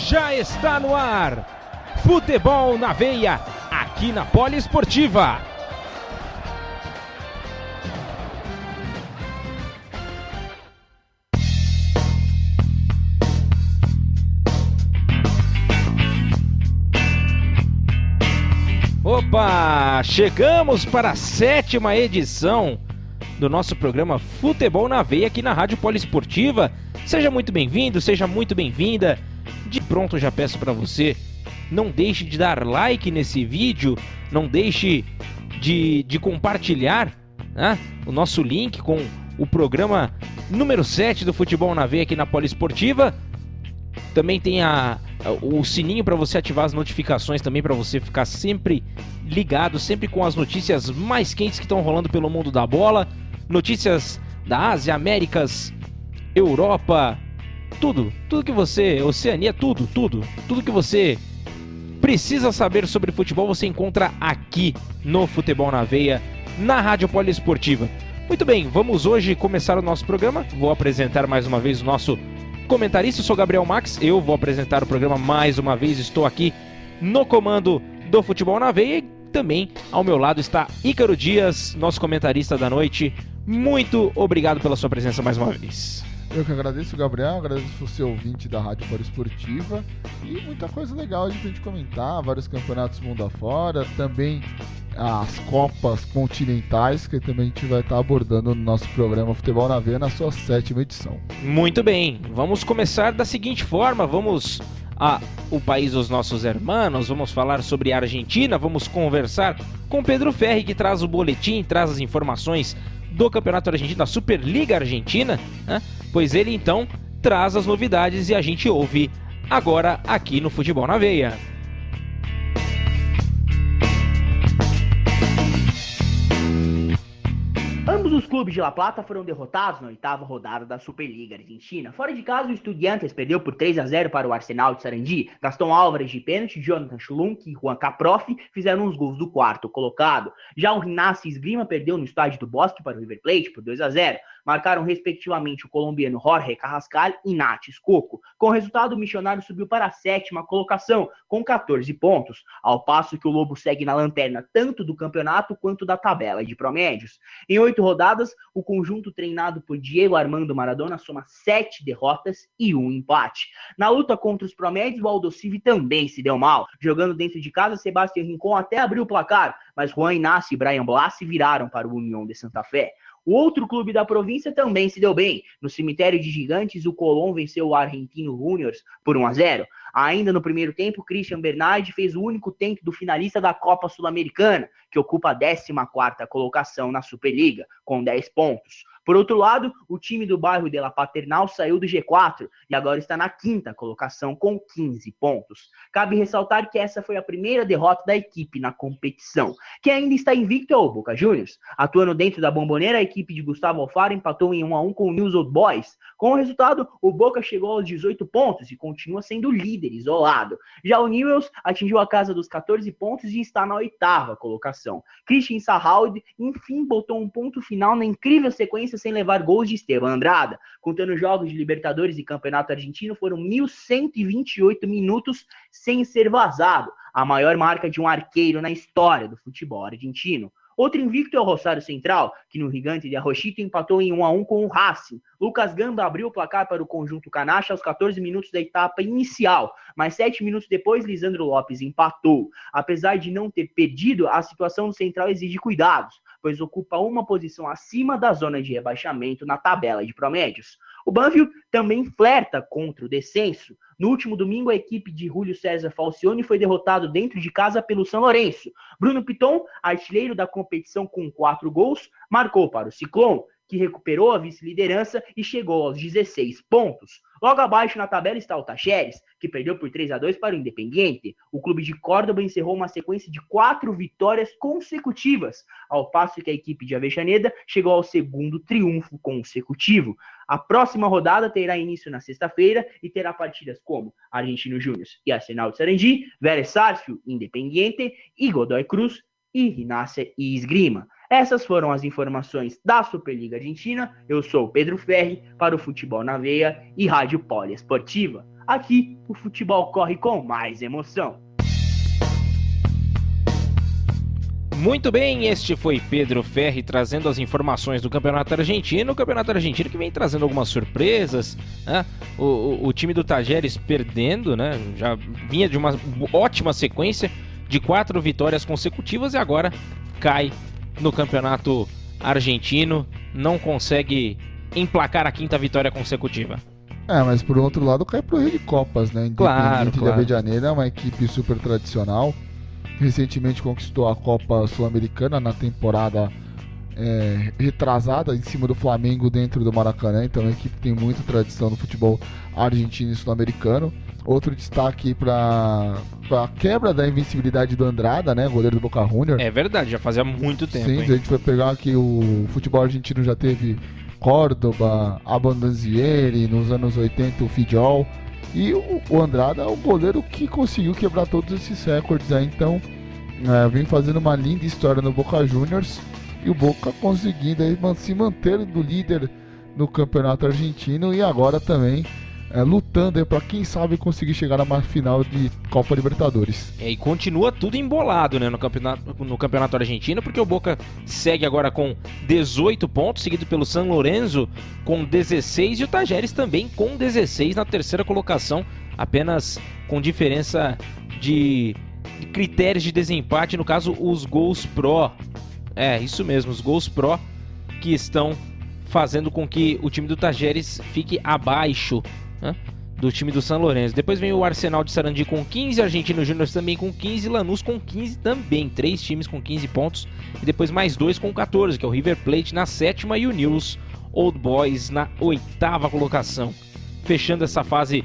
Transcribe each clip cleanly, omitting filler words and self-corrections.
Já está no ar. Futebol na veia, aqui na Poliesportiva. Opa! Chegamos para a 7ª edição do nosso programa Futebol na Veia aqui na Rádio Poliesportiva. Seja muito bem-vindo, seja muito bem-vinda. De pronto já peço para você, não deixe de dar like nesse vídeo, não deixe de compartilhar, né, o nosso link com o programa número 7 do Futebol na Veia aqui na Poliesportiva. Também tem o sininho para você ativar as notificações também, para você ficar sempre ligado, sempre com as notícias mais quentes que estão rolando pelo mundo da bola. Notícias da Ásia, Américas, Europa, tudo que você, Oceania, tudo que você precisa saber sobre futebol você encontra aqui no Futebol na Veia, na Rádio Poliesportiva. Muito bem, vamos hoje começar o nosso programa. Vou apresentar mais uma vez o nosso comentarista. Eu sou Gabriel Max, eu vou apresentar o programa mais uma vez, estou aqui no comando do Futebol na Veia e também ao meu lado está Ícaro Dias, nosso comentarista da noite. Muito obrigado pela sua presença mais uma vez. Eu que agradeço, Gabriel, agradeço você, ouvinte da Rádio Poliesportiva, e muita coisa legal de pra gente comentar, vários campeonatos mundo afora, também as Copas Continentais, que também a gente vai estar abordando no nosso programa Futebol na Veia, na sua 7ª edição. Muito bem, vamos começar da seguinte forma, vamos o país dos nossos hermanos, vamos falar sobre a Argentina, vamos conversar com Pedro Ferri, que traz o boletim, traz as informações do Campeonato Argentino, da Superliga Argentina, né? Pois ele então traz as novidades e a gente ouve agora aqui no Futebol na Veia. Ambos os clubes de La Plata foram derrotados na 8ª rodada da Superliga Argentina. Fora de casa, o Estudiantes perdeu por 3-0 para o Arsenal de Sarandi. Gastão Álvares de pênalti, Jonathan Schlunk e Juan Caprofi fizeram os gols do quarto colocado. Já o Rinácia Esgrima perdeu no estádio do Bosque para o River Plate por 2-0. Marcaram respectivamente o colombiano Jorge Carrascal e Nath Escoco. Com o resultado, o Missionário subiu para a 7ª colocação, com 14 pontos, ao passo que o Lobo segue na lanterna tanto do campeonato quanto da tabela de promédios. Em 8 rodadas, o conjunto treinado por Diego Armando Maradona soma 7 derrotas e 1 empate. Na luta contra os promédios, o Aldosivi também se deu mal. Jogando dentro de casa, Sebastião Rincon até abriu o placar, mas Juan Inácio e Brian Blas se viraram para o União de Santa Fé. O outro clube da província também se deu bem. No cemitério de Gigantes, o Colón venceu o Argentino Juniors por 1-0. Ainda no primeiro tempo, Christian Bernardi fez o único tento do finalista da Copa Sul-Americana, que ocupa a 14ª colocação na Superliga, com 10 pontos. Por outro lado, o time do bairro de La Paternal saiu do G4 e agora está na 5ª colocação com 15 pontos. Cabe ressaltar que essa foi a primeira derrota da equipe na competição. Quem ainda está invicto é o Boca Juniors. Atuando dentro da Bombonera, a equipe de Gustavo Alfaro empatou em 1-1 com o News Old Boys. Com o resultado, o Boca chegou aos 18 pontos e continua sendo líder isolado. Já o Newell's atingiu a casa dos 14 pontos e está na 8ª colocação. Christian Sahaud, enfim, botou um ponto final na incrível sequência sem levar gols de Esteban Andrada. Contando jogos de Libertadores e Campeonato Argentino, foram 1.128 minutos sem ser vazado, a maior marca de um arqueiro na história do futebol argentino. Outro invicto é o Rosário Central, que no Gigante de Arrochito empatou em 1-1 com o Racing. Lucas Gamba abriu o placar para o conjunto canaxa aos 14 minutos da etapa inicial, mas 7 minutos depois, Lisandro Lopes empatou. Apesar de não ter perdido, a situação do Central exige cuidados, pois ocupa uma posição acima da zona de rebaixamento na tabela de promédios. O Banfield também flerta contra o descenso. No último domingo, a equipe de Júlio César Falcione foi derrotado dentro de casa pelo São Lourenço. Bruno Piton, artilheiro da competição com 4 gols, marcou para o Ciclone, que recuperou a vice-liderança e chegou aos 16 pontos. Logo abaixo na tabela está o Tacheres, que perdeu por 3-2 para o Independiente. O clube de Córdoba encerrou uma sequência de 4 vitórias consecutivas, ao passo que a equipe de Avellaneda chegou ao 2º triunfo consecutivo. A próxima rodada terá início na sexta-feira e terá partidas como Argentino Júnior e Arsenal de Sarandi, Vélez Sarsfield, Independiente e Godoy Cruz e Rinácia e Esgrima. Essas foram as informações da Superliga Argentina. Eu sou o Pedro Ferri para o Futebol na Veia e Rádio Poliesportiva. Aqui, o futebol corre com mais emoção. Muito bem, este foi Pedro Ferri trazendo as informações do Campeonato Argentino. O Campeonato Argentino que vem trazendo algumas surpresas, né? O time do Talleres perdendo, né? Já vinha de uma ótima sequência de 4 vitórias consecutivas e agora cai no Campeonato Argentino, não consegue emplacar a 5ª vitória consecutiva. Mas por outro lado cai pro Rio de Copas, né? Independente Claro. de Avejaneira, é uma equipe super tradicional. Recentemente conquistou a Copa Sul-Americana na temporada retrasada, em cima do Flamengo dentro do Maracanã. Então a equipe tem muita tradição no futebol argentino e sul-americano. Outro destaque para a quebra da invencibilidade do Andrada, né, goleiro do Boca Juniors. É verdade, já fazia muito tempo. Sim, hein? se a gente for pegar aqui, o futebol argentino já teve Córdoba, Abondanzieri, nos anos 80 o Fidjol. E o Andrada é o goleiro que conseguiu quebrar todos esses recordes aí. Então vem fazendo uma linda história no Boca Juniors. E o Boca conseguindo aí se manter do líder no campeonato argentino. E agora também lutando para quem sabe conseguir chegar na final de Copa Libertadores. E continua tudo embolado, né, no campeonato argentino, porque o Boca segue agora com 18 pontos, seguido pelo San Lorenzo com 16 e o Talleres também com 16 na 3ª colocação, apenas com diferença de critérios de desempate, no caso os gols pró. Isso mesmo, os gols pró que estão fazendo com que o time do Talleres fique abaixo, né, do time do San Lorenzo. Depois vem o Arsenal de Sarandi com 15, Argentinos Júnior também com 15, Lanús com 15 também, 3 times com 15 pontos, e depois mais 2 com 14, que é o River Plate na 7ª e o News Old Boys na 8ª colocação. Fechando essa fase,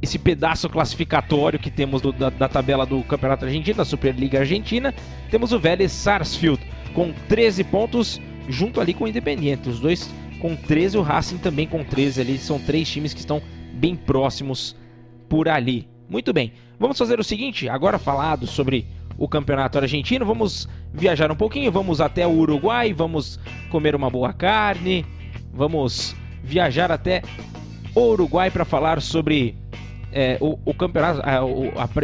esse pedaço classificatório que temos da tabela do Campeonato Argentino, da Superliga Argentina, temos o Vélez Sarsfield com 13 pontos, junto ali com o Independiente, os dois com 13, o Racing também com 13 ali, são 3 times que estão bem próximos por ali. Muito bem, vamos fazer o seguinte, agora falado sobre o Campeonato Argentino, vamos viajar um pouquinho, vamos até o Uruguai, vamos comer uma boa carne, vamos viajar até o Uruguai para falar sobre o campeonato,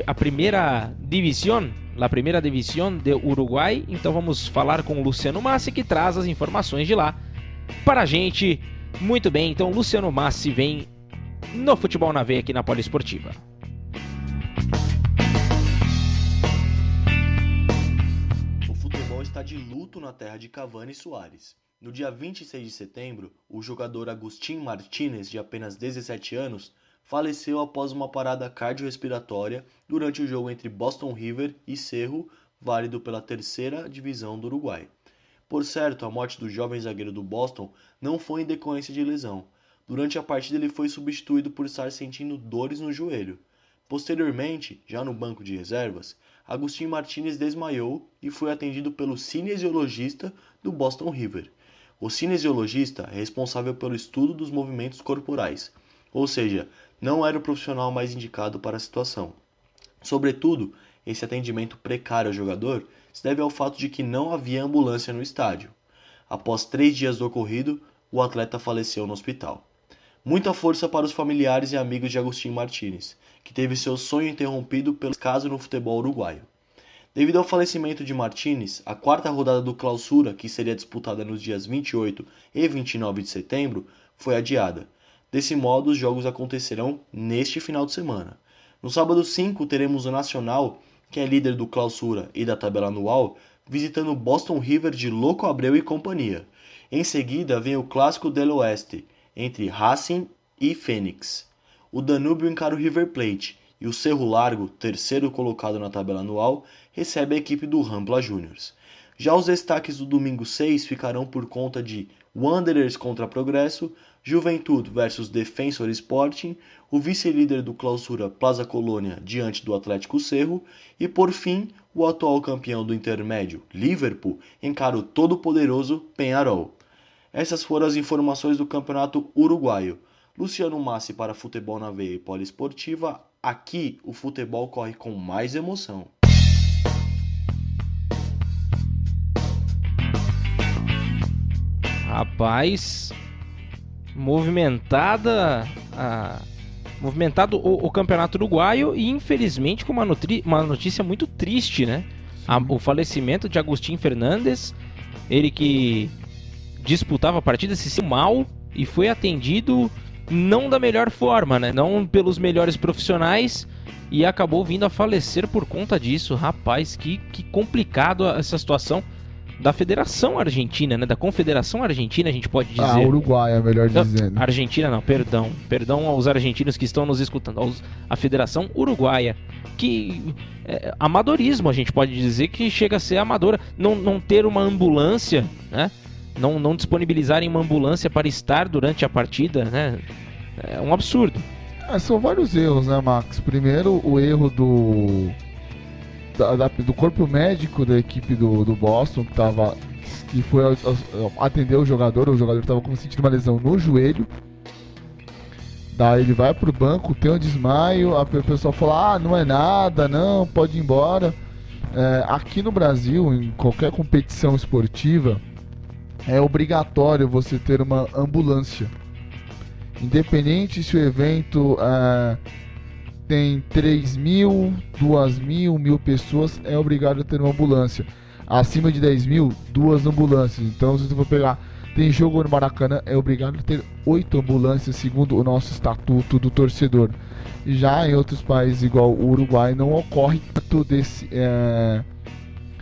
a primeira divisão, a primeira divisão de Uruguai. Então vamos falar com o Luciano Massi, que traz as informações de lá para a gente. Muito bem, então Luciano Massi vem no Futebol na Veia aqui na Poliesportiva. O futebol está de luto na terra de Cavani e Soares. No dia 26 de setembro, o jogador Agustín Martínez, de apenas 17 anos, faleceu após uma parada cardiorrespiratória durante o jogo entre Boston River e Cerro, válido pela 3ª divisão do Uruguai. Por certo, a morte do jovem zagueiro do Boston não foi em decorrência de lesão. Durante a partida ele foi substituído por estar sentindo dores no joelho. Posteriormente, já no banco de reservas, Agustín Martínez desmaiou e foi atendido pelo cinesiologista do Boston River. O cinesiologista é responsável pelo estudo dos movimentos corporais, ou seja, não era o profissional mais indicado para a situação. Sobretudo, esse atendimento precário ao jogador se deve ao fato de que não havia ambulância no estádio. Após 3 dias do ocorrido, o atleta faleceu no hospital. Muita força para os familiares e amigos de Agustín Martínez, que teve seu sonho interrompido pelo descaso no futebol uruguaio. Devido ao falecimento de Martínez, a 4ª rodada do Clausura, que seria disputada nos dias 28 e 29 de setembro, foi adiada. Desse modo, os jogos acontecerão neste final de semana. No sábado 5, teremos o Nacional, que é líder do Clausura e da tabela anual, visitando o Boston River de Louco Abreu e companhia. Em seguida, vem o Clássico del Oeste, entre Racing e Fênix. O Danúbio encara o River Plate, e o Cerro Largo, 3º colocado na tabela anual, recebe a equipe do Rampla Juniors. Já os destaques do domingo 6 ficarão por conta de Wanderers contra Progresso, Juventude versus Defensor Sporting, o vice-líder do Clausura Plaza Colônia diante do Atlético Cerro e, por fim, o atual campeão do intermédio, Liverpool, encara o todo-poderoso Peñarol. Essas foram as informações do Campeonato Uruguaio. Luciano Massi para Futebol na Veia e Poliesportiva. Aqui o futebol corre com mais emoção. Rapaz, movimentada movimentado o campeonato uruguaio e infelizmente com uma notícia muito triste, né? O falecimento de Agustín Fernandes, ele que disputava a partida, se sentiu mal e foi atendido não da melhor forma, né? Não pelos melhores profissionais e acabou vindo a falecer por conta disso. Rapaz, que complicado essa situação da Federação Argentina, né? Da Confederação Argentina, a gente pode dizer. Uruguaia, melhor dizendo. Argentina não, perdão aos argentinos que estão nos escutando, a Federação Uruguaia, que amadorismo, a gente pode dizer que chega a ser amadora, não ter uma ambulância, né? Não disponibilizarem uma ambulância para estar durante a partida, né? É um absurdo. São vários erros, né, Max? Primeiro, o erro do corpo médico da equipe do Boston, que foi atender o jogador estava sentindo uma lesão no joelho. Daí ele vai pro banco, tem um desmaio, a pessoa fala, não é nada, não, pode ir embora. Aqui no Brasil, em qualquer competição esportiva, é obrigatório você ter uma ambulância. Independente se o evento tem 3.000, 2.000, 1.000 pessoas, é obrigado a ter uma ambulância. Acima de 10.000, 2 ambulâncias. Então, se você for pegar, tem jogo no Maracanã, é obrigado a ter 8 ambulâncias, segundo o nosso estatuto do torcedor. Já em outros países, igual o Uruguai, não ocorre tanto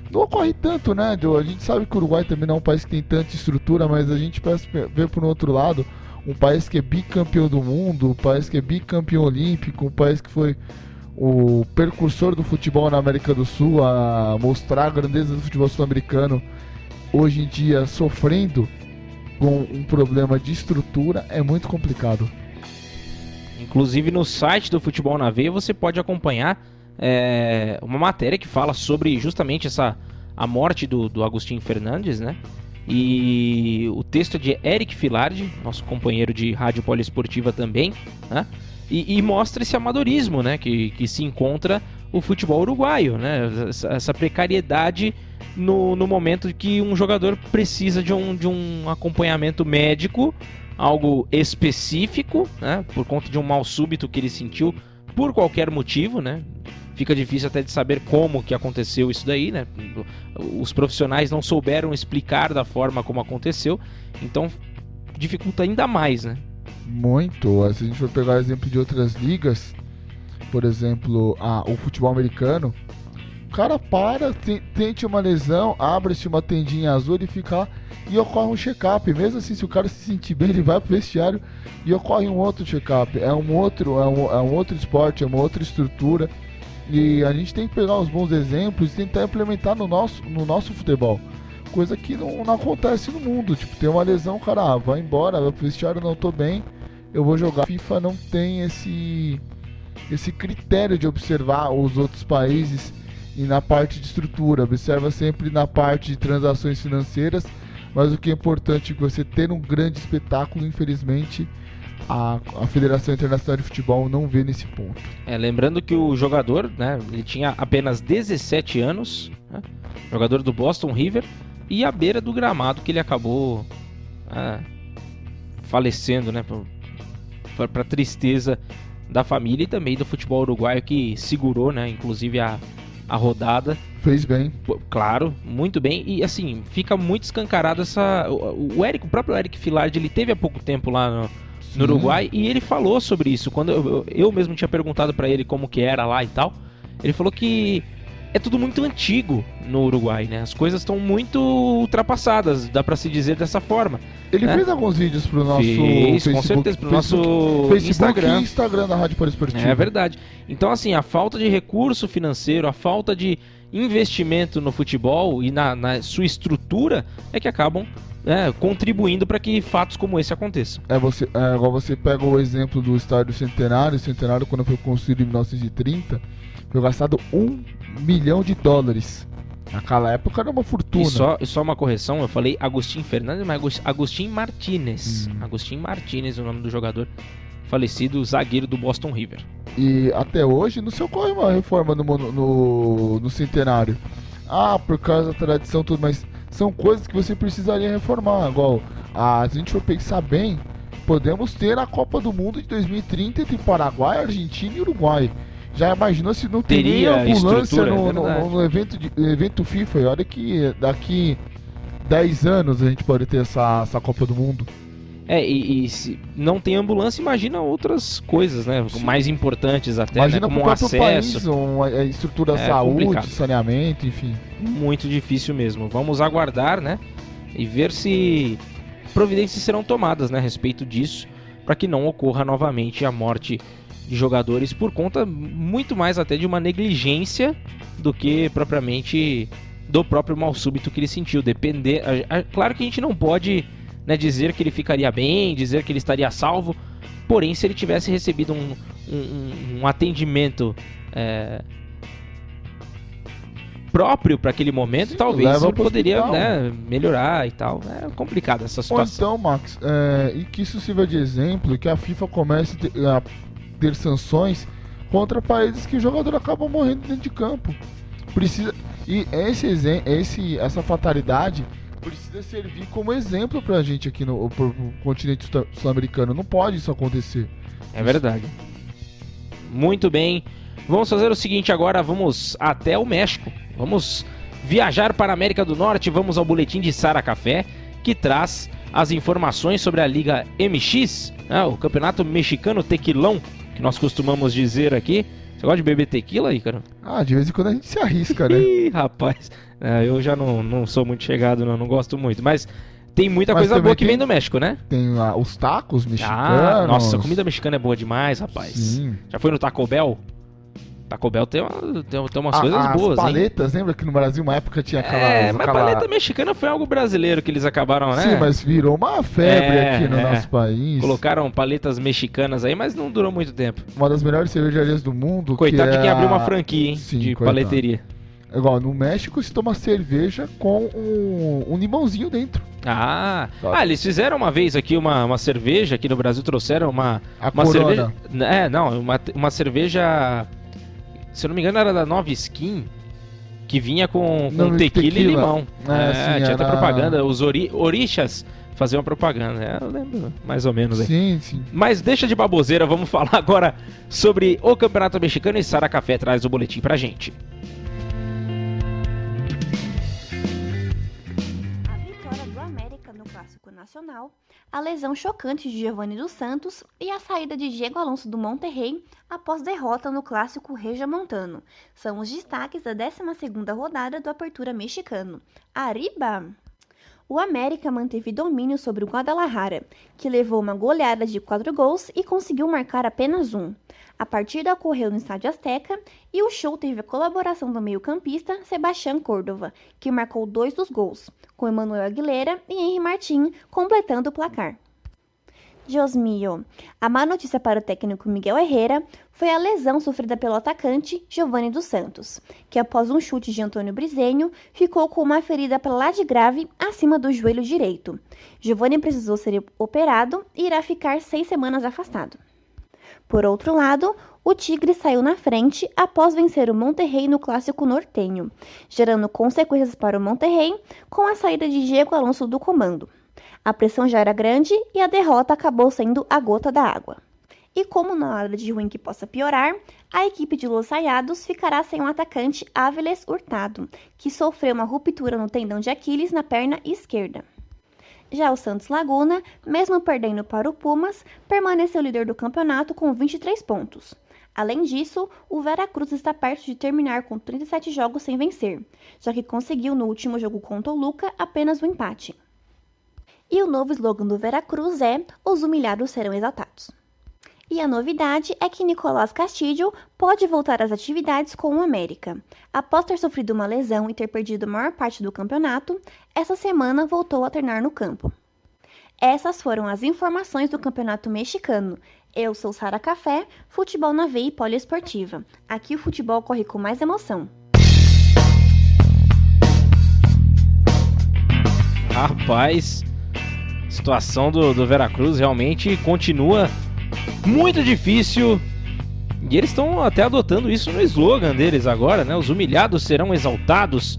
não ocorre tanto, né? A gente sabe que o Uruguai também não é um país que tem tanta estrutura, mas a gente vê por um outro lado, um país que é bicampeão do mundo, um país que é bicampeão olímpico, um país que foi o precursor do futebol na América do Sul, a mostrar a grandeza do futebol sul-americano, hoje em dia sofrendo com um problema de estrutura, é muito complicado. Inclusive no site do Futebol na Veia você pode acompanhar uma matéria que fala sobre justamente a morte do Agustín Fernandes, né? E o texto é de Eric Filardi, nosso companheiro de rádio poliesportiva também, né? E mostra esse amadorismo, né? Que se encontra o futebol uruguaio, né? Essa precariedade no momento que um jogador precisa de um acompanhamento médico, algo específico, né? Por conta de um mal súbito que ele sentiu por qualquer motivo, né? Fica difícil até de saber como que aconteceu isso daí, né? Os profissionais não souberam explicar da forma como aconteceu, então dificulta ainda mais, né? Muito. Se a gente for pegar exemplo de outras ligas, por exemplo, o futebol americano, o cara tente uma lesão, abre-se uma tendinha azul e fica lá e ocorre um check-up. Mesmo assim, se o cara se sentir bem, ele vai pro vestiário e ocorre um outro check-up. É um outro esporte, é uma outra estrutura. E a gente tem que pegar os bons exemplos e tentar implementar no nosso futebol. Coisa que não acontece no mundo. Tipo, tem uma lesão, cara, vai embora, vai pro vestiário, não tô bem, eu vou jogar. A FIFA não tem esse critério de observar os outros países e na parte de estrutura. Observa sempre na parte de transações financeiras, mas o que é importante é que você ter um grande espetáculo, infelizmente, a Federação Internacional de Futebol não vê nesse ponto. Lembrando que o jogador, né, ele tinha apenas 17 anos, né, jogador do Boston River, e à beira do gramado que ele acabou falecendo, né, para tristeza da família e também do futebol uruguaio, que segurou, né, inclusive a rodada. Fez bem. Claro, muito bem. E assim, fica muito escancarado o próprio Eric Filardi, ele teve há pouco tempo lá no Uruguai, e ele falou sobre isso. Quando eu mesmo tinha perguntado pra ele como que era lá e tal, ele falou que é tudo muito antigo no Uruguai, né? As coisas estão muito ultrapassadas, dá pra se dizer dessa forma. Ele fez alguns vídeos pro nosso Facebook, com certeza, pro nosso Instagram. E Instagram da Rádio Poliesportiva. É verdade. Então, assim, a falta de recurso financeiro, a falta de investimento no futebol e na sua estrutura é que acabam contribuindo para que fatos como esse aconteçam. Igual você pega o exemplo do estádio Centenário. O Centenário, quando foi construído em 1930, foi gastado $1 milhão. Naquela época era uma fortuna. E só uma correção, eu falei Agustín Fernandes, mas Agustín Martínez. Agustín Martínez, o nome do jogador falecido, zagueiro do Boston River. E até hoje não se ocorre uma reforma no Centenário. Por causa da tradição, tudo, mas são coisas que você precisaria reformar. Igual, se a gente for pensar bem, podemos ter a Copa do Mundo de 2030 entre Paraguai, Argentina e Uruguai. Já imaginou se não teria ambulância no evento FIFA? E olha que daqui 10 anos a gente pode ter essa Copa do Mundo. E se não tem ambulância, imagina outras coisas, né? Sim. Mais importantes até, imagina né? Como pro próprio acesso. país, a estrutura da saúde, complicado. saneamento, enfim. Muito difícil mesmo. Vamos aguardar, né? E ver se providências serão tomadas, né? A respeito disso, para que não ocorra novamente a morte de jogadores por conta muito mais até de uma negligência do que propriamente do próprio mal súbito que ele sentiu. Claro que a gente não pode, né, dizer que ele ficaria bem, dizer que ele estaria salvo, porém se ele tivesse recebido um atendimento próprio para aquele momento, sim, talvez ele poderia, né, melhorar e tal. É complicada essa situação. Ou então, Max, e que isso sirva de exemplo e que a FIFA comece a ter sanções contra países que o jogador acaba morrendo dentro de campo. E essa fatalidade precisa servir como exemplo pra gente aqui no continente sul-americano. Não pode isso acontecer. É verdade. Muito bem. Vamos fazer o seguinte agora, vamos até o México. Vamos viajar para a América do Norte, vamos ao boletim de Sara Café, que traz as informações sobre a Liga MX, o Campeonato Mexicano Tequilão, que nós costumamos dizer aqui. Você gosta de beber tequila aí, cara? De vez em quando a gente se arrisca, né? Ih, rapaz, eu já não sou muito chegado, não gosto muito, mas tem muita coisa boa que vem do México, né? Tem os tacos mexicanos. Nossa, a comida mexicana é boa demais, rapaz. Sim. Já foi no Taco Bell? Taco Bell tem umas coisas boas, as paletas, hein? Lembra que no Brasil uma época tinha aquela... mas paleta mexicana foi algo brasileiro que eles acabaram, né? Sim, mas virou uma febre aqui no nosso país. Colocaram paletas mexicanas aí, mas não durou muito tempo. Uma das melhores cervejarias do mundo. Coitado de quem abriu uma franquia, hein? Sim, de coitado. paleteria. Igual, no México se toma cerveja com um limãozinho dentro. Eles fizeram uma vez aqui uma cerveja, aqui no Brasil trouxeram uma cerveja... uma cerveja... Se eu não me engano, era da Nova Skin, que vinha com tequila e limão. Tinha até propaganda. Os orixás faziam propaganda. Eu lembro mais ou menos aí. Sim. Mas deixa de baboseira, vamos falar agora sobre o Campeonato Mexicano e Sara Café traz o boletim pra gente. A vitória do América no Clássico Nacional, a lesão chocante de Giovani dos Santos e a saída de Diego Alonso do Monterrey após derrota no Clássico Regiomontano são os destaques da 12ª rodada do Apertura Mexicano. Arriba! O América manteve domínio sobre o Guadalajara, que levou uma goleada de 4 gols e conseguiu marcar apenas um. A partida ocorreu no Estádio Azteca e o show teve a colaboração do meio-campista Sebastián Córdoba, que marcou 2 dos gols, com Emanuel Aguilera e Henry Martín completando o placar. Dios mío, a má notícia para o técnico Miguel Herrera foi a lesão sofrida pelo atacante Giovani dos Santos, que após um chute de Antônio Briseño, ficou com uma ferida para lá de grave acima do joelho direito. Giovani precisou ser operado e irá ficar 6 semanas afastado. Por outro lado, o Tigre saiu na frente após vencer o Monterrey no Clássico Nortenho, gerando consequências para o Monterrey com a saída de Diego Alonso do comando. A pressão já era grande e a derrota acabou sendo a gota da água. E como não há nada de ruim que possa piorar, a equipe de Los Rayados ficará sem o atacante Áviles Hurtado, que sofreu uma ruptura no tendão de Aquiles na perna esquerda. Já o Santos Laguna, mesmo perdendo para o Pumas, permaneceu líder do campeonato com 23 pontos. Além disso, o Veracruz está perto de terminar com 37 jogos sem vencer, já que conseguiu no último jogo contra o Luca apenas um empate. E o novo slogan do Veracruz é "Os humilhados serão exaltados". E a novidade é que Nicolás Castillo pode voltar às atividades com o América. Após ter sofrido uma lesão e ter perdido a maior parte do campeonato, essa semana voltou a treinar no campo. Essas foram as informações do Campeonato Mexicano. Eu sou Sara Café, futebol na veia e poliesportiva. Aqui o futebol corre com mais emoção. Rapaz, a situação do Veracruz realmente continua muito difícil. E eles estão até adotando isso no slogan deles agora, né? Os humilhados serão exaltados.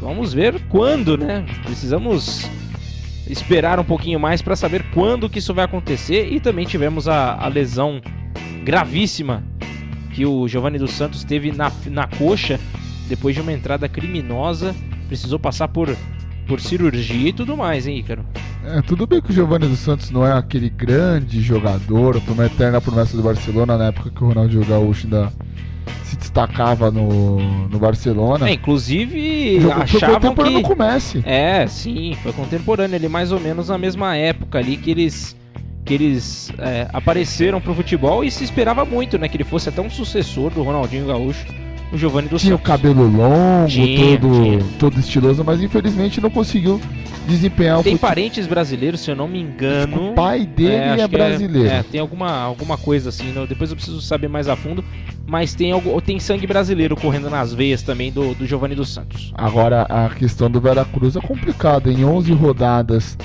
Vamos ver quando, né? Precisamos esperar um pouquinho mais para saber quando que isso vai acontecer. E também tivemos a lesão gravíssima que o Giovanni dos Santos teve na coxa depois de uma entrada criminosa. Precisou passar por cirurgia e tudo mais, hein, Ícaro? Tudo bem que o Giovanni dos Santos não é aquele grande jogador, foi uma eterna promessa do Barcelona na época que o Ronaldinho Gaúcho ainda se destacava no Barcelona. Foi achavam contemporâneo que... no Messi. Sim, foi contemporâneo, ele mais ou menos na mesma época ali que eles apareceram pro futebol, e se esperava muito, né, que ele fosse até um sucessor do Ronaldinho Gaúcho, o Giovanni dos Santos. Tinha o cabelo longo, todo estiloso, mas infelizmente não conseguiu desempenhar Tem parentes brasileiros, se eu não me engano. O pai dele é brasileiro. Tem alguma coisa assim, depois eu preciso saber mais a fundo, mas tem sangue brasileiro correndo nas veias também do Giovanni dos Santos. Agora, a questão do Veracruz é complicada. Em 11 rodadas,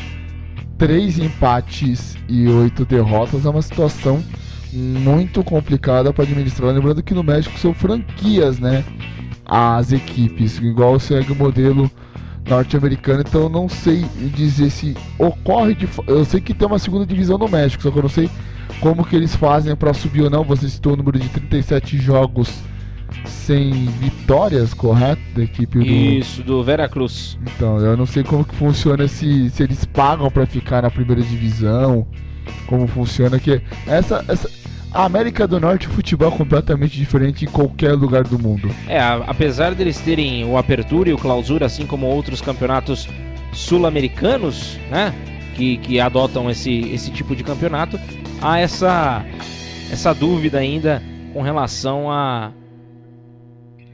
3 empates e 8 derrotas é uma situação muito complicada para administrar. Lembrando que no México são franquias, né? As equipes, igual segue o modelo norte-americano, então eu não sei dizer se ocorre eu sei que tem uma segunda divisão no México, só que eu não sei como que eles fazem para subir ou não. Você citou o número de 37 jogos sem vitórias, correto? Da equipe do Veracruz. Então, eu não sei como que funciona, se eles pagam para ficar na primeira divisão, como funciona, que a América do Norte, o futebol é completamente diferente em qualquer lugar do mundo. Apesar deles terem o Apertura e o Clausura, assim como outros campeonatos sul-americanos, né, que adotam esse tipo de campeonato, há essa dúvida ainda com relação a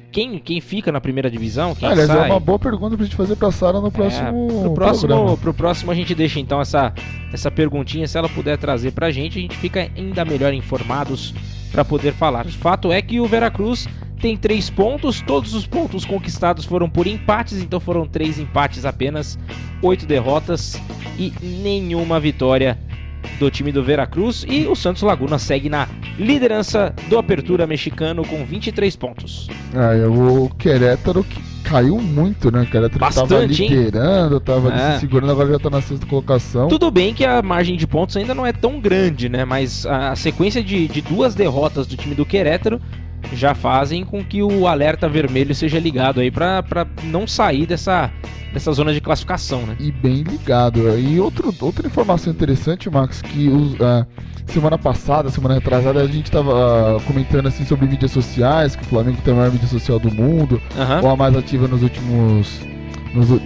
quem fica na primeira divisão, quem Aliás, sai. É uma boa pergunta pra gente fazer pra Sara no próximo programa. Pro próximo a gente deixa então essa perguntinha, se ela puder trazer pra gente, a gente fica ainda melhor informados para poder falar. O fato é que o Veracruz tem 3 pontos, todos os pontos conquistados foram por empates, então foram 3 empates apenas, 8 derrotas e nenhuma vitória do time do Veracruz, e o Santos Laguna segue na liderança do Apertura mexicano com 23 pontos. O Querétaro que caiu muito, né? O Querétaro estava liderando, estava se segurando, agora já está na 6ª colocação. Tudo bem que a margem de pontos ainda não é tão grande, né? Mas a sequência de 2 derrotas do time do Querétaro já fazem com que o alerta vermelho seja ligado aí para não sair dessa zona de classificação, né? E bem ligado. E outra informação interessante, Max, que semana retrasada, a gente estava comentando assim sobre mídias sociais, que o Flamengo tem a maior mídia social do mundo, ou a mais ativa no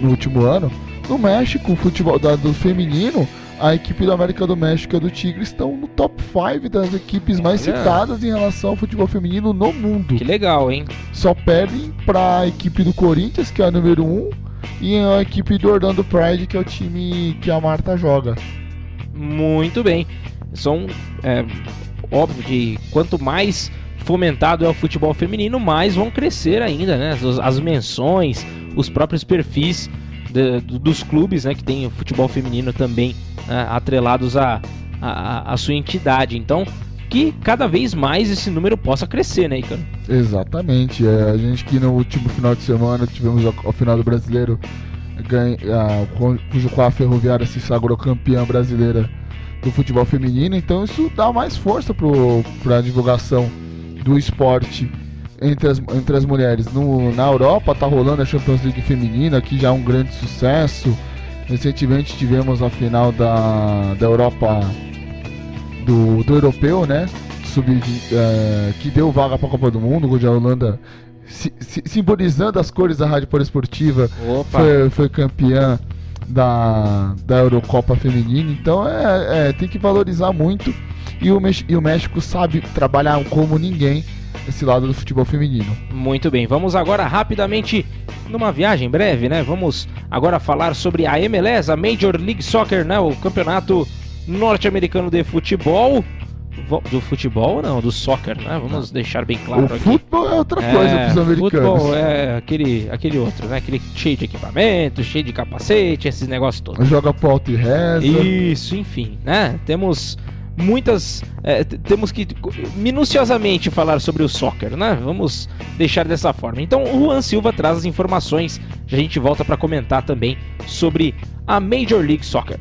último ano. No México, o futebol do feminino, a equipe da América do México e a do Tigre estão no top 5 das equipes mais citadas em relação ao futebol feminino no mundo. Que legal, hein? Só perdem para a equipe do Corinthians, que é a número 1, e a equipe do Orlando Pride, que é o time que a Marta joga. Muito bem. Óbvio que quanto mais fomentado é o futebol feminino, mais vão crescer ainda, né? As menções, os próprios perfis dos clubes, né, que tem o futebol feminino também atrelados à sua entidade. Então, que cada vez mais esse número possa crescer, né, Ícaro? Exatamente. A gente que no último final de semana tivemos ao final do Brasileiro, cujo qual a Ferroviária se sagrou campeã brasileira do futebol feminino. Então isso dá mais força para a divulgação do esporte entre as mulheres. Na Europa tá rolando a Champions League feminina, que já é um grande sucesso. Recentemente tivemos a final da Europa, do europeu, né? Que deu vaga para a Copa do Mundo, onde a Holanda, simbolizando as cores da Rádio Poliesportiva, foi campeã da Eurocopa feminina. Então tem que valorizar muito, e o México sabe trabalhar como ninguém esse lado do futebol feminino. Muito bem, vamos agora rapidamente numa viagem breve, né? Vamos agora falar sobre a MLS, a Major League Soccer, né? O campeonato norte-americano de futebol. Do soccer, né? Vamos deixar bem claro aqui. O futebol é outra coisa pros americanos. O futebol é aquele outro, né? Aquele cheio de equipamento, cheio de capacete, esses negócios todos. Joga pro alto e reza. Isso, enfim, né? Temos que minuciosamente falar sobre o soccer, né? Vamos deixar dessa forma. Então o Juan Silva traz as informações a gente volta para comentar também sobre a Major League Soccer.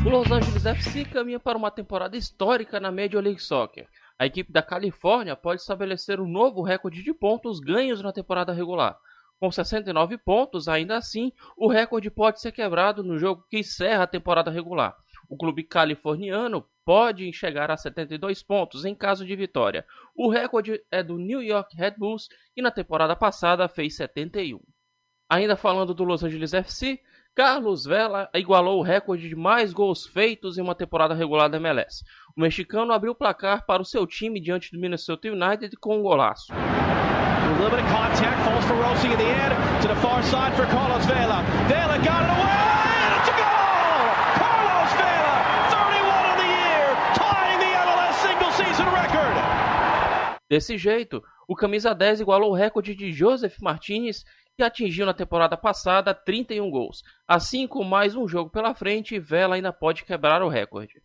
O Los Angeles FC caminha para uma temporada histórica na Major League Soccer. A equipe da Califórnia pode estabelecer um novo recorde de pontos ganhos na temporada regular. Com 69 pontos, ainda assim, o recorde pode ser quebrado no jogo que encerra a temporada regular. O clube californiano pode chegar a 72 pontos em caso de vitória. O recorde é do New York Red Bulls, que na temporada passada fez 71. Ainda falando do Los Angeles FC, Carlos Vela igualou o recorde de mais gols feitos em uma temporada regular da MLS. O mexicano abriu o placar para o seu time diante do Minnesota United com um golaço. Limited contact, falls for Rossi in the air, to the far side for Carlos Vela. Vela got it away, and it's a goal! Carlos Vela, 31 on the year, tying the MLS single season record. Desse jeito, o camisa 10 igualou o recorde de Joseph Martinez, que atingiu na temporada passada 31 gols. Assim, com mais um jogo pela frente, Vela ainda pode quebrar o recorde.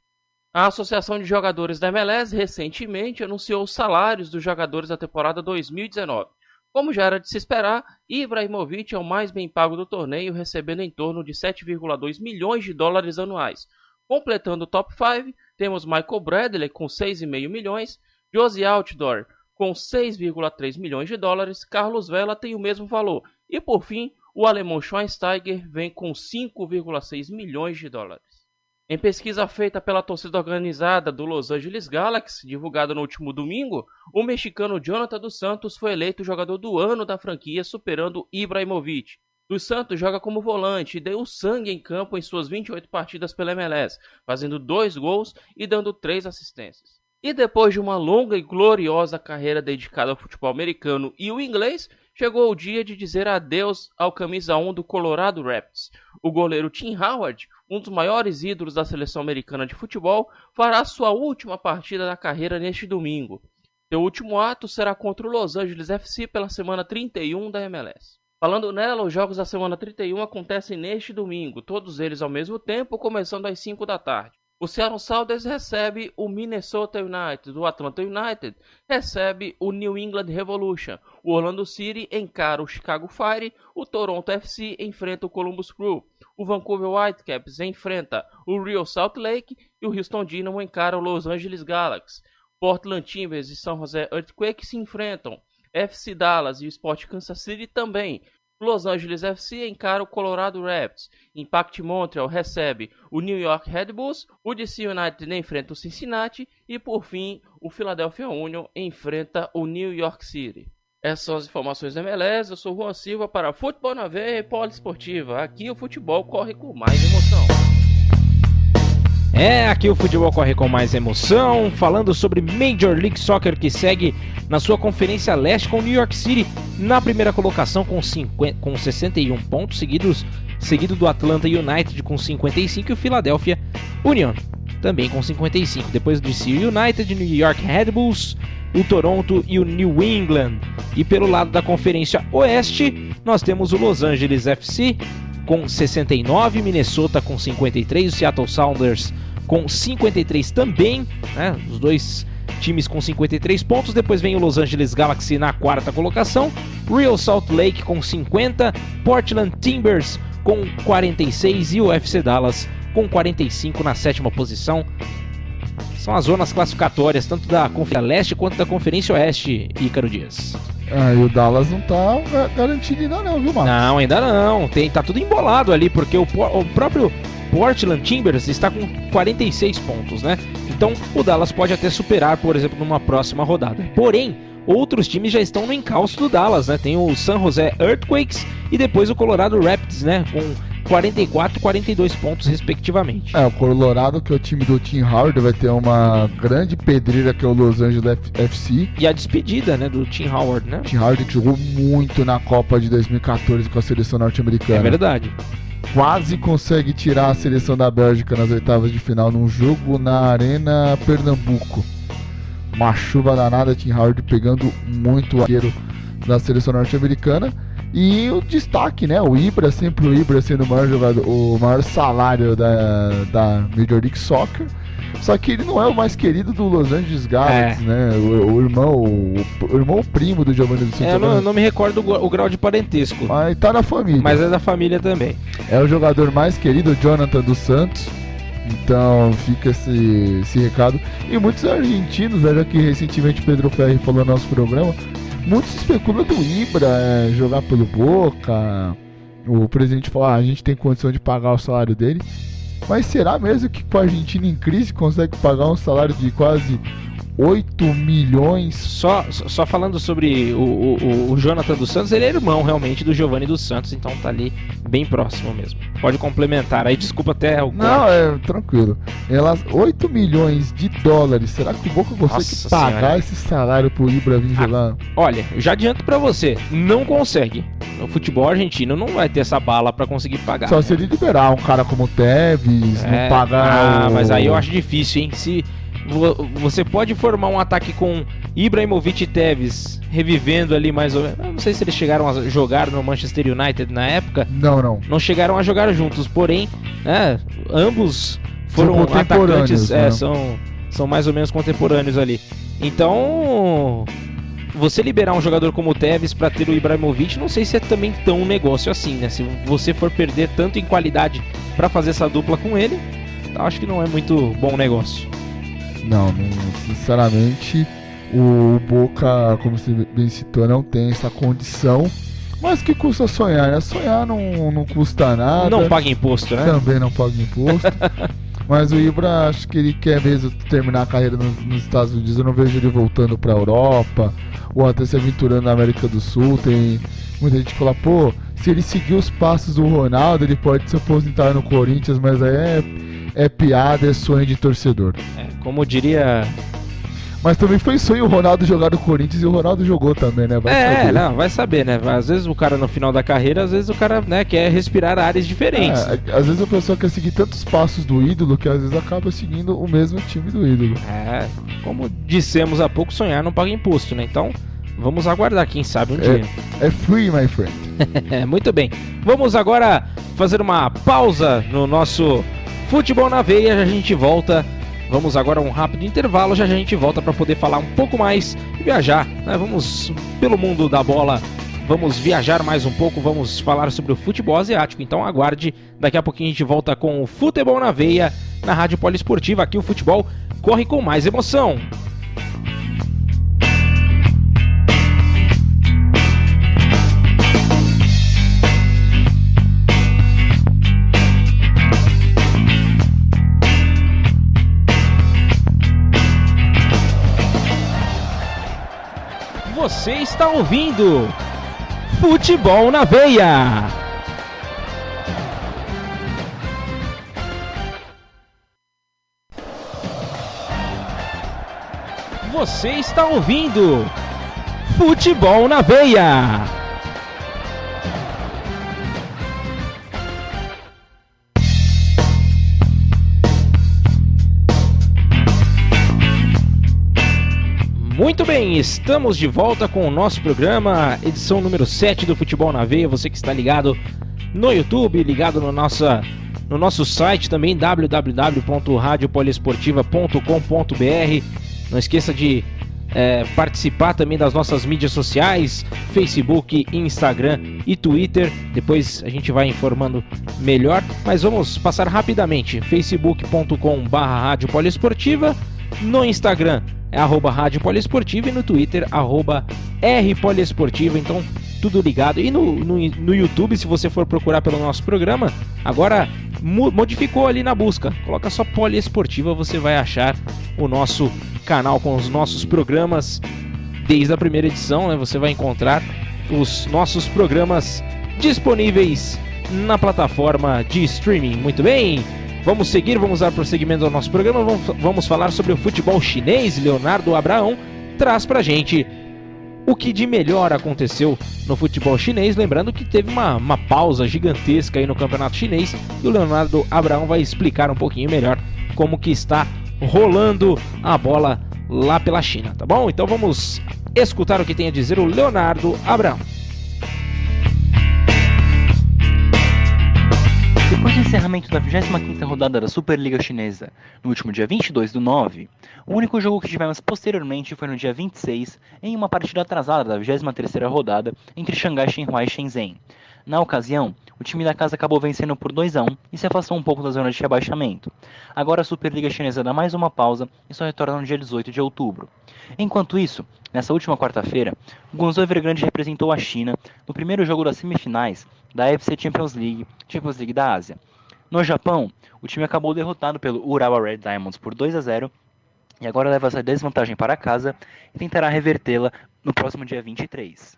A Associação de Jogadores da MLS recentemente anunciou os salários dos jogadores da temporada 2019. Como já era de se esperar, Ibrahimovic é o mais bem pago do torneio, recebendo em torno de 7,2 milhões de dólares anuais. Completando o top 5, temos Michael Bradley com 6,5 milhões, Josie Altidore com 6,3 milhões de dólares, Carlos Vela tem o mesmo valor. E por fim, o alemão Schweinsteiger vem com 5,6 milhões de dólares. Em pesquisa feita pela torcida organizada do Los Angeles Galaxy, divulgada no último domingo, o mexicano Jonathan dos Santos foi eleito jogador do ano da franquia, superando Ibrahimovic. Dos Santos joga como volante e deu sangue em campo em suas 28 partidas pela MLS, fazendo 2 gols e dando 3 assistências. E depois de uma longa e gloriosa carreira dedicada ao futebol americano e o inglês, chegou o dia de dizer adeus ao camisa 1 do Colorado Rapids. O goleiro Tim Howard, um dos maiores ídolos da seleção americana de futebol, fará sua última partida da carreira neste domingo. Seu último ato será contra o Los Angeles FC pela semana 31 da MLS. Falando nela, os jogos da semana 31 acontecem neste domingo, todos eles ao mesmo tempo, começando às 5 da tarde. O Seattle Sounders recebe o Minnesota United, o Atlanta United recebe o New England Revolution, o Orlando City encara o Chicago Fire, o Toronto FC enfrenta o Columbus Crew, o Vancouver Whitecaps enfrenta o Real Salt Lake e o Houston Dynamo encara o Los Angeles Galaxy. Portland Timbers e San Jose Earthquake se enfrentam, FC Dallas e o Sport Kansas City também. Los Angeles FC encara o Colorado Rapids, Impact Montreal recebe o New York Red Bulls, o DC United enfrenta o Cincinnati e, por fim, o Philadelphia Union enfrenta o New York City. Essas são as informações da MLS, eu sou o Juan Silva para Futebol na Veia e Poliesportiva. Aqui o futebol corre com mais emoção. Aqui o futebol corre com mais emoção, falando sobre Major League Soccer, que segue na sua Conferência Leste com o New York City na primeira colocação com 61 pontos, seguido do Atlanta United com 55 e o Philadelphia Union também com 55. Depois do DC United, New York Red Bulls, o Toronto e o New England. E pelo lado da Conferência Oeste, nós temos o Los Angeles FC com 69, Minnesota com 53, o Seattle Sounders com 53 também, né? Os dois times com 53 pontos. Depois vem o Los Angeles Galaxy na quarta colocação, Real Salt Lake com 50, Portland Timbers com 46 e o FC Dallas com 45 na sétima posição. São as zonas classificatórias tanto da Conferência Leste quanto da Conferência Oeste, Ícaro Dias. E o Dallas não tá garantido ainda não, viu, Marcos? Não, ainda não. Tá tudo embolado ali, porque o próprio Portland Timbers está com 46 pontos, né? Então o Dallas pode até superar, por exemplo, numa próxima rodada. Porém, outros times já estão no encalço do Dallas, né? Tem o San Jose Earthquakes e depois o Colorado Rapids, né? Com 44 e 42 pontos, respectivamente. O Colorado, que é o time do Tim Howard, vai ter uma grande pedreira, que é o Los Angeles FC. E a despedida, né, do Tim Howard, né? Tim Howard que jogou muito na Copa de 2014 com a seleção norte-americana. É verdade. Quase consegue tirar a seleção da Bélgica nas oitavas de final num jogo na Arena Pernambuco. Uma chuva danada, Tim Howard pegando muito o arqueiro da seleção norte-americana. E o destaque, né? O Ibra, sempre o Ibra sendo o maior jogador, o maior salário da Major League Soccer. Só que ele não é o mais querido do Los Angeles Galaxy, né? O irmão primo do Giovanni dos Santos. Eu não me recordo o grau de parentesco. Mas tá na família. Mas é da família também. É o jogador mais querido, o Jonathan dos Santos. Então fica esse recado. E muitos argentinos, né, já que recentemente o Pedro Ferri falou no nosso programa, muitos especulam do Ibra jogar pelo Boca. O presidente falou, a gente tem condição de pagar o salário dele. Mas será mesmo que com a Argentina em crise consegue pagar um salário de quase 8 milhões? Só falando sobre o Jonathan dos Santos, ele é irmão realmente do Giovanni dos Santos, então tá ali bem próximo mesmo. Pode complementar, aí desculpa até o Não, tranquilo. 8 milhões de dólares, será que o Boca consegue pagar esse salário pro Ibra vir jogar? Olha, eu já adianto pra você, não consegue. O futebol argentino não vai ter essa bala pra conseguir pagar. Só se ele liberar um cara como o Tevez, não pagar mas aí eu acho difícil, hein? Se você pode formar um ataque com Ibrahimovic e Tevez revivendo ali mais ou menos. Eu não sei se eles chegaram a jogar no Manchester United na época. Não chegaram a jogar juntos, porém, ambos foram atacantes, né? são mais ou menos contemporâneos ali. Então, você liberar um jogador como o Tevez para ter o Ibrahimovic, não sei se é também tão um negócio assim, né? Se você for perder tanto em qualidade para fazer essa dupla com ele, acho que não é muito bom negócio. Não, sinceramente, o Boca, como você bem citou, não tem essa condição. Mas que custa sonhar, né? Sonhar não custa nada. Não paga imposto, né? Também não paga imposto. Mas o Ibra, acho que ele quer mesmo terminar a carreira nos Estados Unidos. Eu não vejo ele voltando pra Europa ou até se aventurando na América do Sul. Tem muita gente que fala, se ele seguir os passos do Ronaldo, ele pode se aposentar no Corinthians, mas aí é piada, é sonho de torcedor. Como diria... Mas também foi sonho o Ronaldo jogar no Corinthians e o Ronaldo jogou também, né? Vai saber, né? Às vezes o cara no final da carreira, às vezes o cara, né, quer respirar áreas diferentes. Às vezes a pessoa quer seguir tantos passos do ídolo que às vezes acaba seguindo o mesmo time do ídolo. Como dissemos há pouco, sonhar não paga imposto, né? Então, vamos aguardar, quem sabe um dia. É free, my friend. Muito bem. Vamos agora fazer uma pausa no nosso Futebol na Veia, a gente volta. Vamos agora a um rápido intervalo, já a gente volta para poder falar um pouco mais e viajar, né? Vamos pelo mundo da bola, vamos viajar mais um pouco, vamos falar sobre o futebol asiático, então aguarde, daqui a pouquinho a gente volta com o Futebol na Veia, na Rádio Poliesportiva, aqui o futebol corre com mais emoção. Você está ouvindo Futebol na Veia. Você está ouvindo Futebol na Veia. Muito bem, estamos de volta com o nosso programa, edição número 7 do Futebol na Veia. Você que está ligado no YouTube, ligado no nosso site também, www.radiopoliesportiva.com.br. Não esqueça de participar também das nossas mídias sociais, Facebook, Instagram e Twitter. Depois a gente vai informando melhor, mas vamos passar rapidamente. facebook.com/radiopoliesportiva, no Instagram é @Rádio Poliesportiva e no Twitter @RPoliesportiva, então tudo ligado. E no YouTube, se você for procurar pelo nosso programa, agora modificou ali na busca, coloca só Poliesportiva, você vai achar o nosso canal com os nossos programas desde a primeira edição, né? Você vai encontrar os nossos programas disponíveis na plataforma de streaming. Muito bem, vamos seguir, vamos dar prosseguimento ao nosso programa, vamos falar sobre o futebol chinês. Leonardo Abraão traz pra gente o que de melhor aconteceu no futebol chinês, lembrando que teve uma pausa gigantesca aí no campeonato chinês, e o Leonardo Abraão vai explicar um pouquinho melhor como que está rolando a bola lá pela China, tá bom? Então vamos escutar o que tem a dizer o Leonardo Abraão. Depois do encerramento da 25ª rodada da Superliga Chinesa, no último dia 22/9, o único jogo que tivemos posteriormente foi no dia 26, em uma partida atrasada da 23ª rodada entre Xangai Shenhua e Shenzhen. Na ocasião, o time da casa acabou vencendo por 2-1 e se afastou um pouco da zona de rebaixamento. Agora a Superliga Chinesa dá mais uma pausa e só retorna no dia 18 de outubro. Enquanto isso, nessa última quarta-feira, o Guangzhou Evergrande representou a China no primeiro jogo das semifinais da AFC Champions League da Ásia. No Japão, o time acabou derrotado pelo Urawa Red Diamonds por 2-0 e agora leva essa desvantagem para casa e tentará revertê-la no próximo dia 23.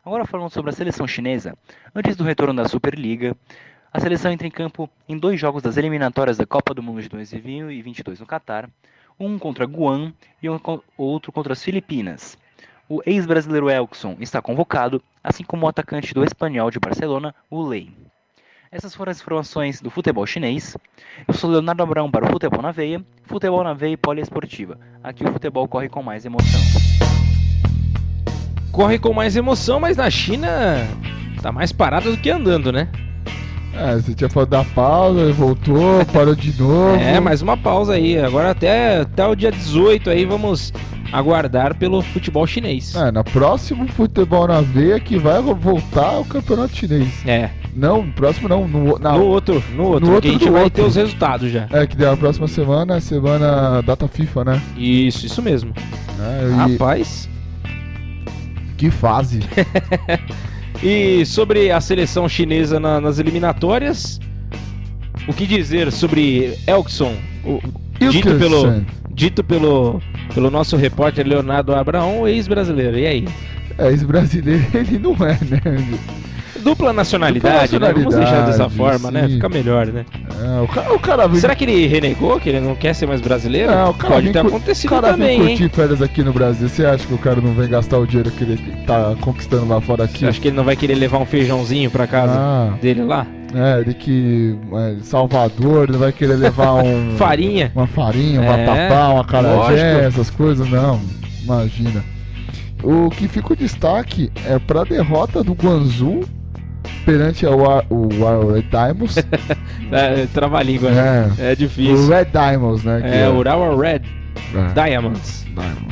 Agora falando sobre a seleção chinesa, antes do retorno da Superliga, a seleção entra em campo em 2 jogos das eliminatórias da Copa do Mundo de 2022 no Catar, um contra Guam e outro contra as Filipinas. O ex-brasileiro Elkson está convocado, assim como o atacante do Espanhol de Barcelona, o Lei. Essas foram as informações do futebol chinês. Eu sou Leonardo Abrão para o Futebol na Veia e Poliesportiva. Aqui o futebol corre com mais emoção. Corre com mais emoção, mas na China tá mais parado do que andando, né? Você tinha falado da pausa, voltou, parou de novo. Mais uma pausa aí. Agora até o dia 18 aí vamos aguardar pelo futebol chinês. No próximo Futebol na Veia que vai voltar o campeonato chinês. Não, no próximo não. No outro que a gente vai ter os resultados já. Que daí a próxima semana é semana data FIFA, né? Isso mesmo. Rapaz... Que fase! E sobre a seleção chinesa nas eliminatórias, o que dizer sobre Elkson, dito pelo nosso repórter Leonardo Abraão, ex-brasileiro, e aí? Ex-brasileiro ele não é, né? Dupla nacionalidade, né? Vamos deixar dessa forma, sim, né? Fica melhor, né? O cara vem... Será que ele renegou, que ele não quer ser mais brasileiro? Pode ter acontecido também, hein? O cara vem curtir férias aqui no Brasil. Você acha que o cara não vem gastar o dinheiro que ele tá conquistando lá fora aqui? Você acha que ele não vai querer levar um feijãozinho pra casa dele lá? Ele que... Salvador, ele vai querer levar farinha. Uma farinha, um vatapá, uma acarajé, essas coisas. Não, imagina. O que fica o destaque é pra derrota do Guangzhou perante o Red Diamonds. Trava-língua, né? É difícil. O Red Diamonds, né? O Urawa Red Diamonds.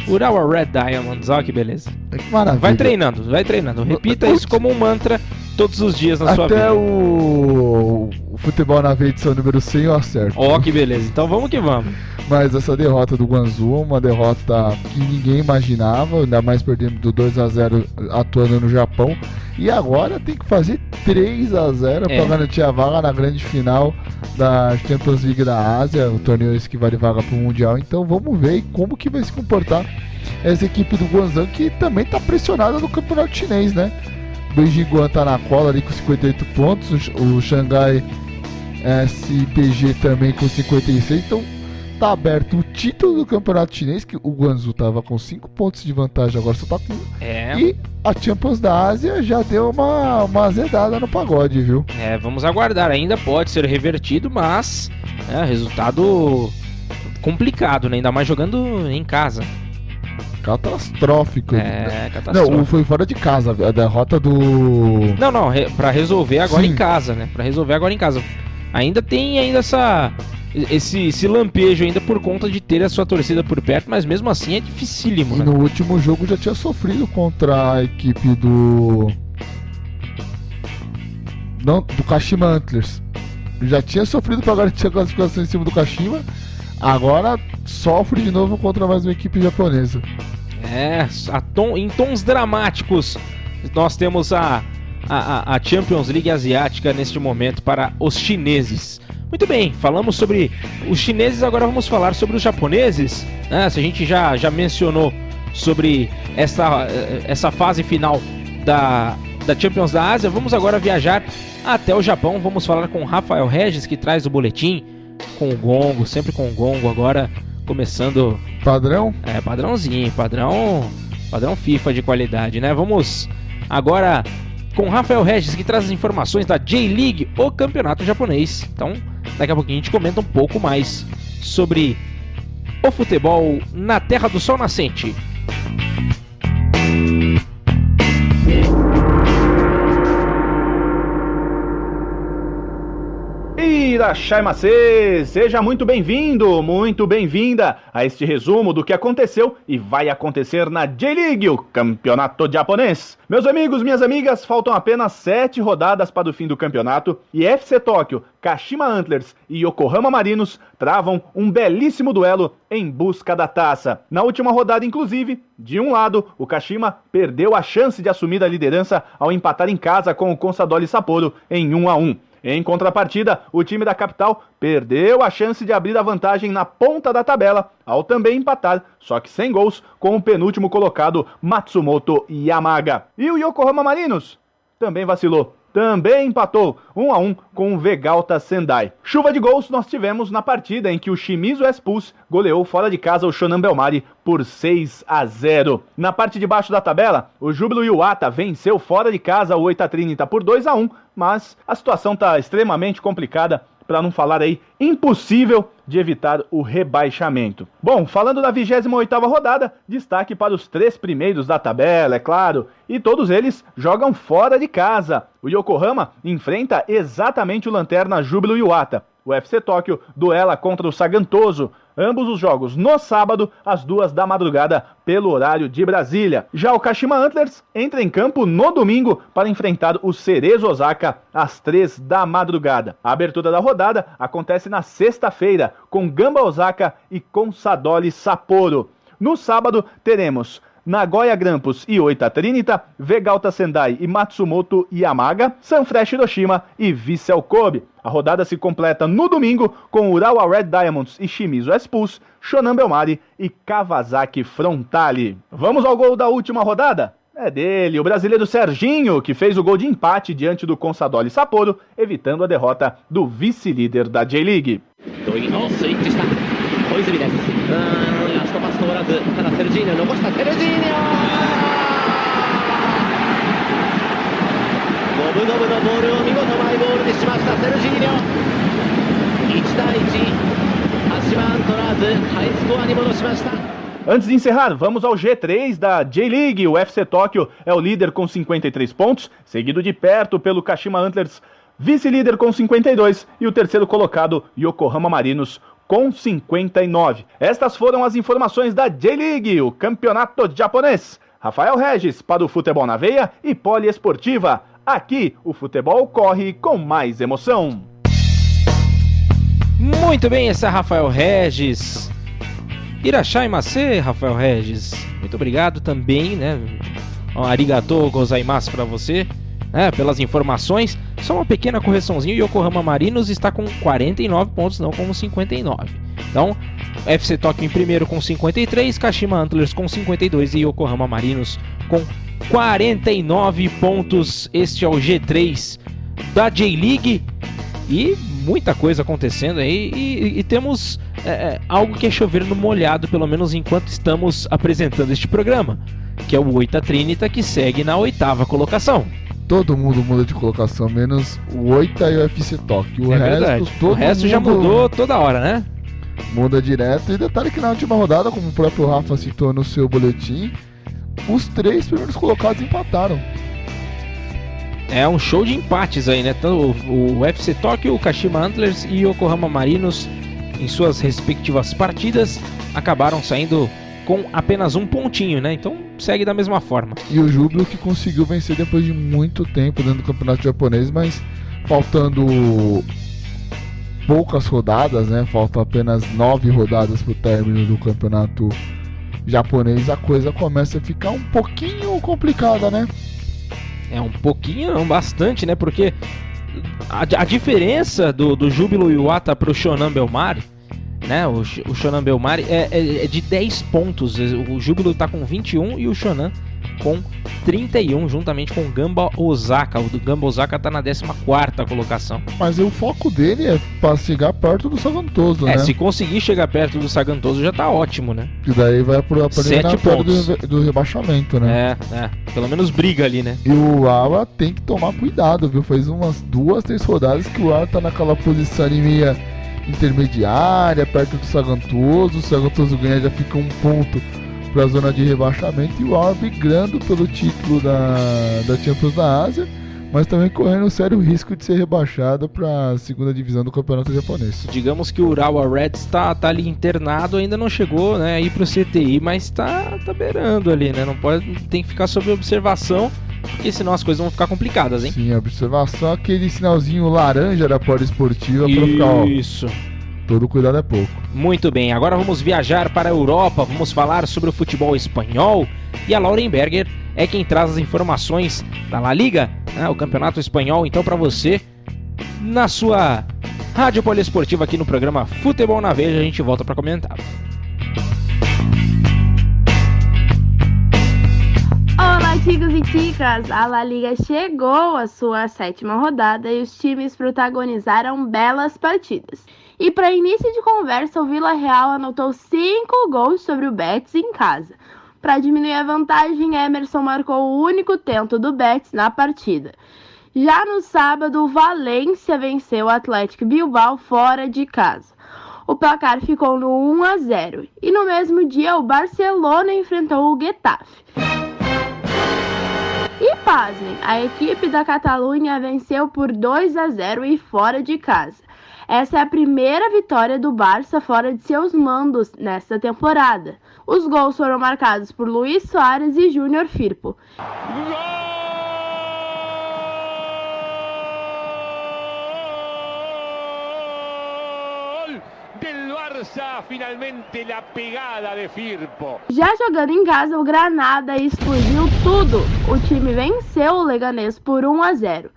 Urawa Red Diamonds, olha que beleza. Que maravilha. Vai treinando. Repita isso como um mantra todos os dias na sua vida. Até o Futebol na Veia edição número 100 eu acerto. Que beleza. Então vamos que vamos. Mas essa derrota do Guangzhou, uma derrota que ninguém imaginava, ainda mais perdendo do 2-0 atuando no Japão. E agora tem que fazer 3-0 para garantir a vaga na grande final da Champions League da Ásia, o torneio esse que vale vaga para o Mundial. Então vamos ver como que vai se comportar essa equipe do Guangzhou, que também está pressionada no campeonato chinês, né? O Beijing Guan tá na cola ali com 58 pontos, o Xangai SPG também com 56, então tá aberto o título do campeonato chinês, que o Guangzhou tava com 5 pontos de vantagem, agora só tá com 1. E a Champions da Ásia já deu uma azedada no pagode, viu? Vamos aguardar, ainda pode ser revertido, mas resultado complicado, né? Ainda mais jogando em casa. Catastrófico. Catastrófico. Não, foi fora de casa, a derrota do... Não, pra resolver agora em casa, né? Pra resolver agora em casa. Ainda tem esse lampejo ainda por conta de ter a sua torcida por perto, mas mesmo assim é dificílimo, né? E no último jogo já tinha sofrido contra a equipe do Kashima Antlers. Já tinha sofrido para garantir a classificação em cima do Kashima, agora sofre de novo contra mais uma equipe japonesa. Em tons dramáticos nós temos a Champions League asiática neste momento para os chineses. Muito bem, falamos sobre os chineses, agora vamos falar sobre os japoneses. Se a gente já mencionou sobre essa fase final da Champions da Ásia, vamos agora viajar até o Japão. Vamos falar com Rafael Regis, que traz o boletim com o gongo, sempre com o gongo, agora começando... Padrão? Padrãozinho, padrão FIFA de qualidade, né? Vamos agora com Rafael Regis, que traz as informações da J-League, o campeonato japonês. Então, daqui a pouquinho a gente comenta um pouco mais sobre o futebol na Terra do Sol Nascente. Irachai Macê, seja muito bem-vindo, muito bem-vinda a este resumo do que aconteceu e vai acontecer na J-League, o campeonato japonês. Meus amigos, minhas amigas, faltam apenas 7 rodadas para o fim do campeonato e FC Tóquio, Kashima Antlers e Yokohama Marinos travam um belíssimo duelo em busca da taça. Na última rodada, inclusive, de um lado, o Kashima perdeu a chance de assumir a liderança ao empatar em casa com o Consadole Sapporo em 1-1. Em contrapartida, o time da capital perdeu a chance de abrir a vantagem na ponta da tabela, ao também empatar, só que sem gols, com o penúltimo colocado Matsumoto Yamaga. E o Yokohama Marinos também vacilou. Também empatou 1-1 com o Vegalta Sendai. Chuva de gols nós tivemos na partida em que o Shimizu S-Pulse goleou fora de casa o Shonan Bellmare por 6-0. Na parte de baixo da tabela, o Júbilo Iwata venceu fora de casa o Oita Trinita por 2-1, mas a situação está extremamente complicada, para não falar aí, impossível de evitar o rebaixamento. Bom, falando da 28ª rodada, destaque para os 3 primeiros da tabela, é claro, e todos eles jogam fora de casa. O Yokohama enfrenta exatamente o lanterna Júbilo Iwata. O FC Tóquio duela contra o Sagantoso, ambos os jogos no sábado, às 2 da madrugada, pelo horário de Brasília. Já o Kashima Antlers entra em campo no domingo para enfrentar o Cerezo Osaka às 3 da madrugada. A abertura da rodada acontece na sexta-feira, com Gamba Osaka e Consadole Sapporo. No sábado, teremos Nagoya Grampus e Oita Trinita, Vegalta Sendai e Matsumoto Yamaga, Sanfrecce Hiroshima e Vissel Kobe. A rodada se completa no domingo com Urawa Red Diamonds e Shimizu S-Pulse, Shonan Bellmare e Kawasaki Frontale. Vamos ao gol da última rodada? É dele, o brasileiro Serginho, que fez o gol de empate diante do Consadole Sapporo, evitando a derrota do vice-líder da J-League. Antes de encerrar, vamos ao G3 da J-League. O FC Tóquio é o líder com 53 pontos, seguido de perto pelo Kashima Antlers, vice-líder com 52, e o terceiro colocado, Yokohama Marinos, com 59. Estas foram as informações da J-League, o campeonato japonês. Rafael Regis para o Futebol na Veia e Poliesportiva. Aqui o futebol corre com mais emoção. Muito bem, esse é Rafael Regis. Irachai Macê, Rafael Regis. Muito obrigado também, né? Arigatou gozaimasu para você, né, pelas informações. Só uma pequena correçãozinha, o Yokohama Marinos está com 49 pontos, não como 59. Então, FC Tóquio em primeiro com 53, Kashima Antlers com 52 e Yokohama Marinos com 49 pontos. Este é o G3 da J-League e muita coisa acontecendo aí e temos algo que é chover no molhado, pelo menos enquanto estamos apresentando este programa, que é o Oita Trinita, que segue na 8ª colocação. Todo mundo muda de colocação, menos o Oita e o FC Tóquio. O resto já mudou toda hora, né? Muda direto. E detalhe que na última rodada, como o próprio Rafa citou no seu boletim, os 3 primeiros colocados empataram. É um show de empates aí, né? Então, o FC Tóquio, o Kashima Antlers e o Yokohama Marinos, em suas respectivas partidas, acabaram saindo com apenas um pontinho, né? Então segue da mesma forma. E o Júbilo que conseguiu vencer depois de muito tempo dentro do campeonato japonês, mas faltando poucas rodadas, né? Faltam apenas 9 rodadas para o término do campeonato japonês, a coisa começa a ficar um pouquinho complicada, né? É um pouquinho, não, bastante, né? Porque a diferença do Júbilo Iwata para o Shonan Bellmare, né? O Shonan Bellmare é de 10 pontos. O Júbilo está com 21 e o Shonan com 31, juntamente com o Gamba Osaka. O do Gamba Osaka está na 14ª colocação. Mas o foco dele é para chegar perto do Sagantoso, né? Se conseguir chegar perto do Sagantoso já tá ótimo, né? E daí vai para 7 pontos do rebaixamento, né? Pelo menos briga ali, né? E o Awa tem que tomar cuidado, viu? Faz umas 2, 3 rodadas que o Awa tá naquela posição ali meia intermediária, perto do Sagantoso. O Sagantoso ganha, já fica um ponto para a zona de rebaixamento, e o Awa migrando pelo título da Champions da Ásia, mas também correndo um sério risco de ser rebaixado para a segunda divisão do campeonato japonês. Digamos que o Urawa Reds tá ali internado, ainda não chegou, né, aí pro CTI, mas tá beirando ali, né? Não pode, tem que ficar sob observação, porque senão as coisas vão ficar complicadas, hein? Sim, observação, aquele sinalzinho laranja da Poliesportiva para ficar, ó. Isso. Todo cuidado é pouco. Muito bem, agora vamos viajar para a Europa, vamos falar sobre o futebol espanhol e a Lauren Berger é quem traz as informações da La Liga, né, o campeonato espanhol, então para você, na sua Rádio Poliesportiva aqui no programa Futebol na Veja, a gente volta para comentar. Olá, ticos e ticas! A La Liga chegou à sua 7ª rodada e os times protagonizaram belas partidas. E para início de conversa, o Vila Real anotou 5 gols sobre o Betis em casa. Para diminuir a vantagem, Emerson marcou o único tento do Betis na partida. Já no sábado, o Valência venceu o Atlético Bilbao fora de casa. O placar ficou no 1-0 e no mesmo dia o Barcelona enfrentou o Getafe. E pasmem, a equipe da Catalunha venceu por 2-0 e fora de casa. Essa é a primeira vitória do Barça fora de seus mandos nesta temporada. Os gols foram marcados por Luis Soares e Júnior Firpo. Finalmente la pegada de Firpo. Já jogando em casa, o Granada explodiu tudo. O time venceu o Leganés por 1-0.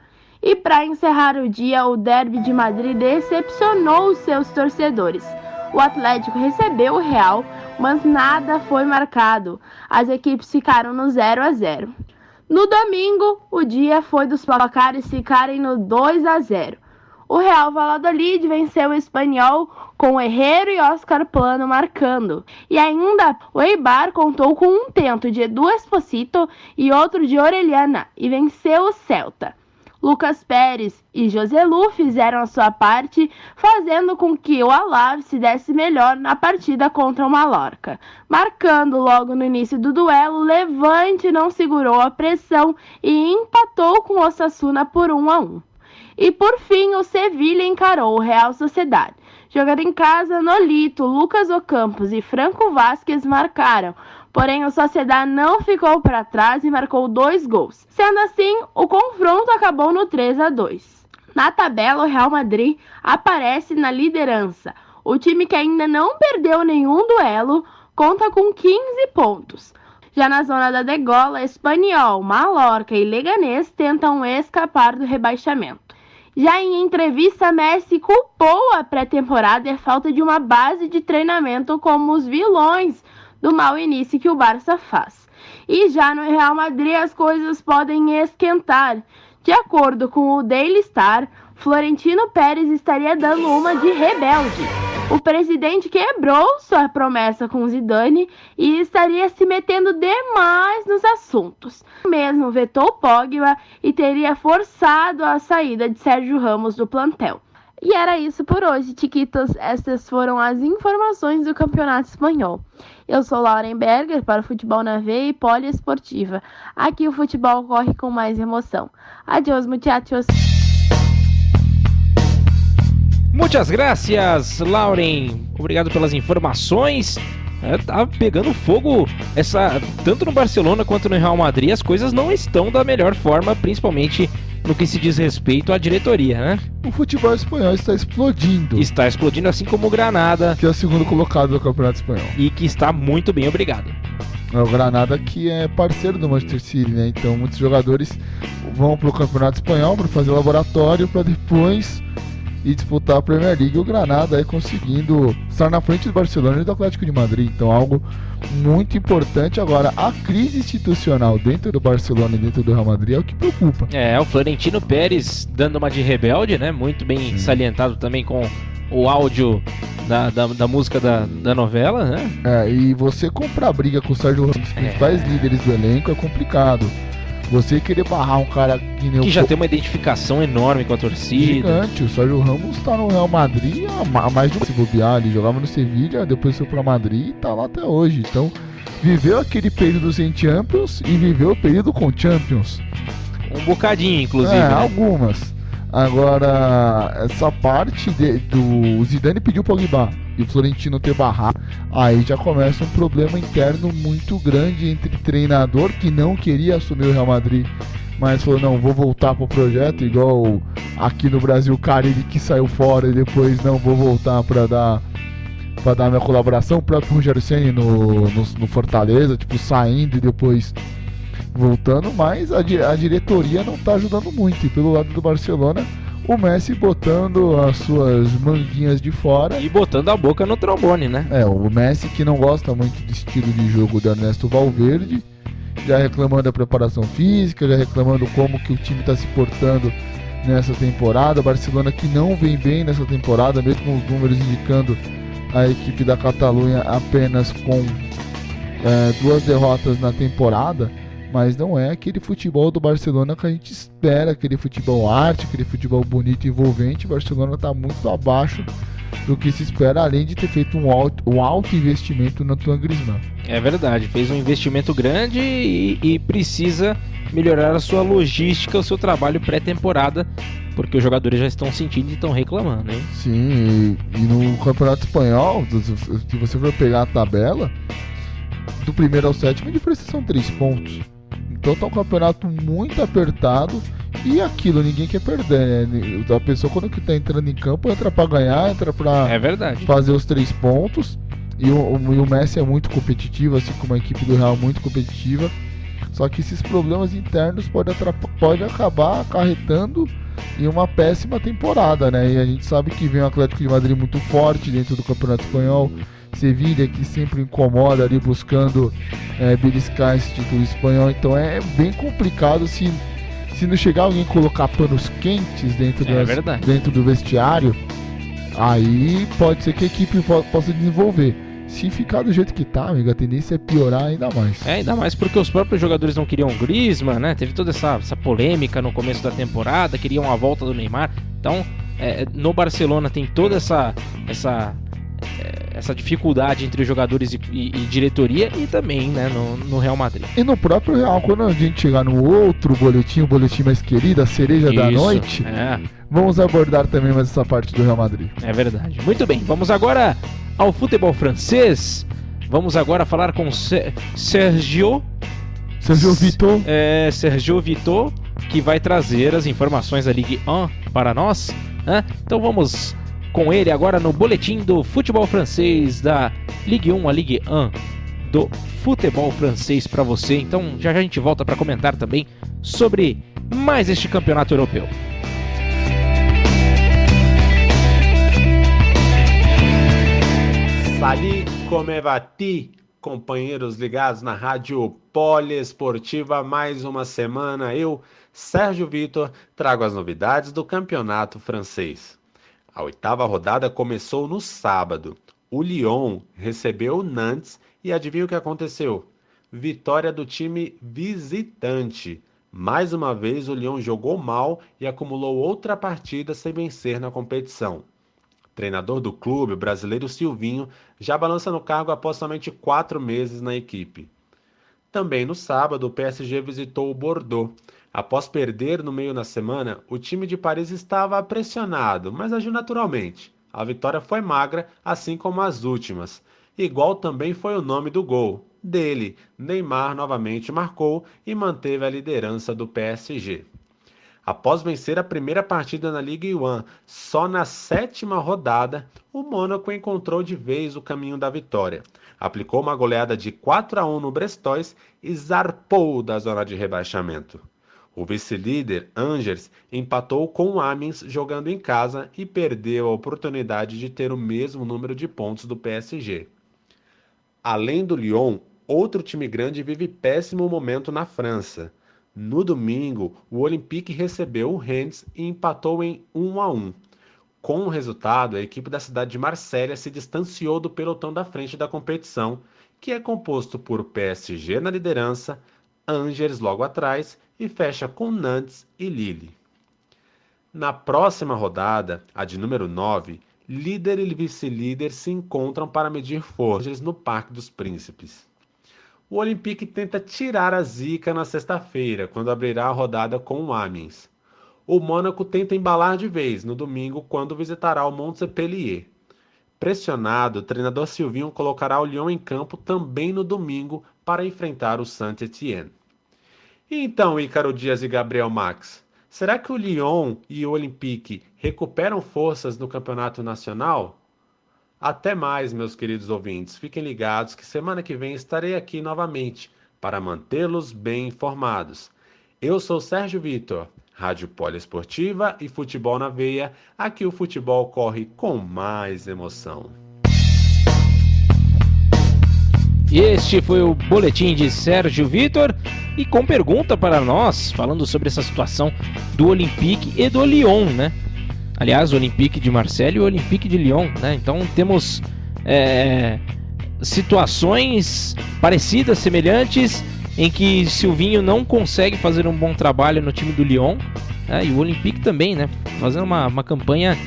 E para encerrar o dia, o Derby de Madrid decepcionou os seus torcedores. O Atlético recebeu o Real, mas nada foi marcado. As equipes ficaram no 0-0. No domingo, o dia foi dos placares ficarem no 2-0. O Real Valladolid venceu o Espanhol com Herrero e Oscar Plano marcando. E ainda o Eibar contou com um tento de Edu Esposito e outro de Orellana e venceu o Celta. Lucas Pérez e Joselu fizeram a sua parte, fazendo com que o Alavés se desse melhor na partida contra o Mallorca. Marcando logo no início do duelo, o Levante não segurou a pressão e empatou com o Osasuna por 1-1. E por fim, o Sevilha encarou o Real Sociedad. Jogando em casa, Nolito, Lucas Ocampos e Franco Vázquez marcaram. Porém, o Sociedad não ficou para trás e marcou 2 gols. Sendo assim, o confronto acabou no 3-2. Na tabela, o Real Madrid aparece na liderança. O time que ainda não perdeu nenhum duelo conta com 15 pontos. Já na zona da degola, Espanhol, Mallorca e Leganés tentam escapar do rebaixamento. Já em entrevista, Messi culpou a pré-temporada e a falta de uma base de treinamento como os vilões do mau início que o Barça faz. E já no Real Madrid as coisas podem esquentar. De acordo com o Daily Star, Florentino Pérez estaria dando uma de rebelde. O presidente quebrou sua promessa com Zidane e estaria se metendo demais nos assuntos. Mesmo vetou Pogba e teria forçado a saída de Sérgio Ramos do plantel. E era isso por hoje, chiquitos. Essas foram as informações do Campeonato Espanhol. Eu sou Lauren Berger para o Futebol na Veia e Poliesportiva. Aqui o futebol corre com mais emoção. Adiós, muchachos. Muitas gracias, Lauren. Obrigado pelas informações. Tá pegando fogo tanto no Barcelona quanto no Real Madrid. As coisas não estão da melhor forma, principalmente no que se diz respeito à diretoria, né? O futebol espanhol está explodindo. Está explodindo, assim como o Granada, que é o segundo colocado do Campeonato Espanhol. E que está muito bem, obrigado. O Granada que é parceiro do Manchester City, né? Então muitos jogadores vão para o Campeonato Espanhol para fazer laboratório para depois e disputar a Premier League. O Granada aí conseguindo estar na frente do Barcelona e do Atlético de Madrid. Então algo muito importante. Agora, a crise institucional dentro do Barcelona e dentro do Real Madrid é o que preocupa. O Florentino Pérez dando uma de rebelde, né? Muito bem salientado também com o áudio da música da novela, né? E você comprar briga com o Sérgio Ramos, os principais líderes do elenco, é complicado. Você querer barrar um cara que já tem uma identificação enorme com a torcida. Gigante. O Sérgio Ramos tá no Real Madrid há mais de um se bobear. Ele jogava no Sevilha, depois foi pra Madrid e tá lá até hoje. Então, viveu aquele período sem Champions e viveu o período com Champions. Um bocadinho, inclusive, né? Algumas. Agora, essa parte do Zidane pediu pro Pogba e o Florentino ter barrado, aí já começa um problema interno muito grande entre treinador que não queria assumir o Real Madrid, mas falou, não, vou voltar pro projeto, igual aqui no Brasil o Carille que saiu fora e depois, não, vou voltar pra dar minha colaboração. O próprio Rogério Ceni no Fortaleza, tipo, saindo e depois voltando, mas a diretoria não tá ajudando muito. E pelo lado do Barcelona, o Messi botando as suas manguinhas de fora. E botando a boca no trombone, né? O Messi, que não gosta muito do estilo de jogo do Ernesto Valverde, já reclamando da preparação física, já reclamando como que o time tá se portando nessa temporada. O Barcelona que não vem bem nessa temporada, mesmo com os números indicando a equipe da Catalunha apenas com 2 derrotas na temporada, mas não é aquele futebol do Barcelona que a gente espera, aquele futebol arte, aquele futebol bonito e envolvente. O Barcelona está muito abaixo do que se espera, além de ter feito um alto investimento no Antoine Griezmann. É verdade, fez um investimento grande e precisa melhorar a sua logística, o seu trabalho pré-temporada, porque os jogadores já estão sentindo e estão reclamando, hein? Sim, e no Campeonato Espanhol, se você for pegar a tabela, do primeiro ao sétimo a diferença são 3 pontos. Então tá um campeonato muito apertado e aquilo ninguém quer perder, né? A pessoa quando que tá entrando em campo entra pra ganhar, entra pra fazer os 3 pontos. E o Messi é muito competitivo, assim como a equipe do Real muito competitiva. Só que esses problemas internos podem acabar acarretando em uma péssima temporada, né? E a gente sabe que vem o Atlético de Madrid muito forte dentro do Campeonato Espanhol. Sevilha que sempre incomoda ali buscando beliscar esse título espanhol. Então é bem complicado se não chegar alguém colocar panos quentes dentro do vestiário. Aí pode ser que a equipe possa desenvolver. Se ficar do jeito que tá, amigo, a tendência é piorar ainda mais. Ainda mais porque os próprios jogadores não queriam o Griezmann, né? Teve toda essa polêmica no começo da temporada, queriam a volta do Neymar. Então, no Barcelona tem toda essa dificuldade entre jogadores e diretoria, e também, né, no Real Madrid. E no próprio Real, quando a gente chegar no outro boletim, o boletim mais querido, a cereja da noite, vamos abordar também mais essa parte do Real Madrid. É verdade. Muito bem, vamos agora ao futebol francês. Vamos agora falar com Sergio Vitor. Sergio Vitor, que vai trazer as informações da Ligue 1 para nós, né? Então vamos com ele agora no boletim do futebol francês da Ligue 1, a Ligue 1 do futebol francês para você. Então já a gente volta para comentar também sobre mais este campeonato europeu. Salut, como va-t-il? Companheiros ligados na Rádio Poliesportiva, mais uma semana. Eu, Sérgio Vitor, trago as novidades do campeonato francês. A 8ª rodada começou no sábado. O Lyon recebeu o Nantes e adivinha o que aconteceu? Vitória do time visitante. Mais uma vez o Lyon jogou mal e acumulou outra partida sem vencer na competição. O treinador do clube, o brasileiro Silvinho, já balança no cargo após somente 4 meses na equipe. Também no sábado, o PSG visitou o Bordeaux. Após perder no meio da semana, o time de Paris estava pressionado, mas agiu naturalmente. A vitória foi magra, assim como as últimas. Igual também foi o nome do gol. Dele, Neymar novamente marcou e manteve a liderança do PSG. Após vencer a primeira partida na Ligue 1 só na 7ª rodada, o Mônaco encontrou de vez o caminho da vitória. Aplicou uma goleada de 4-1 no Brestois e zarpou da zona de rebaixamento. O vice-líder, Angers, empatou com o Amiens jogando em casa e perdeu a oportunidade de ter o mesmo número de pontos do PSG. Além do Lyon, outro time grande vive péssimo momento na França. No domingo, o Olympique recebeu o Rennes e empatou em 1-1. Com o resultado, a equipe da cidade de Marselha se distanciou do pelotão da frente da competição, que é composto por PSG na liderança, Angers logo atrás e fecha com Nantes e Lille. Na próxima rodada, a de número 9, líder e vice-líder se encontram para medir forças no Parque dos Príncipes. o Olympique tenta tirar a zica na sexta-feira, quando abrirá a rodada com o Amiens. O Mônaco tenta embalar de vez no domingo, quando visitará o Montpellier. Pressionado, o treinador Silvinho colocará o Lyon em campo também no domingo para enfrentar o Saint-Étienne. E então, Ícaro Dias e Gabriel Max, será que o Lyon e o Olympique recuperam forças no campeonato nacional? Até mais, meus queridos ouvintes. Fiquem ligados que semana que vem estarei aqui novamente para mantê-los bem informados. Eu sou Sérgio Vitor, Rádio Poliesportiva e Futebol na Veia. Aqui o futebol corre com mais emoção. Este foi o boletim de Sérgio Vitor e com pergunta para nós, falando sobre essa situação do Olympique e do Lyon, né? Aliás, o Olympique de Marseille e o Olympique de Lyon, né? Então temos situações parecidas, semelhantes, em que Silvinho não consegue fazer um bom trabalho no time do Lyon, né? E o Olympique também, né? Fazendo uma campanha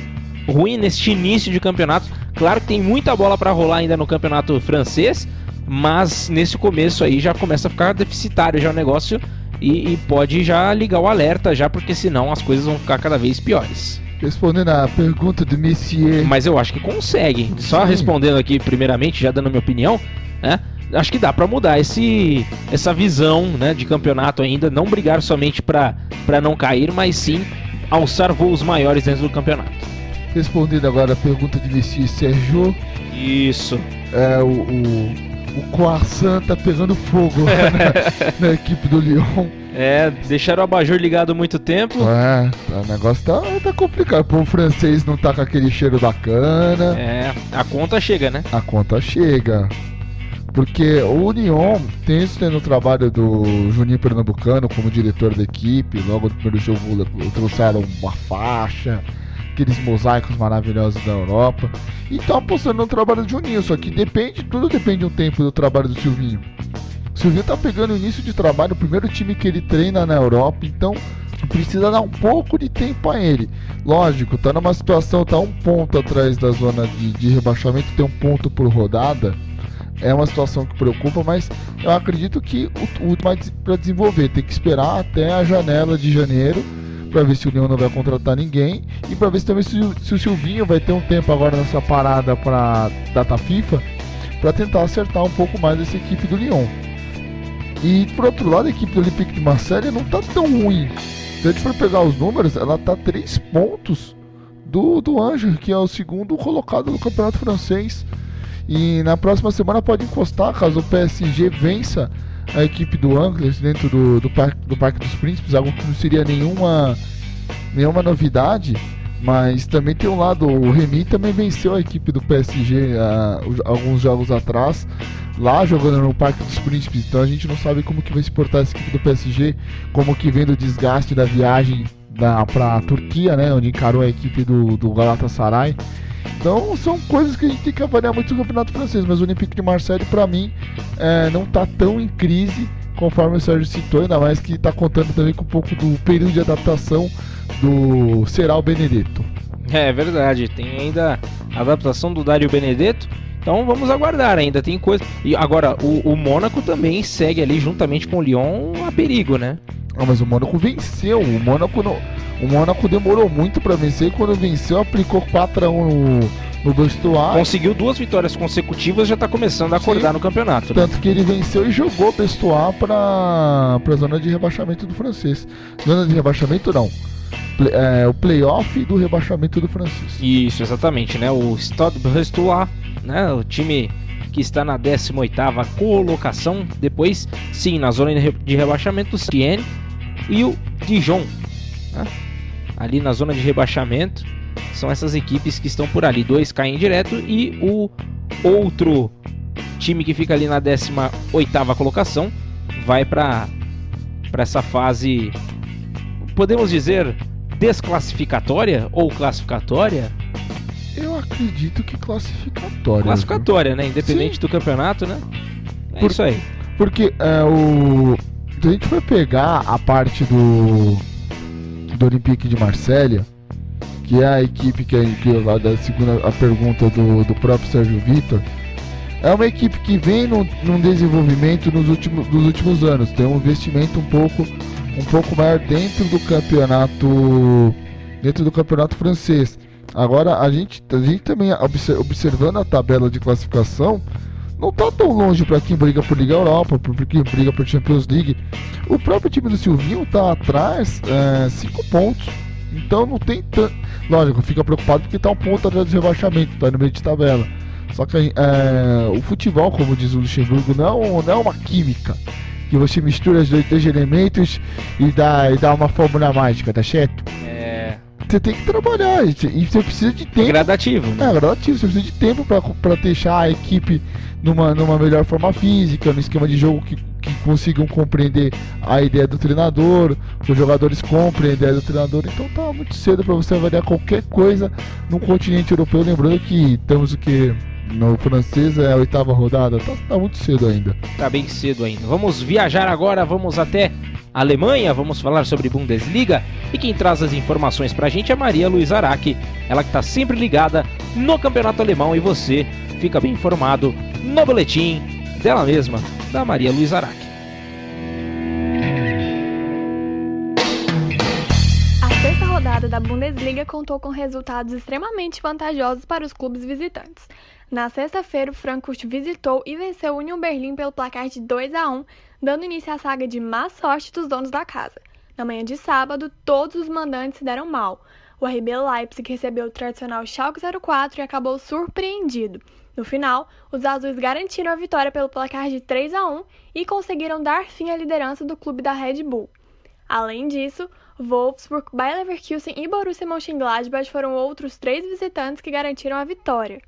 ruim neste início de campeonato. Claro que tem muita bola para rolar ainda no campeonato francês, mas nesse começo aí já começa a ficar deficitário já o negócio e pode já ligar o alerta já, porque senão as coisas vão ficar cada vez piores. Respondendo a pergunta do Messier. Mas eu acho que consegue. Só respondendo aqui primeiramente, já dando a minha opinião, né? Acho que dá pra mudar essa visão, né, de campeonato ainda. Não brigar somente pra não cair, mas sim alçar voos maiores dentro do campeonato. Respondendo agora a pergunta de Messier Sérgio. Isso. O Croissant tá pegando fogo na equipe do Lyon. Deixaram o abajur ligado há muito tempo. O negócio tá complicado. O francês não tá com aquele cheiro bacana. A conta chega, né? A conta chega. Porque o Lyon tem no trabalho do Juninho Pernambucano como diretor da equipe. Logo no primeiro jogo trouxeram uma faixa, aqueles mosaicos maravilhosos da Europa. E tá apostando no trabalho do Juninho. Só que tudo depende do tempo do trabalho do Silvinho. O Silvinho tá pegando o início de trabalho, o primeiro time que ele treina na Europa, então precisa dar um pouco de tempo a ele. Lógico, tá numa situação, tá um ponto atrás da zona de rebaixamento, tem um ponto por rodada. É uma situação que preocupa, mas eu acredito que o vai para desenvolver, tem que esperar até a janela de janeiro para ver se o Lyon não vai contratar ninguém e para ver se também se o Silvinho vai ter um tempo agora nessa parada para data FIFA para tentar acertar um pouco mais essa equipe do Lyon. E por outro lado, a equipe do Olympique de Marseille não tá tão ruim. Se a gente for pegar os números, ela tá 3 pontos do Angers, que é o segundo colocado no campeonato francês. E na próxima semana pode encostar, caso o PSG vença a equipe do Angers dentro do Parque dos Príncipes, algo que não seria nenhuma novidade. Mas também tem um lado, o Remy também venceu a equipe do PSG alguns jogos atrás, lá jogando no Parque dos Príncipes. Então a gente não sabe como que vai se portar essa equipe do PSG, como que vem do desgaste da viagem para a Turquia, né, onde encarou a equipe do Galatasaray. Então são coisas que a gente tem que avaliar muito no campeonato francês, mas o Olympique de Marseille para mim não está tão em crise conforme o Sérgio citou, ainda mais que está contando também com um pouco do período de adaptação do Serral Benedetto. É verdade, tem ainda a adaptação do Dario Benedetto, então vamos aguardar, ainda tem coisa. E agora, o Mônaco também segue ali juntamente com o Lyon a perigo, né? Mas o Mônaco venceu, o Mônaco demorou muito para vencer, e quando venceu aplicou 4-1 no Bestoir. Conseguiu 2 vitórias consecutivas, já está começando a acordar no campeonato. Tanto, né? Que ele venceu e jogou o Bestoir para a zona de rebaixamento do francês. Zona de rebaixamento não. O playoff do rebaixamento do francês. Isso, exatamente, né? O Stade Brestois, né? O time que está na 18ª colocação. Depois, sim, na zona de rebaixamento, o Sienne e o Dijon, né? Ali na zona de rebaixamento. São essas equipes que estão por ali. 2 caem direto e o outro time que fica ali na 18ª colocação vai para essa fase, podemos dizer, desclassificatória ou classificatória? Eu acredito que classificatória. Classificatória, né? Independente do campeonato, né? Isso aí. Porque se a gente for pegar a parte do Olympique de Marseille, que é a equipe que da segunda a pergunta do próprio Sérgio Vitor, é uma equipe que vem num desenvolvimento nos últimos anos. Tem um investimento um pouco maior dentro do campeonato francês. Agora a gente também observando a tabela de classificação, não tá tão longe para quem briga por Liga Europa, para quem briga por Champions League. O próprio time do Silvinho tá atrás 5 pontos. Então não tem tanto. Lógico, fica preocupado porque tá um ponto atrás do rebaixamento, tá no meio de tabela. Só que o futebol, como diz o Luxemburgo, não é uma química que você mistura os dois elementos e dá uma fórmula mágica, tá certo? Você tem que trabalhar e você precisa de tempo. É gradativo. É gradativo, você precisa de tempo pra deixar a equipe numa melhor forma física, no esquema de jogo que consigam compreender a ideia do treinador, que os jogadores comprem a ideia do treinador. Então tá muito cedo pra você avaliar qualquer coisa num continente europeu, lembrando que estamos o que? No francês é a 8ª rodada, tá muito cedo ainda. Tá bem cedo ainda. Vamos viajar agora, vamos até a Alemanha, vamos falar sobre Bundesliga, e quem traz as informações pra gente é Maria Luísa Araque, ela que tá sempre ligada no campeonato alemão, e você fica bem informado no boletim dela mesma, da Maria Luísa Araque. A sexta rodada da Bundesliga contou com resultados extremamente vantajosos para os clubes visitantes. Na sexta-feira, o Frankfurt visitou e venceu o Union Berlin pelo placar de 2-1, dando início à saga de má sorte dos donos da casa. Na manhã de sábado, todos os mandantes se deram mal. O RB Leipzig recebeu o tradicional Schalke 04 e acabou surpreendido. No final, os azuis garantiram a vitória pelo placar de 3-1 e conseguiram dar fim à liderança do clube da Red Bull. Além disso, Wolfsburg, Bayer Leverkusen e Borussia Mönchengladbach foram outros 3 visitantes que garantiram a vitória.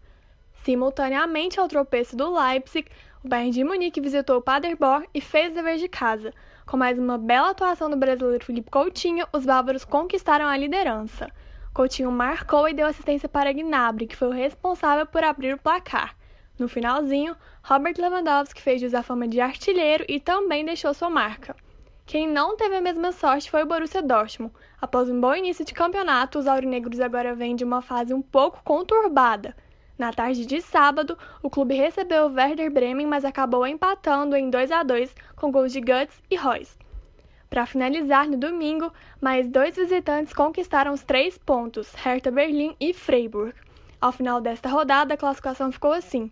Simultaneamente ao tropeço do Leipzig, o Bayern de Munique visitou o Paderborn e fez o dever de casa. Com mais uma bela atuação do brasileiro Philippe Coutinho, os bávaros conquistaram a liderança. Coutinho marcou e deu assistência para Gnabry, que foi o responsável por abrir o placar. No finalzinho, Robert Lewandowski fez jus à fama de artilheiro e também deixou sua marca. Quem não teve a mesma sorte foi o Borussia Dortmund. Após um bom início de campeonato, os aurinegros agora vêm de uma fase um pouco conturbada. Na tarde de sábado, o clube recebeu o Werder Bremen, mas acabou empatando em 2-2 com gols de Götze e Reus. Para finalizar, no domingo, mais 2 visitantes conquistaram os 3 pontos, Hertha Berlim e Freiburg. Ao final desta rodada, a classificação ficou assim: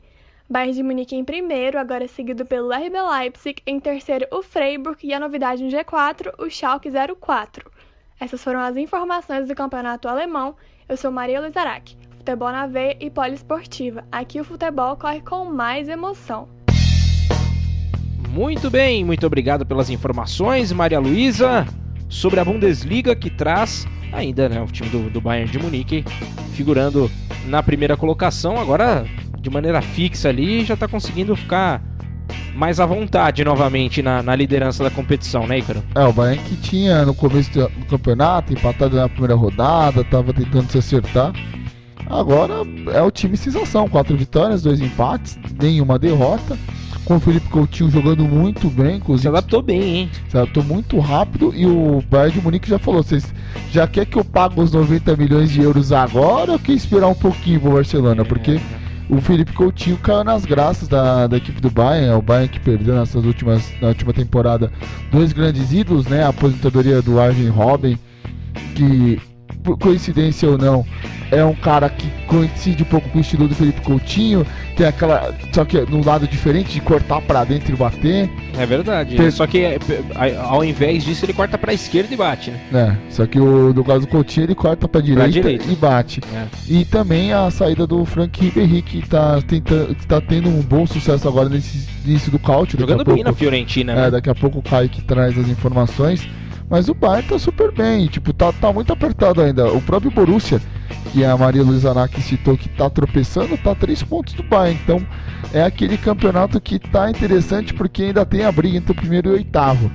Bayern de Munique em primeiro, agora seguido pelo RB Leipzig, em terceiro o Freiburg e a novidade no G4, o Schalke 04. Essas foram as informações do campeonato alemão. Eu sou Maria Luísa Araque. Futebol na veia e poliesportiva. Aqui o futebol corre com mais emoção. Muito bem, muito obrigado pelas informações, Maria Luísa, sobre a Bundesliga, que traz ainda, né, o time do Bayern de Munique figurando na primeira colocação, agora de maneira fixa ali, já está conseguindo ficar mais à vontade novamente na liderança da competição, né, Ícaro? O Bayern que tinha no começo do campeonato, empatado na primeira rodada, estava tentando se acertar. Agora é o time sensação, 4 vitórias, 2 empates, nenhuma derrota, com o Philippe Coutinho jogando muito bem. Se adaptou bem, hein? Se adaptou muito rápido, e o Bayern de Munique já falou: vocês já quer que eu pague os 90 milhões de euros agora ou quer esperar um pouquinho pro Barcelona? Porque o Philippe Coutinho caiu nas graças da equipe do Bayern. É o Bayern que perdeu na última temporada 2 grandes ídolos, né? A aposentadoria do Arjen Robben, que, por coincidência ou não, é um cara que coincide um pouco com o estilo do Philippe Coutinho, tem aquela, só que no lado diferente de cortar pra dentro e bater. É verdade, só que ao invés disso ele corta pra esquerda e bate, né? Só que no caso do Coutinho ele corta pra direita e bate. E também a saída do Franck Ribéry, que tá tendo um bom sucesso agora nesse início do Coutinho. Jogando bem na Fiorentina, né? Daqui a pouco o Kaique traz as informações. Mas o Bayern tá super bem, tipo, tá muito apertado ainda. O próprio Borussia, que a Maria Luísa Araque citou, que tá tropeçando, tá 3 pontos do Bayern. Então é aquele campeonato que tá interessante porque ainda tem a briga entre o primeiro e o 8º.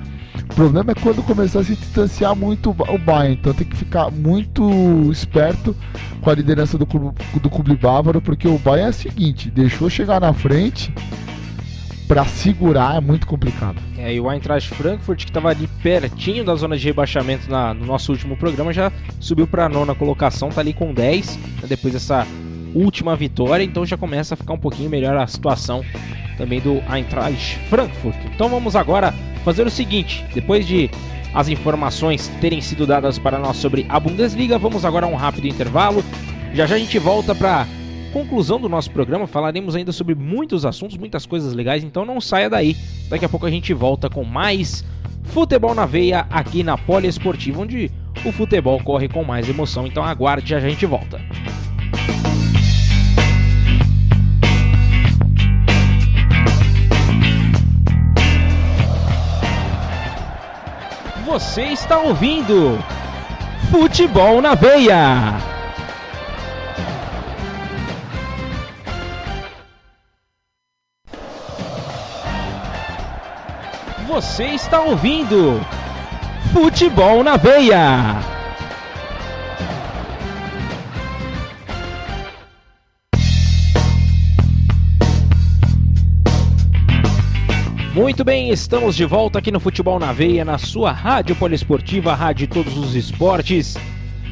O problema é quando começar a se distanciar muito o Bayern. Então tem que ficar muito esperto com a liderança do clube bávaro, porque o Bayern é o seguinte: deixou chegar na frente, pra segurar é muito complicado. E o Eintracht Frankfurt, que estava ali pertinho da zona de rebaixamento no nosso último programa, já subiu para a 9ª colocação, tá ali com 10, né, depois dessa última vitória, então já começa a ficar um pouquinho melhor a situação também do Eintracht Frankfurt. Então vamos agora fazer o seguinte, depois de as informações terem sido dadas para nós sobre a Bundesliga, vamos agora a um rápido intervalo. Já já a gente volta para conclusão do nosso programa, falaremos ainda sobre muitos assuntos, muitas coisas legais, então não saia daí. Daqui a pouco a gente volta com mais Futebol na Veia aqui na Poliesportiva, onde o futebol corre com mais emoção, então aguarde, já a gente volta. Você está ouvindo Futebol na Veia. Você está ouvindo Futebol na Veia. Muito bem, estamos de volta aqui no Futebol na Veia, na sua rádio poliesportiva, rádio Todos os Esportes.